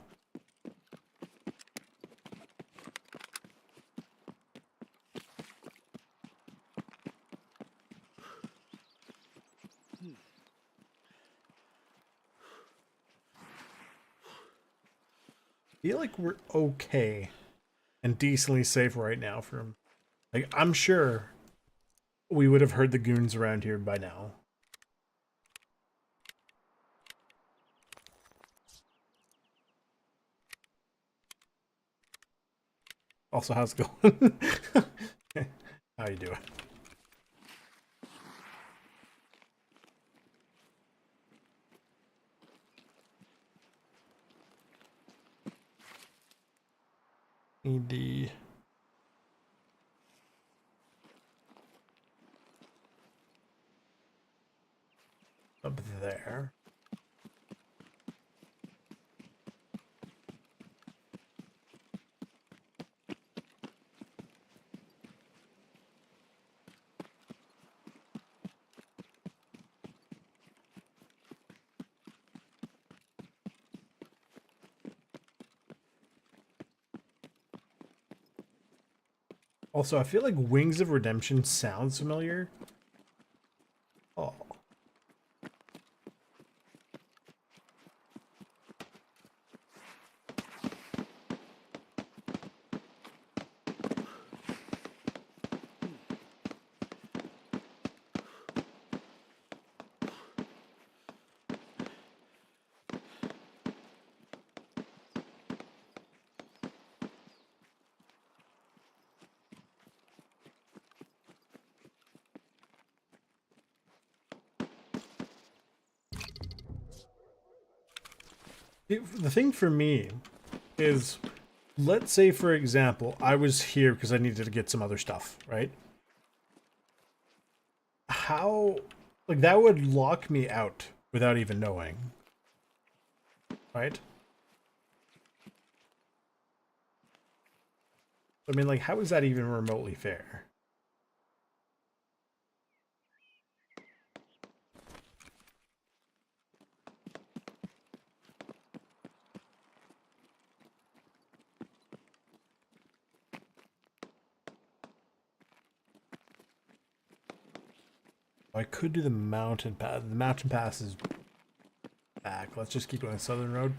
I feel like we're okay and decently safe right now from, like, I'm sure we would have heard the goons around here by now. Also, how's it going? How you doing? ED. Up there. Also, I feel like Wings of Redemption sounds familiar. Oh. The thing for me is, let's say, for example, I was here because I needed to get some other stuff, right? How, like, that would lock me out without even knowing, right? I mean, like, how is that even remotely fair? I could do the mountain pass. The mountain pass is back. Let's just keep going southern road.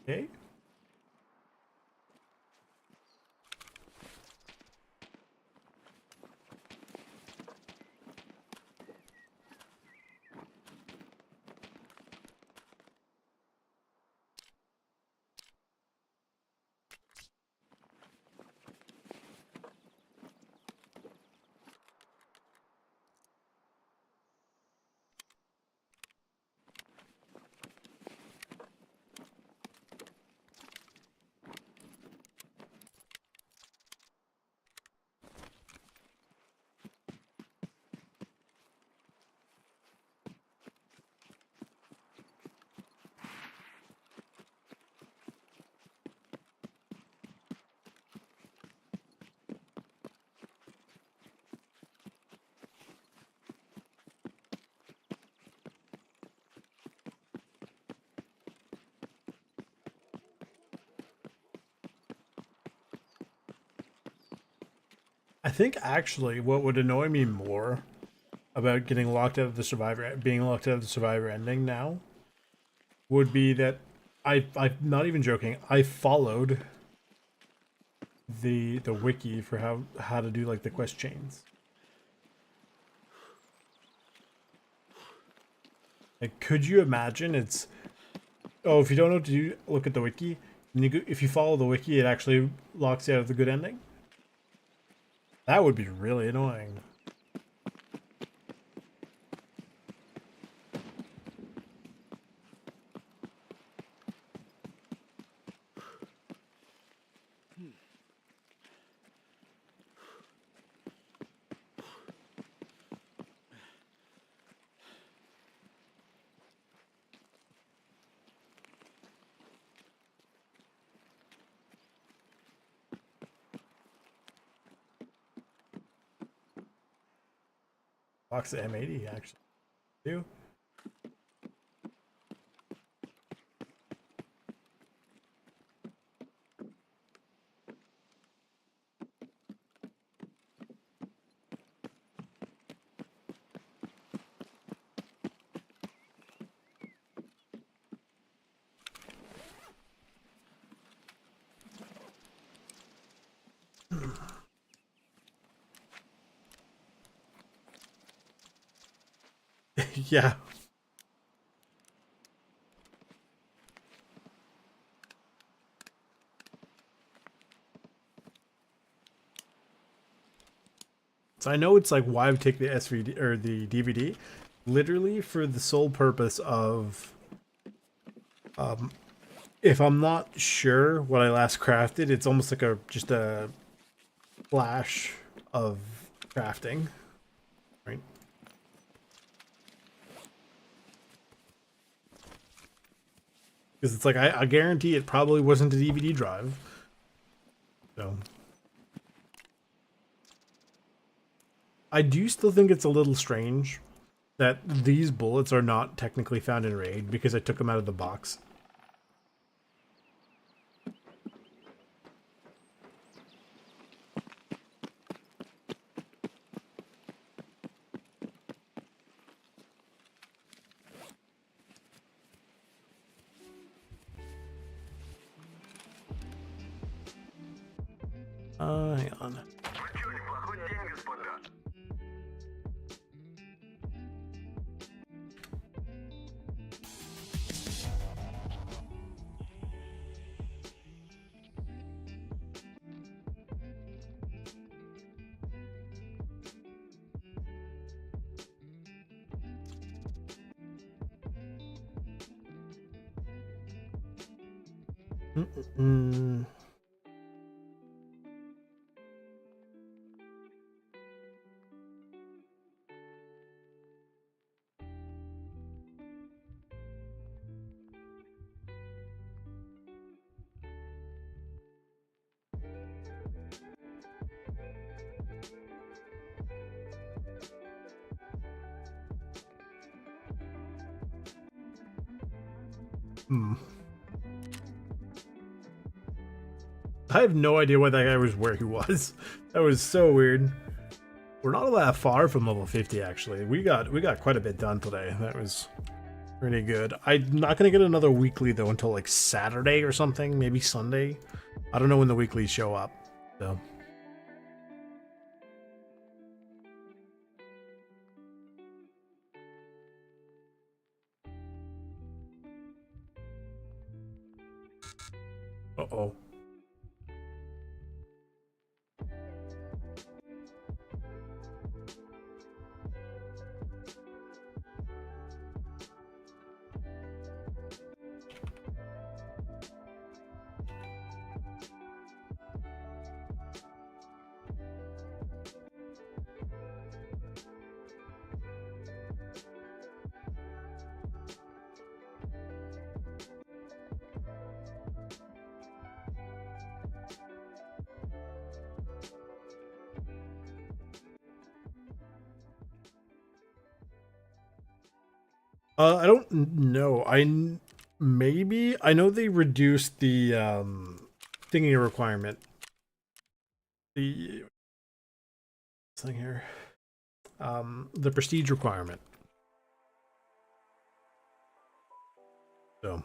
Okay. I think actually what would annoy me more about getting locked out of the survivor, being locked out of the survivor ending now, would be that I'm not even joking. I followed the wiki for how to do like the quest chains. Like, could you imagine? It's if you don't know what to do, look at the wiki. And if you follow the wiki, it actually locks you out of the good ending. That would be really annoying. Box of M80 actually too. Yeah. So I know it's like why we take the SVD or the DVD, literally for the sole purpose of, if I'm not sure what I last crafted, it's almost like just a flash of crafting, right? Because it's like I guarantee it probably wasn't a DVD drive. So I do still think it's a little strange that these bullets are not technically found in raid because I took them out of the box. Hang on. Mm-mm. I have no idea why that guy was where he was. That was so weird. We're not that far from level 50 actually. We got quite a bit done today. That was pretty good. I'm not gonna get another weekly though until like Saturday or something, maybe Sunday. I don't know when the weeklies show up. So uh-oh. I don't know. Maybe I know they reduced the thingy requirement. The thing here, the prestige requirement. So.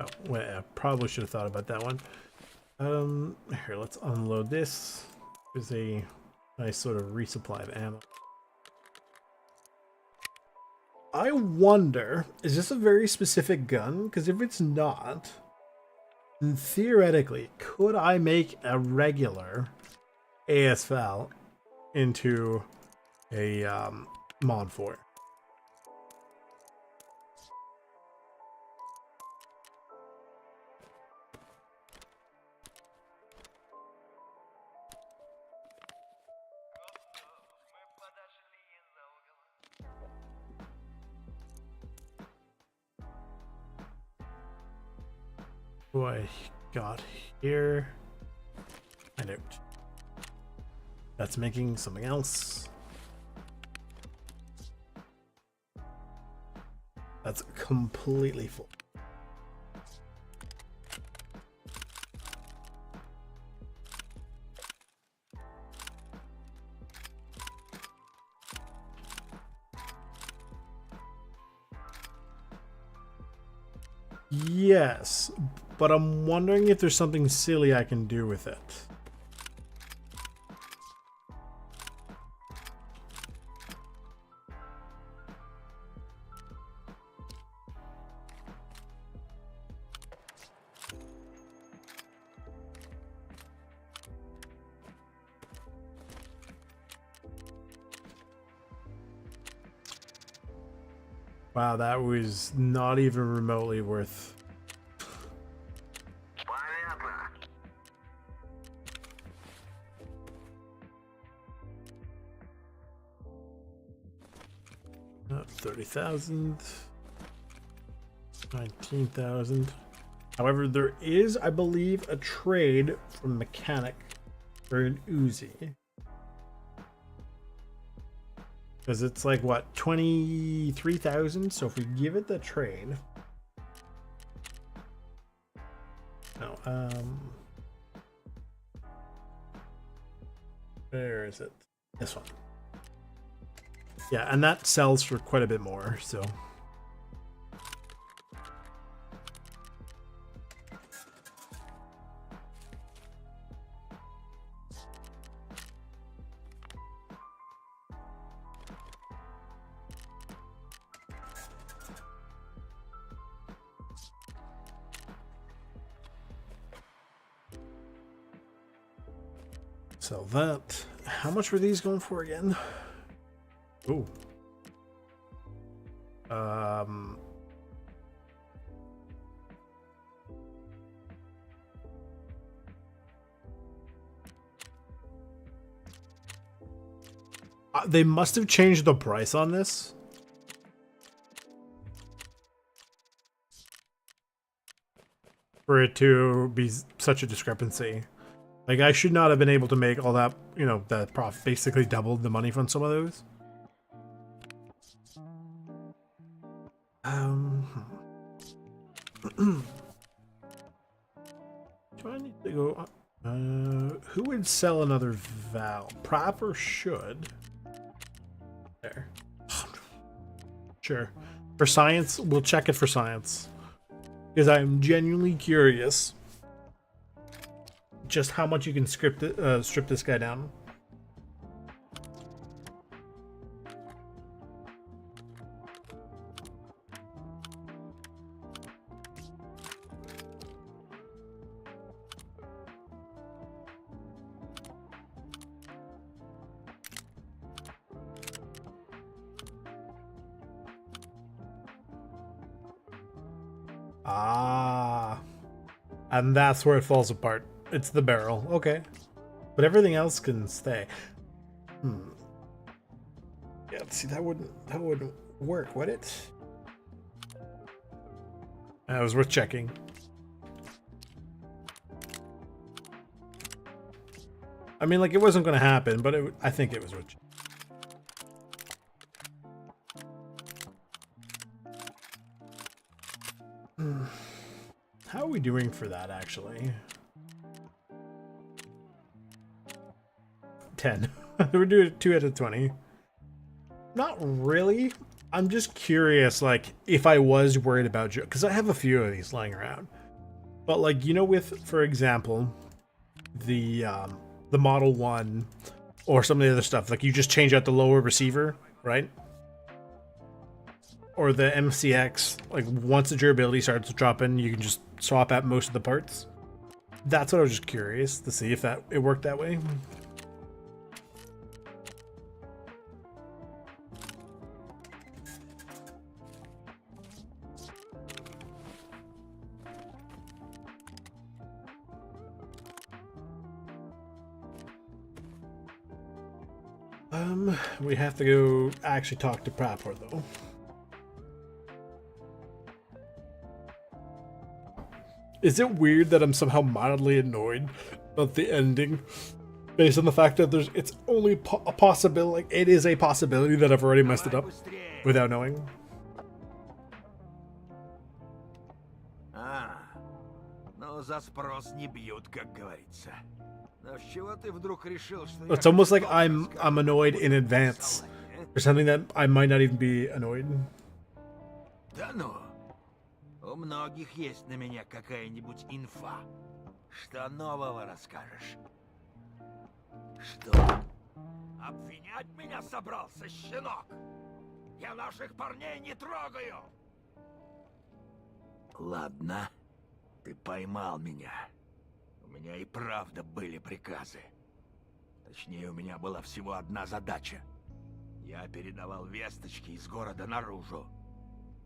Oh, well, I probably should have thought about that one. Here, let's unload this. There's a nice sort of resupply of ammo. I wonder, is this a very specific gun? Because if it's not, then theoretically, could I make a regular ASFL into a mod 4? What I got here? I don't. That's making something else. That's completely full. Yes, but I'm wondering if there's something silly I can do with it. Wow, that was not even remotely worth. Oh, 30,000, 19,000. However, there is, I believe, a trade from Mechanic for an Uzi. Because it's like, what, 23,000? So if we give it the trade... No, where is it? This one. Yeah, and that sells for quite a bit more, so... Sell that. How much were these going for again? Ooh. They must have changed the price on this. For it to be such a discrepancy. Like, I should not have been able to make all that, you know, that profit, basically doubled the money from some of those. Do I need to go? Who would sell another Val? Prop or should? There. Sure. For science, we'll check it for science. Because I'm genuinely curious just how much you can strip this guy down. Ah, and that's where it falls apart. It's the barrel, okay, but everything else can stay. Yeah, see, that wouldn't work, would it? That was worth checking. I mean, like, it wasn't going to happen, but I think it was worth checking. How are we doing for that, actually? 10. We're doing 2 out of 20. Not really. I'm just curious, like, if I was worried about Joe, because I have a few of these lying around. But, like, you know, with, for example, the Model 1 or some of the other stuff, like, you just change out the lower receiver, right? Or the MCX, like, once the durability starts dropping, you can just swap out most of the parts. That's what I was just curious to see if it worked that way. We have to go actually talk to Proper, though. Is it weird that I'm somehow mildly annoyed about the ending, based on the fact that it's only a possibility, like, it is a possibility that I've already messed it up without knowing? Но за спрос не бьют, как говорится. Но с чего ты вдруг решил, что It's almost like I'm annoyed in advance for something that I might not even be annoyed. Да ну, у многих есть на меня какая-нибудь инфа. Что нового расскажешь? Что? Обвинять меня собрался, щенок? Я наших парней не трогаю! Ладно, ты поймал меня. У меня и правда были приказы. Точнее, у меня была всего одна задача. Я передавал весточки из города наружу.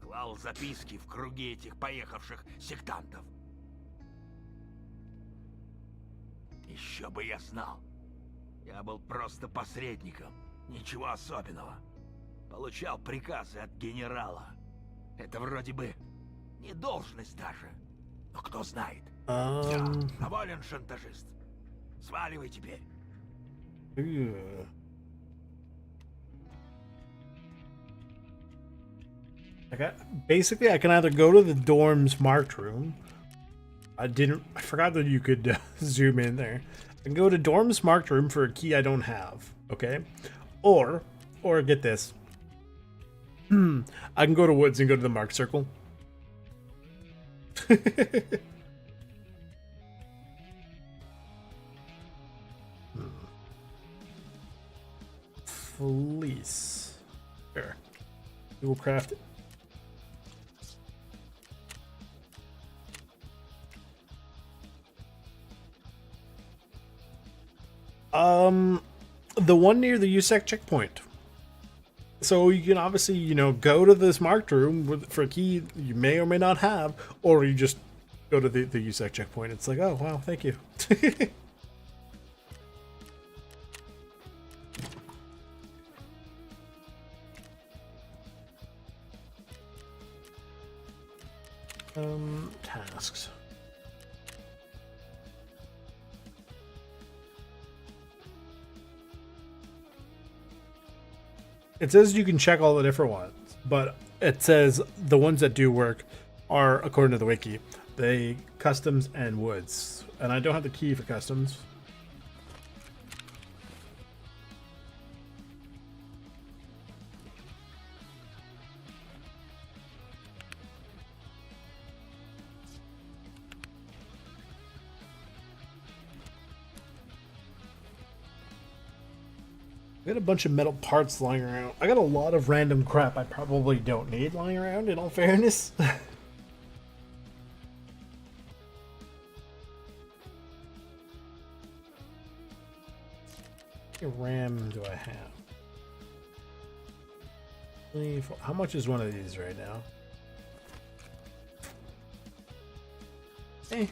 Клал записки в круги этих поехавших сектантов. Еще бы я знал. Я был просто посредником. Ничего особенного. Получал приказы от генерала. Это вроде бы не должность даже. Но кто знает. Все, доволен, шантажист. Сваливай теперь. Basically, I can either go to the dorms marked room. I forgot that you could zoom in there. I can go to dorms marked room for a key I don't have. Okay, or get this. I can go to woods and go to the marked circle. Fleece. Sure. We will craft it. The one near the USEC checkpoint. So you can obviously, you know, go to this marked room for a key you may or may not have, or you just go to the USEC checkpoint. It's like, oh, wow, thank you. Tasks. It says you can check all the different ones, but it says the ones that do work are, according to the wiki, they customs and woods. And I don't have the key for customs. I got a bunch of metal parts lying around. I got a lot of random crap I probably don't need lying around, in all fairness. How much RAM do I have? How much is one of these right now? Hey.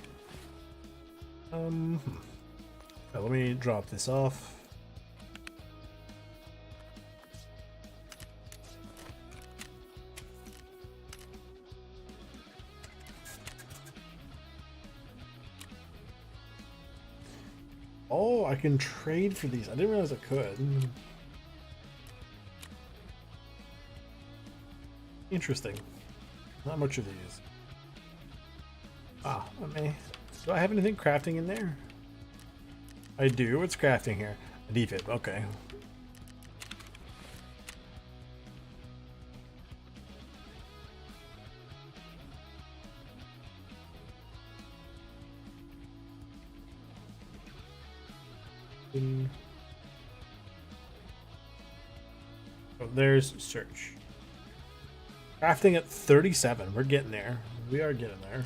Let me drop this off. Oh, I can trade for these. I didn't realize I could. Interesting. Not much of these. Ah, okay. Do I have anything crafting in there? I do. What's crafting here? A defib. Okay. Oh, there's search. Crafting at 37. We're getting there. We are getting there.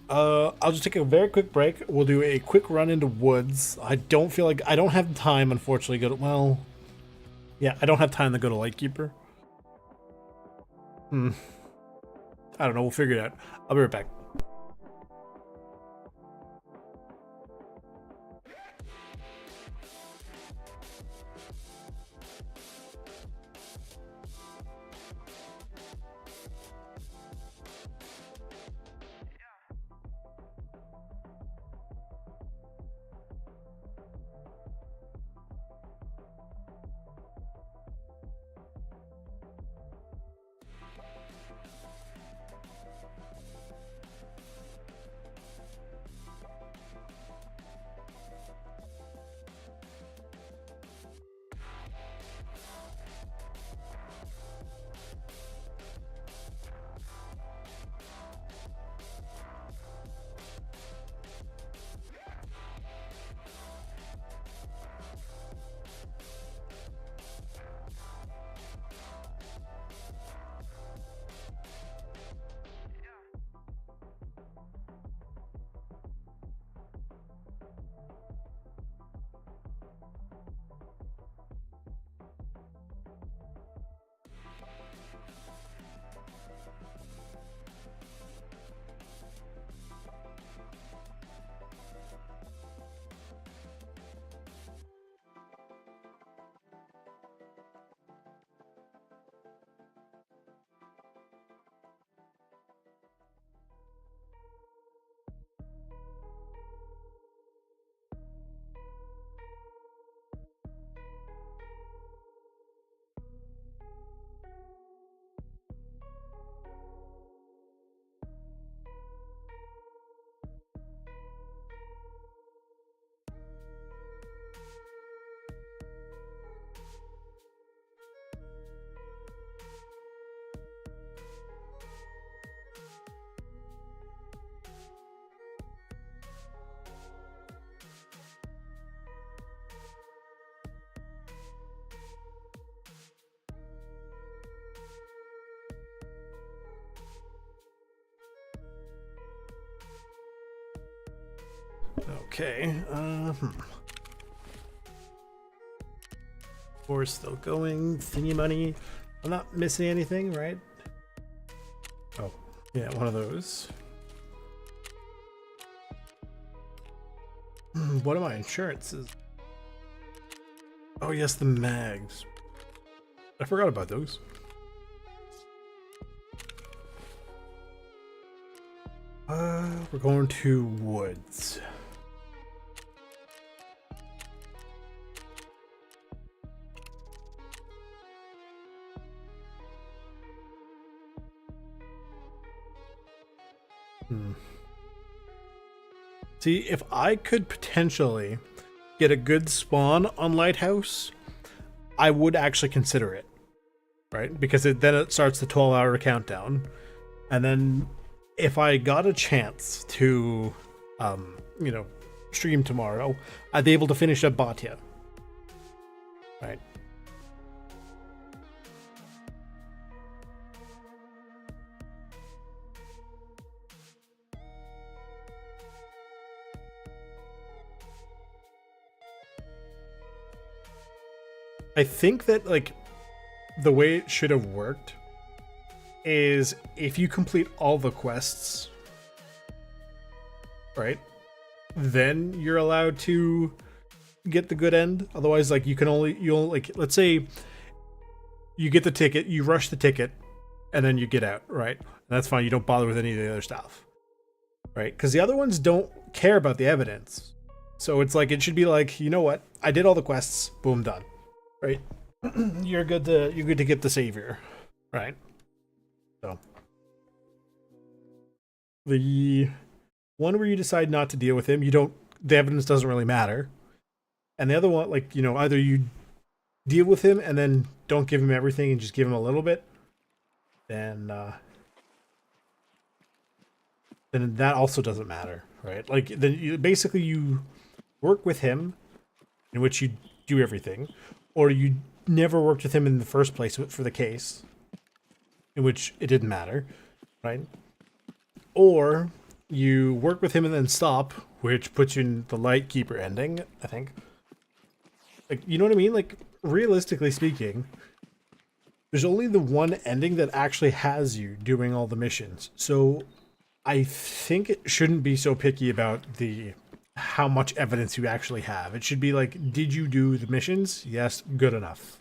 I'll just take a very quick break. We'll do a quick run into woods. I don't feel like I don't have time, unfortunately. Yeah, I don't have time to go to Lightkeeper. I don't know. We'll figure it out. I'll be right back. Okay. We're still going. Thingy money. I'm not missing anything, right? Oh, yeah, one of those. What are my insurances? Oh, yes, the mags. I forgot about those. We're going to woods. See, if I could potentially get a good spawn on Lighthouse, I would actually consider it, right? Because then it starts the 12-hour countdown, and then if I got a chance to, you know, stream tomorrow, I'd be able to finish up Batya, right? I think that, like, the way it should have worked is if you complete all the quests, right, then you're allowed to get the good end. Otherwise, like, you'll like, let's say you get the ticket, you rush the ticket, and then you get out, right? And that's fine. You don't bother with any of the other stuff, right? Because the other ones don't care about the evidence. So it's like, it should be like, you know what? I did all the quests. Boom, done. Right? You're good to get the savior, right? So the one where you decide not to deal with him, the evidence doesn't really matter. And the other one, like, you know, either you deal with him and then don't give him everything and just give him a little bit, then that also doesn't matter, right? Like, then you work with him, in which you do everything, or you never worked with him in the first place for the case, in which it didn't matter, right? Or you work with him and then stop, which puts you in the Lightkeeper ending, I think. Like, you know what I mean? Like, realistically speaking, there's only the one ending that actually has you doing all the missions. So I think it shouldn't be so picky about how much evidence you actually have. It should be like, did you do the missions? Yes, good enough.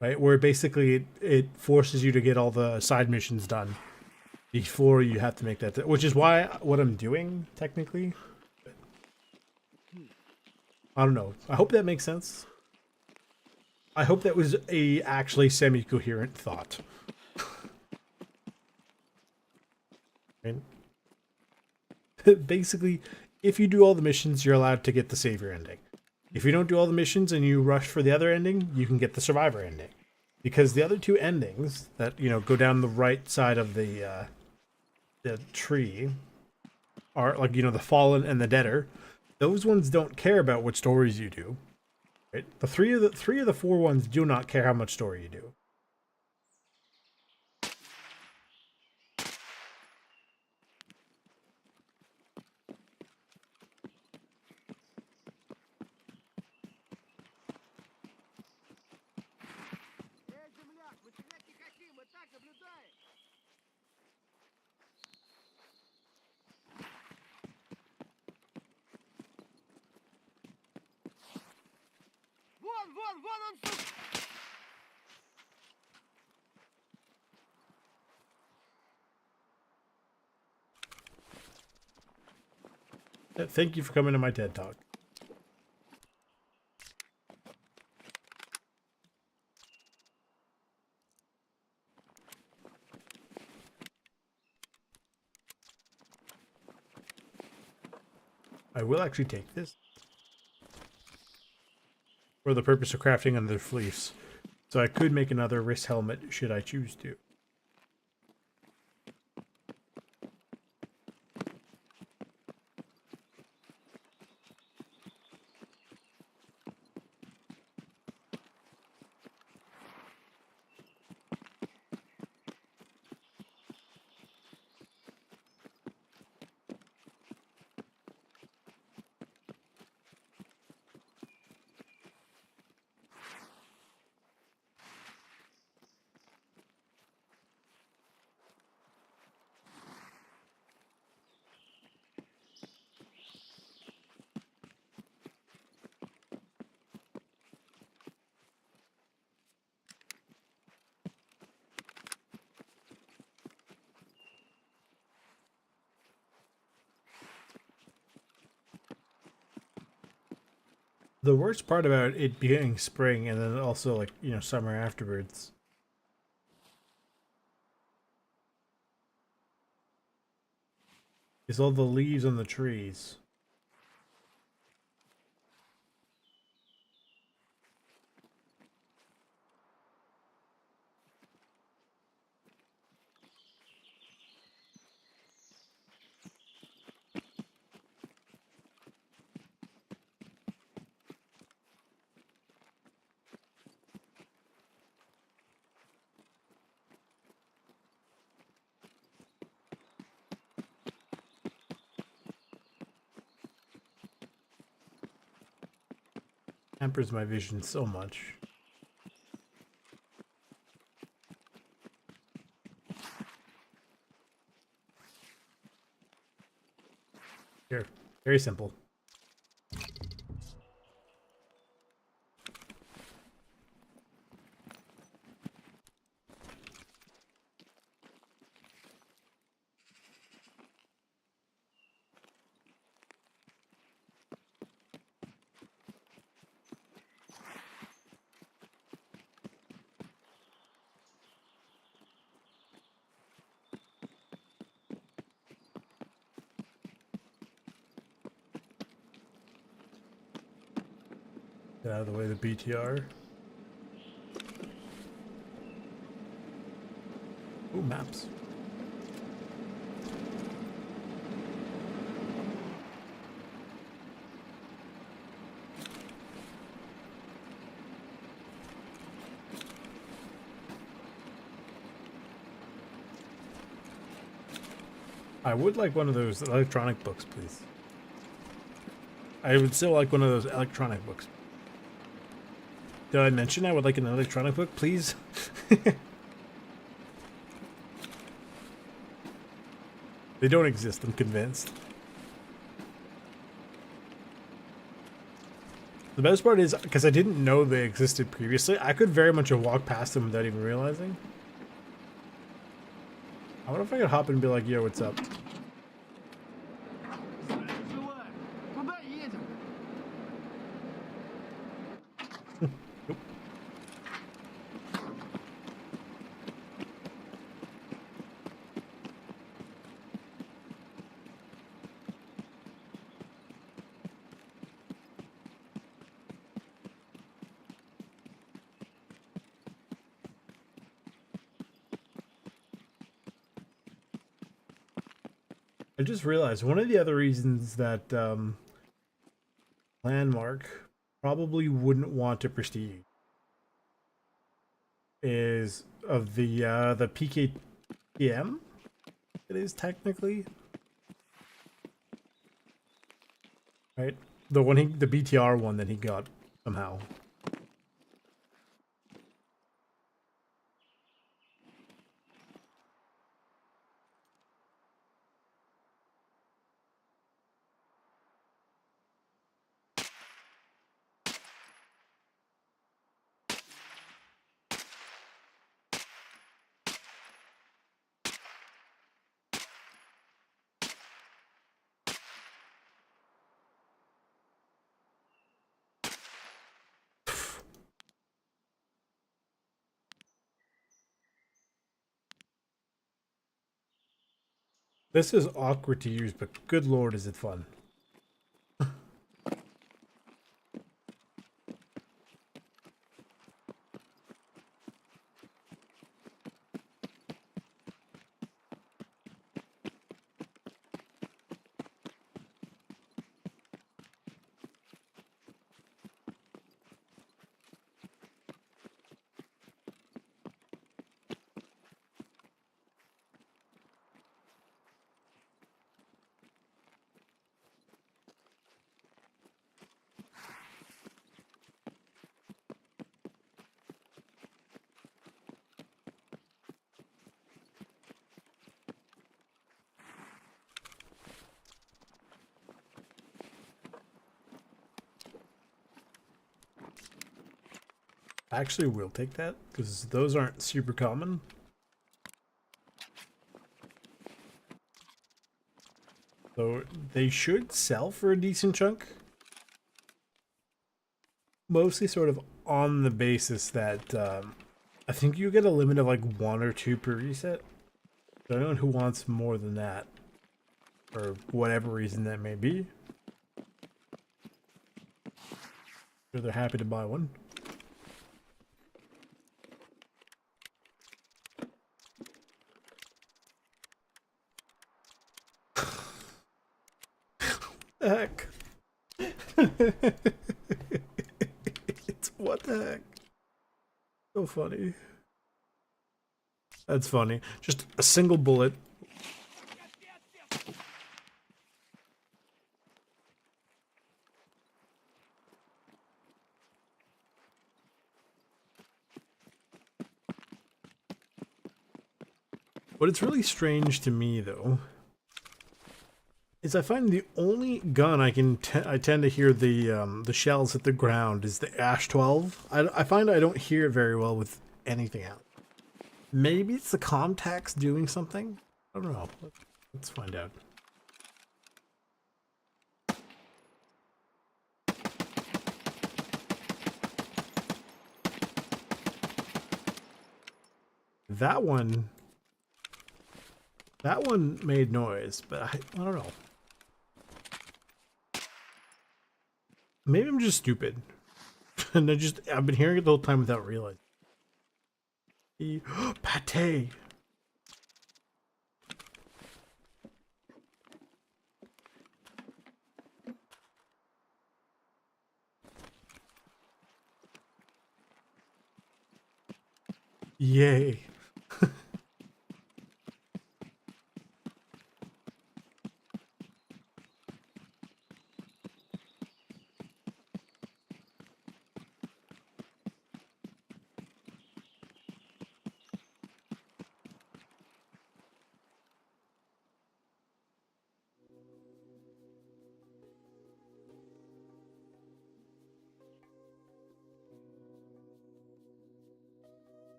Right? Where basically it forces you to get all the side missions done before you have to make that, which is what I'm doing, technically. I don't know. I hope that makes sense. I hope that was a actually semi-coherent thought. Right? Basically, if you do all the missions, you're allowed to get the savior ending. If you don't do all the missions and you rush for the other ending, you can get the survivor ending. Because the other two endings that, you know, go down the right side of the tree are, like, you know, the fallen and the deader. Those ones don't care about what stories you do. Right? The three of the four ones do not care how much story you do. Thank you for coming to my TED Talk. I will actually take this for the purpose of crafting another fleece. So I could make another wrist helmet should I choose to. The worst part about it being spring and then also, like, you know, summer afterwards. is all the leaves on the trees. Hampers my vision so much. Here, very simple. Get out of the way of the BTR. Ooh, maps. I would like one of those electronic books, please. I would still like one of those electronic books. Did I mention I would like an electronic book, please? They don't exist, I'm convinced. The best part is, because I didn't know they existed previously, I could very much have walked past them without even realizing. I wonder if I could hop in and be like, yo, what's up? I just realized one of the other reasons that Landmark probably wouldn't want to prestige is of the PKTM. It is technically right. The BTR one that he got somehow. This is awkward to use, but good lord, is it fun. Actually, we'll take that because those aren't super common. So they should sell for a decent chunk. Mostly sort of on the basis that I think you get a limit of like 1 or 2 per reset. So anyone who wants more than that. For whatever reason that may be. Sure, they're happy to buy one. The heck? It's what the heck? So funny. That's funny. Just a single bullet. What it's really strange to me, though, is I find the only gun I tend to hear the shells hit the ground is the Ash 12. I find I don't hear it very well with anything else. Maybe it's the contacts doing something? I don't know. Let's find out. That one made noise, but I don't know. Maybe I'm just stupid. And I've been hearing it the whole time without realizing. Pate. Yay.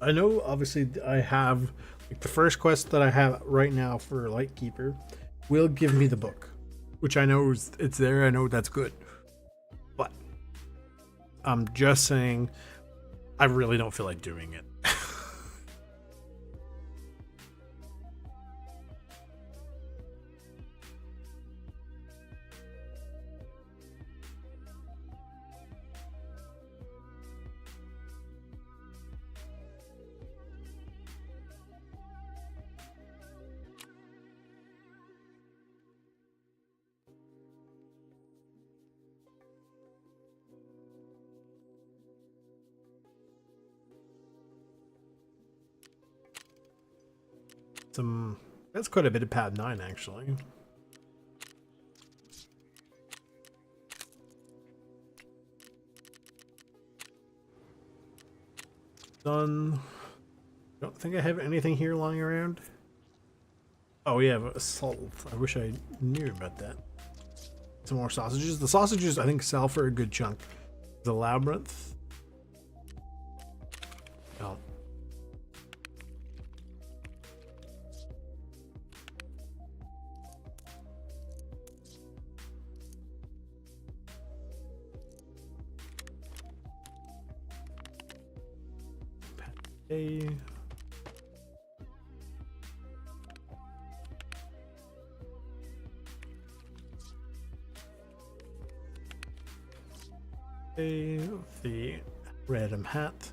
I know, obviously, I have like the first quest that I have right now for Lightkeeper will give me the book, which I know it's there. I know that's good, but I'm just saying, I really don't feel like doing it. That's quite a bit of pad 9 actually. Done. Don't think I have anything here lying around. Oh yeah, but salt. I wish I knew about that. Some more sausages. The sausages I think sell for a good chunk. The labyrinth. Oh. Pate. The random hat.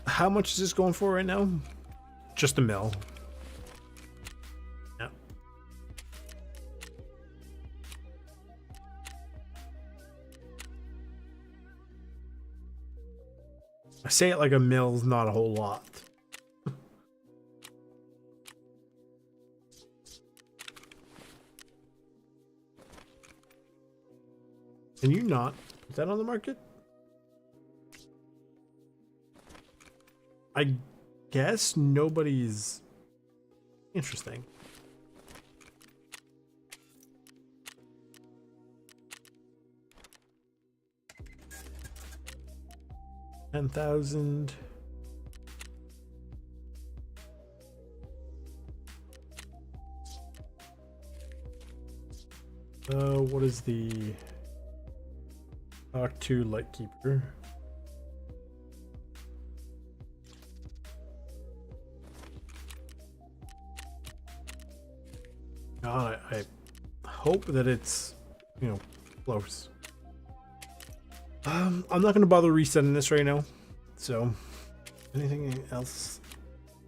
How much is this going for right now? Just a mil. Yeah. I say it like a mil's not a whole lot. Can you not put that on the market? I guess nobody's Interesting. $10,000. What is the talk to Lightkeeper? God, I hope that it's, you know, close. I'm not gonna bother resetting this right now. So, anything else?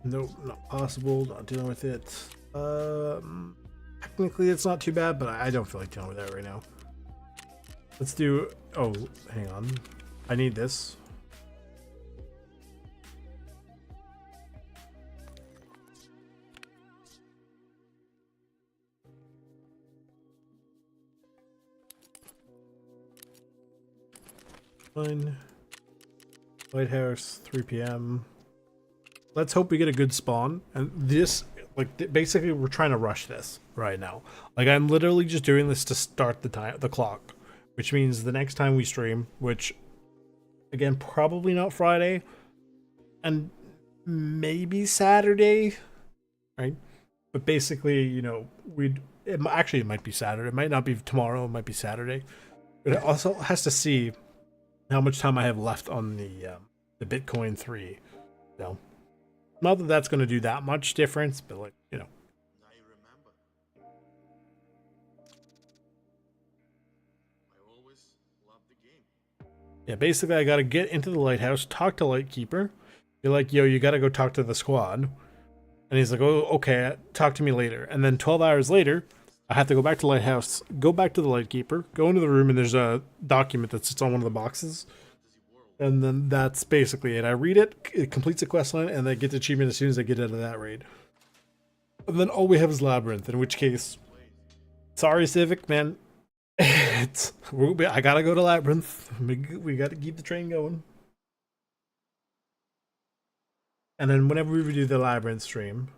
Nope, not possible. Not dealing with it. Technically, it's not too bad, but I don't feel like dealing with that right now. Let's do. Oh, hang on. I need this. Fine. Lighthouse, 3 p.m. Let's hope we get a good spawn. And this, like, basically, we're trying to rush this right now. Like, I'm literally just doing this to start the clock, which means the next time we stream, which, again, probably not Friday, and maybe Saturday, right? But basically, you know, it might be Saturday. It might not be tomorrow. It might be Saturday. But it also has to see how much time I have left on the Bitcoin 3. So, not that that's going to do that much difference, but, like, you know. I remember. I always loved the game. Yeah, basically I got to get into the lighthouse, talk to Lightkeeper. Be like, yo, you got to go talk to the squad. And he's like, oh, okay, talk to me later. And then 12 hours later, I have to go back to Lighthouse, go back to the Lightkeeper, go into the room, and there's a document that sits on one of the boxes. And then that's basically it. I read it, it completes a quest line, and I get the achievement as soon as I get out of that raid. And then all we have is Labyrinth, in which case, sorry, Civic, man. I gotta go to Labyrinth. We gotta keep the train going. And then whenever we do the Labyrinth stream,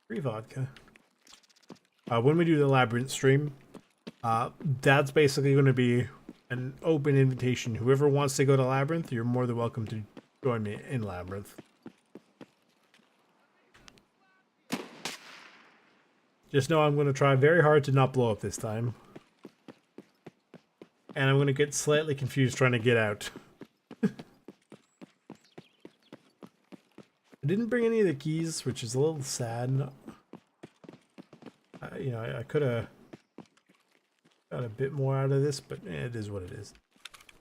free vodka. When we do the Labyrinth stream, that's basically going to be an open invitation. Whoever wants to go to Labyrinth, you're more than welcome to join me in Labyrinth. Just know I'm going to try very hard to not blow up this time. And I'm going to get slightly confused trying to get out. I didn't bring any of the keys, which is a little sad. You know, I could have got a bit more out of this, but it is what it is.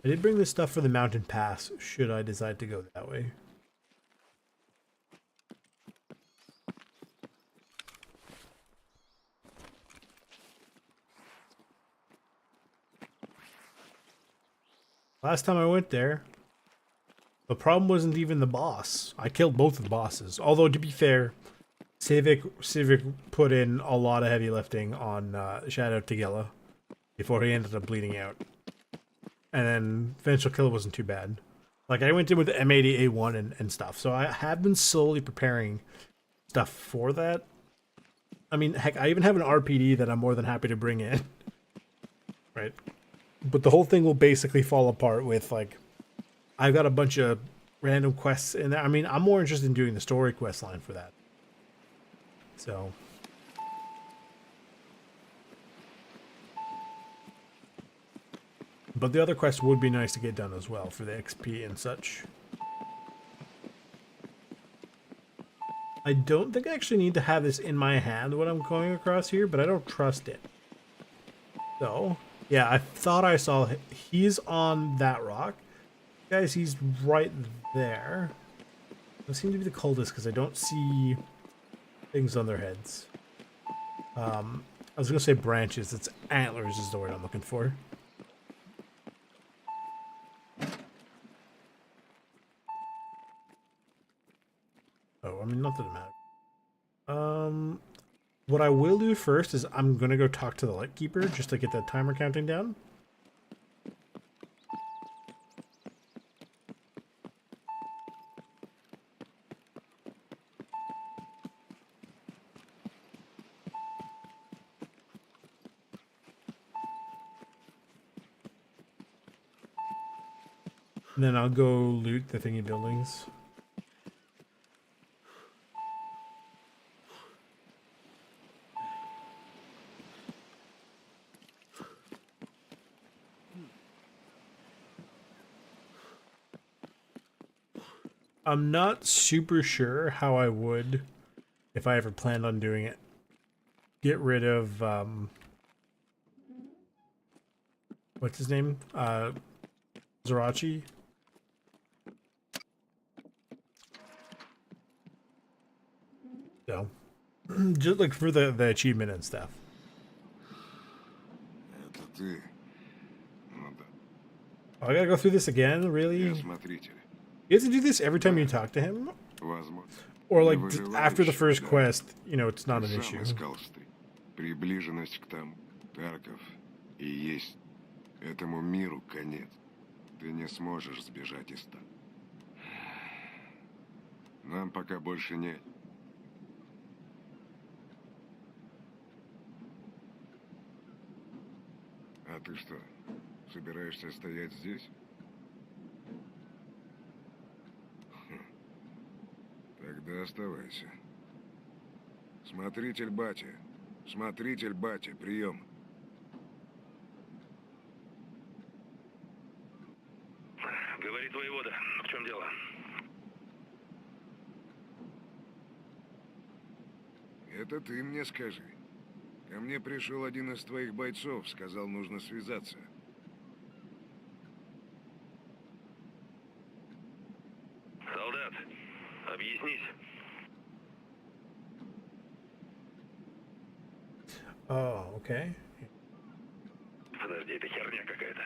I did bring this stuff for the mountain pass, should I decide to go that way. Last time I went there, the problem wasn't even the boss. I killed both of the bosses. Although, to be fair, Civic put in a lot of heavy lifting on Shadow Tagilla before he ended up bleeding out. And then Vengeful Killer wasn't too bad. Like, I went in with the M80A1 and stuff, so I have been slowly preparing stuff for that. I mean, heck, I even have an RPD that I'm more than happy to bring in. Right? But the whole thing will basically fall apart with, like, I've got a bunch of random quests in there. I mean, I'm more interested in doing the story quest line for that. So. But the other quests would be nice to get done as well for the XP and such. I don't think I actually need to have this in my hand when I'm going across here, but I don't trust it. So, yeah, I thought I saw he's on that rock. Guys, he's right there. Those seem to be the coldest because I don't see things on their heads. I was going to say branches. It's antlers is the word I'm looking for. Oh, I mean, not that it matters. What I will do first is I'm going to go talk to the Lightkeeper just to get that timer counting down. And then I'll go loot the thingy buildings. I'm not super sure how I would, if I ever planned on doing it, get rid of, what's his name? Zarachi? So, just like for the achievement and stuff. Это ты? Ну да, Oh, I gotta go through this again? Really? я You смотритель. have to do this every time you talk to him? Возможно. Or Не like выживающий, after the first да. quest, you know, it's not Ты an сам issue. искал приближенность к тому. Тарков и есть. Этому миру конец. Ты не сможешь сбежать из там. Нам пока больше нет. А ты что, собираешься стоять здесь? Тогда оставайся. Смотритель Батя. Смотритель Батя, прием. Говорит воевода. В чем дело? Это ты мне скажи. Ко мне пришел один из твоих бойцов, сказал, нужно связаться. Солдат, объяснись. Oh, okay. Подожди, это херня какая-то.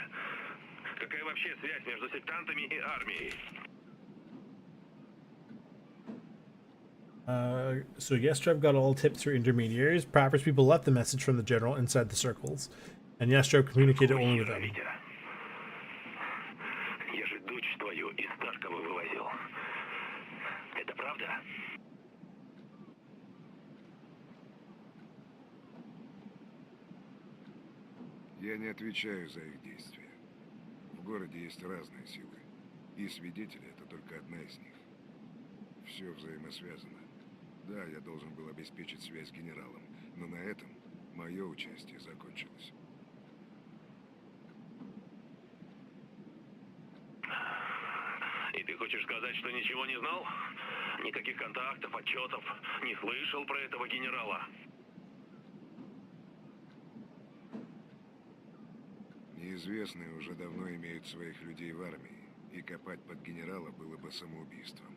Какая вообще связь между сектантами и армией? So Yestreb got all tips through intermediaries. Proper's people left the message from the general inside the circles, and Yestreb communicated only with them. Витя. Я же дочь твою из Таркова вывозил. Это правда? Я не отвечаю за их действия. В городе есть разные силы. И свидетели — это только одна из них. Все взаимосвязано. Да, я должен был обеспечить связь с генералом, но на этом мое участие закончилось. И ты хочешь сказать, что ничего не знал? Никаких контактов, отчетов, не слышал про этого генерала? Неизвестные уже давно имеют своих людей в армии, и копать под генерала было бы самоубийством.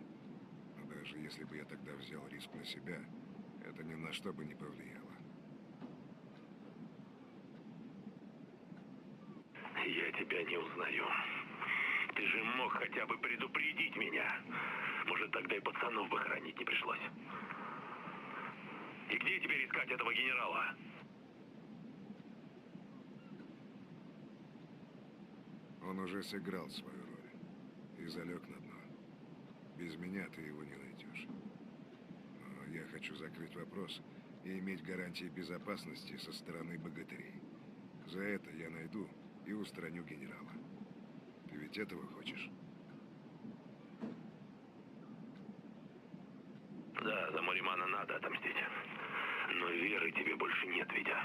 Но даже если бы я тогда взял риск на себя, это ни на что бы не повлияло. Я тебя не узнаю. Ты же мог хотя бы предупредить меня. Может, тогда и пацанов бы хранить не пришлось. И где теперь искать этого генерала? Он уже сыграл свою роль и залег на дно. Без меня ты его не найдешь. Но я хочу закрыть вопрос и иметь гарантии безопасности со стороны богатырей. За это я найду и устраню генерала. Ты ведь этого хочешь? Да, за Моримана надо отомстить. Но веры тебе больше нет, Витя.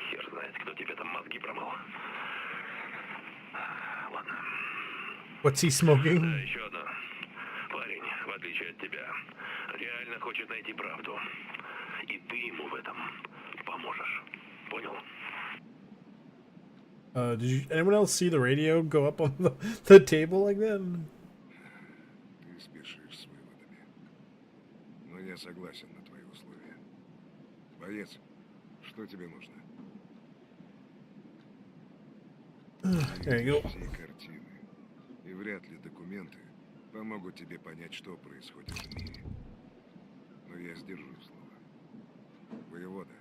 Хер знает, кто тебе там мозги промыл. Ладно. What's he Да, smoking? еще одно. Парень, в отличие от тебя, реально хочет найти правду. И ты ему в этом поможешь. Понял? Did anyone else see the radio go up on the table like that? Ты спешишь с выводами. Но я согласен на твои условия. Боец, что тебе нужно? There you go. Все картины. И вряд ли документы помогут тебе понять, что происходит в мире. Но я сдержу слово. Воевода,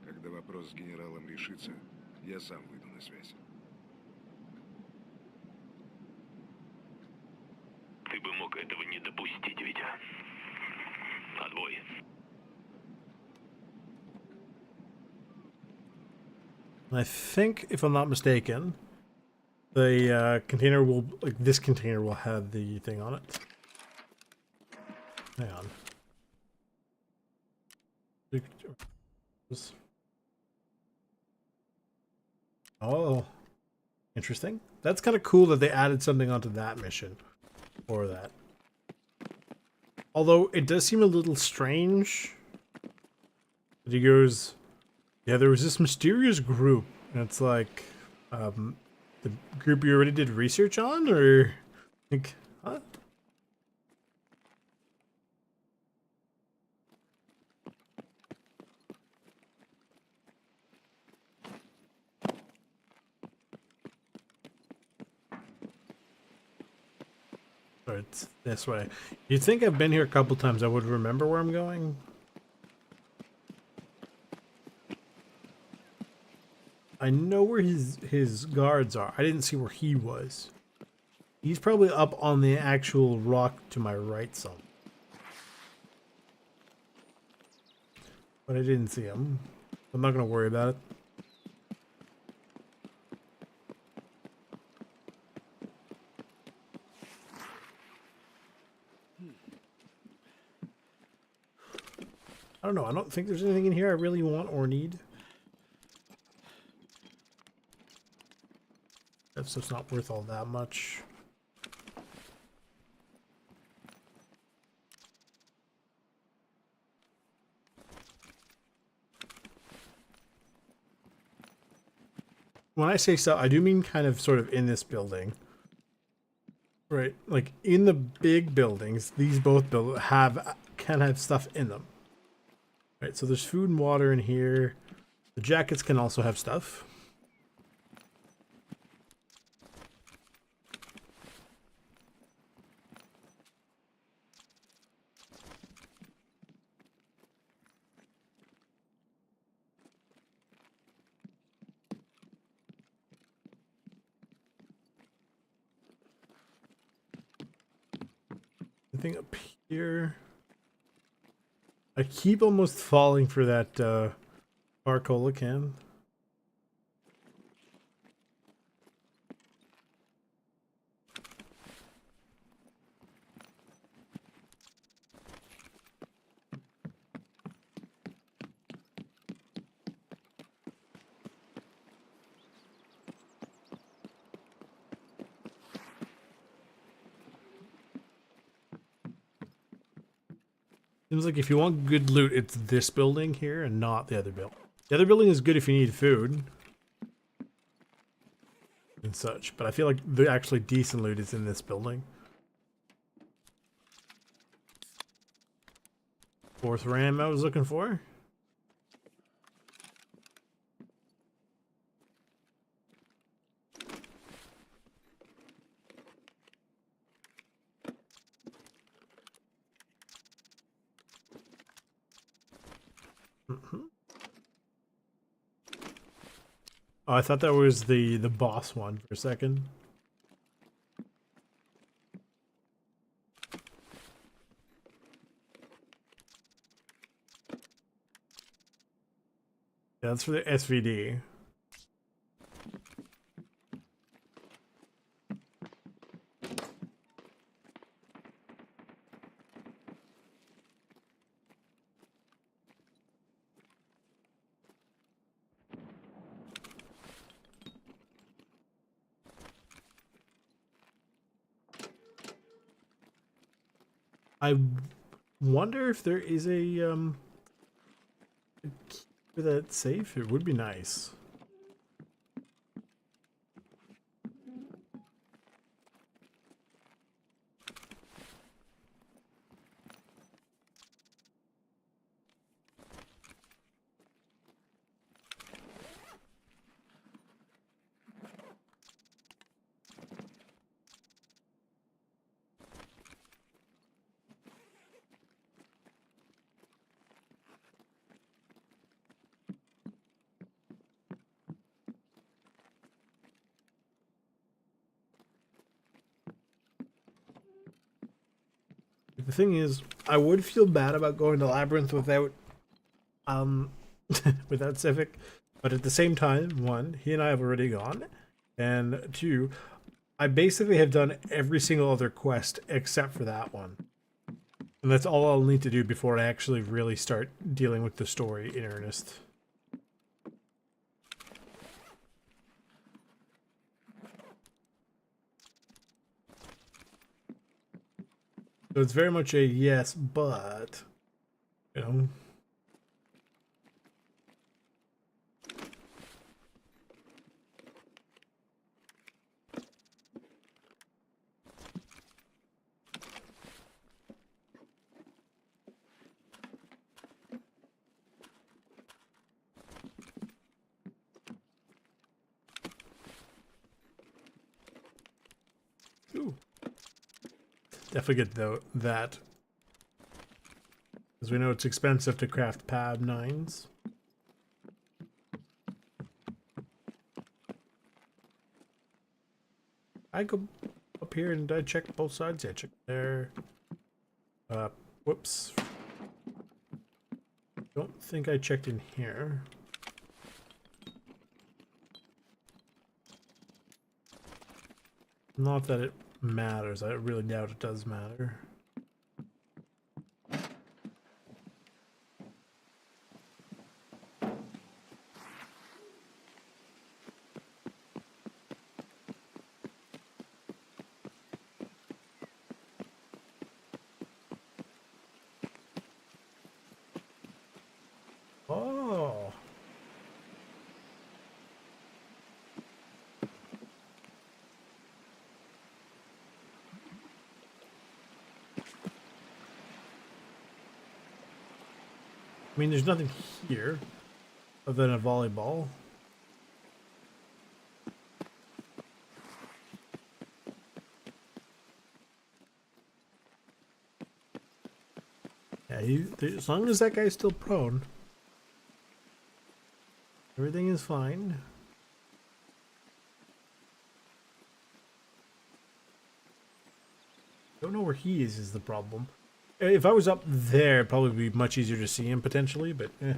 когда вопрос с генералом решится, я сам выйду на связь. Ты бы мог этого не допустить, Витя. Отбой. I think, if I'm not mistaken, the container will, like, this container will have the thing on it. Hang on. Oh, interesting. That's kind of cool that they added something onto that mission for that. Although it does seem a little strange that he goes, yeah, there was this mysterious group, and it's like, the group you already did research on, or like, huh? Or it's this way. You'd think I've been here a couple times, I would remember where I'm going. I know where his guards are. I didn't see where he was. He's probably up on the actual rock to my right some. But I didn't see him. I'm not gonna worry about it. I don't know. I don't think there's anything in here I really want or need. That's just not worth all that much. When I say so, I do mean kind of sort of in this building. Right? Like in the big buildings, these both can have stuff in them. Right, so there's food and water in here. The jackets can also have stuff. Anything up here? I keep almost falling for that Arcola can. Seems like if you want good loot, it's this building here and not the other building. The other building is good if you need food and such, but I feel like the actually decent loot is in this building. Fourth ram I was looking for. Oh, I thought that was the boss one for a second. Yeah, that's for the SVD. I wonder if there is a key for that safe. It would be nice. The thing is, I would feel bad about going to Labyrinth without without Civic, but at the same time, one, he and I have already gone, And 2, I basically have done every single other quest except for that one. And that's all I'll need to do before I actually really start dealing with the story in earnest. So it's very much a yes, but, you know. Ooh. Definitely get that. Because we know it's expensive to craft PAB 9s. I go up here and I check both sides. Yeah, check there. Whoops. Don't think I checked in here. Not that it matters. I really doubt it does matter. Oh. I mean, there's nothing here other than a volleyball. Yeah, as long as that guy's still prone, everything is fine. Don't know where he is the problem. If I was up there, it'd probably be much easier to see him potentially, but eh.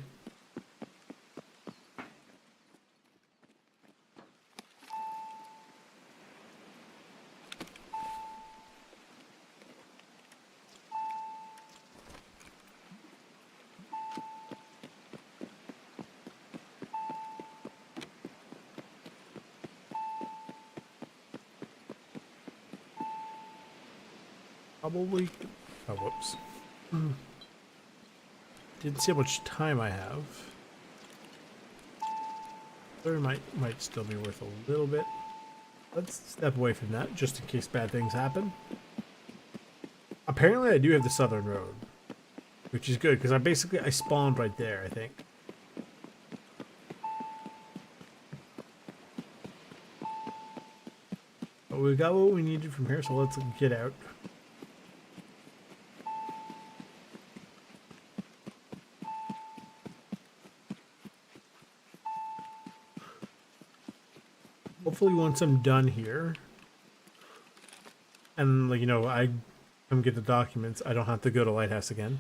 Probably. Oh, whoops. Didn't see how much time I have. There might still be worth a little bit. Let's step away from that, just in case bad things happen. Apparently I do have the southern road, which is good, because I spawned right there, I think. But we got what we needed from here, so let's get out. Hopefully once I'm done here, and like, you know, I come get the documents, I don't have to go to Lighthouse again.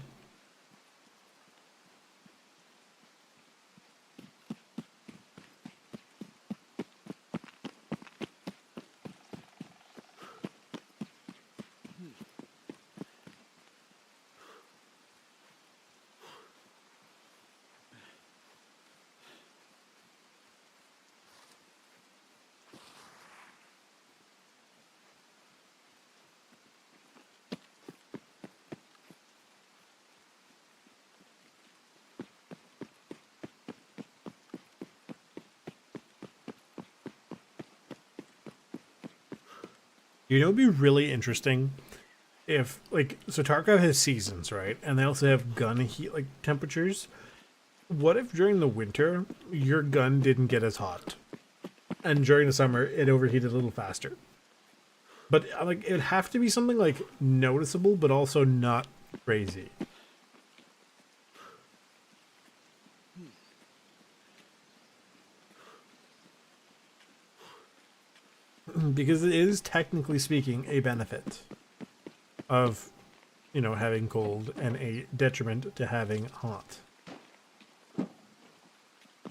You know, it'd be really interesting if, like, so Tarkov has seasons, right? And they also have gun heat, like, temperatures. What if during the winter, your gun didn't get as hot? And during the summer, it overheated a little faster? But, like, it'd have to be something, like, noticeable, but also not crazy. Because it is, technically speaking, a benefit of, you know, having cold and a detriment to having hot.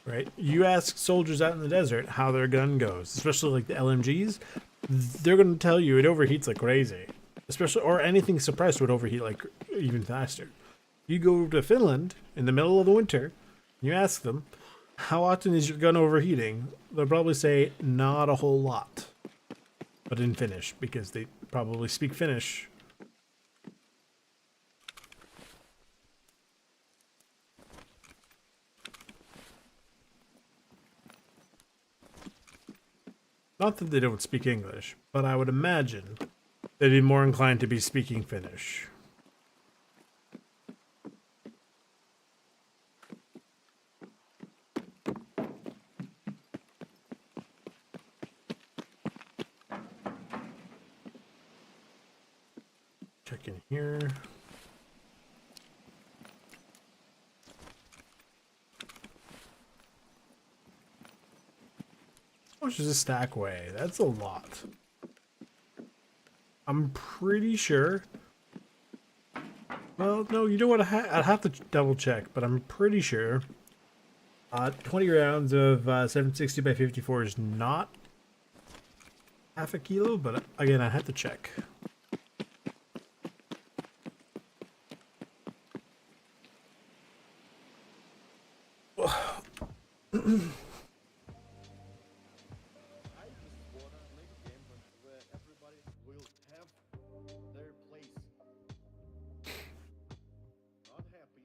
right? You ask soldiers out in the desert how their gun goes, especially like the LMGs, they're going to tell you it overheats like crazy. Especially, or anything suppressed would overheat like even faster. You go to Finland in the middle of the winter, you ask them, how often is your gun overheating? They'll probably say, not a whole lot. But in Finnish, because they probably speak Finnish. Not that they don't speak English, but I would imagine they'd be more inclined to be speaking Finnish. Check in here. How much does a stack weigh? That's a lot. I'm pretty sure. Well, no, you know what? I'd have to double check, but I'm pretty sure 20 rounds of 760 by 54 is not half a kilo, but again, I have to check. I just wanna make a game where everybody will have their place. Not happy.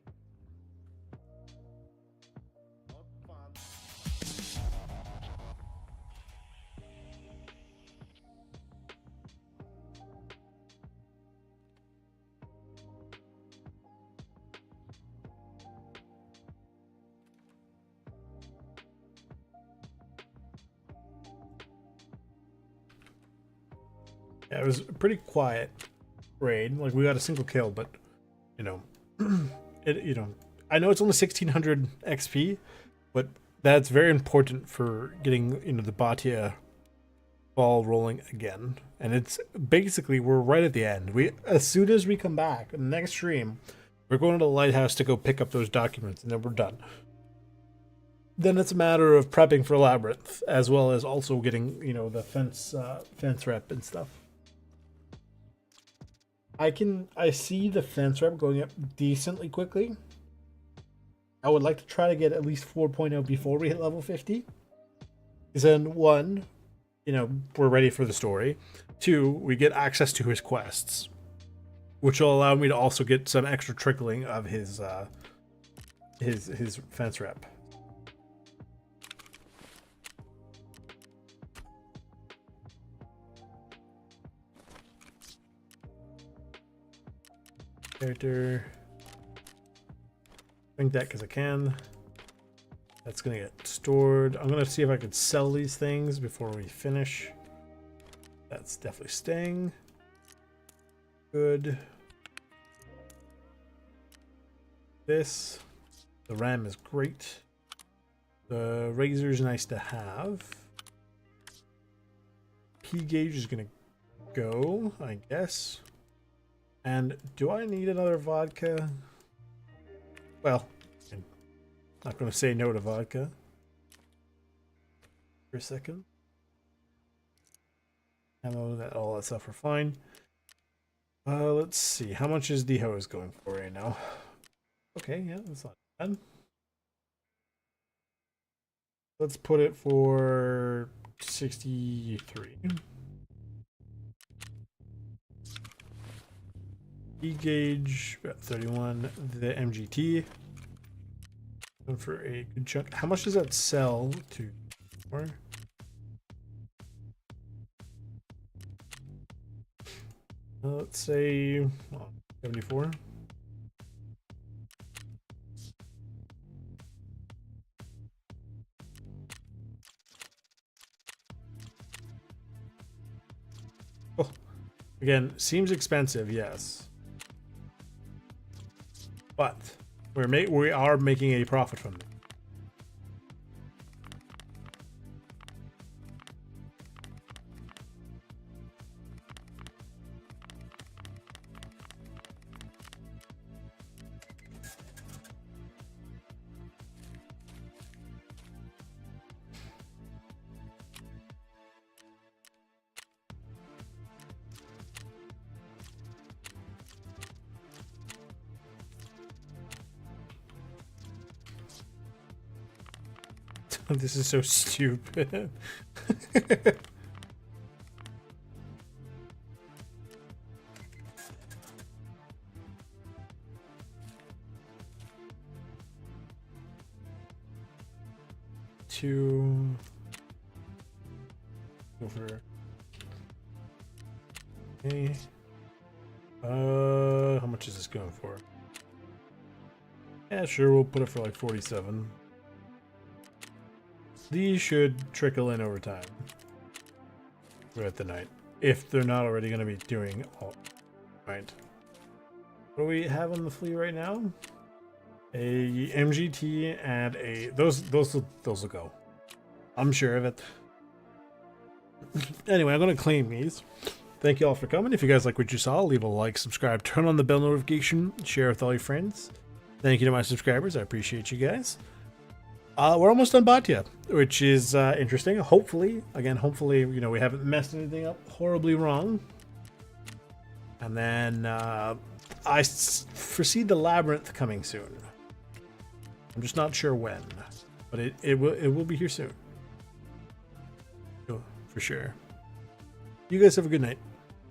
Not fun. Yeah, it was a pretty quiet raid. Like, we got a single kill, but you know, I know it's only 1600 XP, but that's very important for getting the Batya ball rolling again. And it's basically, we're right at the end. As soon as we come back in the next stream, we're going to the lighthouse to go pick up those documents, and then we're done. Then it's a matter of prepping for Labyrinth, as well as also getting the fence rep and stuff. I see the fence rep going up decently quickly. I would like to try to get at least 4.0 before we hit level 50. Because then, one, we're ready for the story. Two, we get access to his quests, which will allow me to also get some extra trickling of his fence rep. Character. Think that because I can. That's gonna get stored. I'm gonna see if I can sell these things before we finish. That's definitely staying. Good. This. The RAM is great. The razor is nice to have. P gauge is gonna go, I guess. And do I need another vodka? Well, I'm not going to say no to vodka. For a second. Ammo, all that stuff are fine. Let's see. How much is the hose going for right now? Okay, yeah, that's not bad. Let's put it for 63. E gauge, about 31. The MGT. Going for a good chunk. How much does that sell to? Or? Let's say 74. Oh, again, seems expensive, yes. But we are making a profit from it. This is so stupid. Two. Over. Okay. How much is this going for? Yeah, sure, we'll put it for like 47. These should trickle in over time throughout the night, if they're not already going to be doing all right. What do we have on the fleet right now? A MGT and a those will go. I'm sure of it. Anyway, I'm going to claim these. Thank you all for coming. If you guys like what you saw, leave a like, subscribe, turn on the bell notification, share with all your friends. Thank you to my subscribers. I appreciate you guys. We're almost done Batya, which is interesting. Hopefully, you know, we haven't messed anything up horribly wrong. And then I foresee the Labyrinth coming soon. I'm just not sure when, but it will be here soon. For sure. You guys have a good night.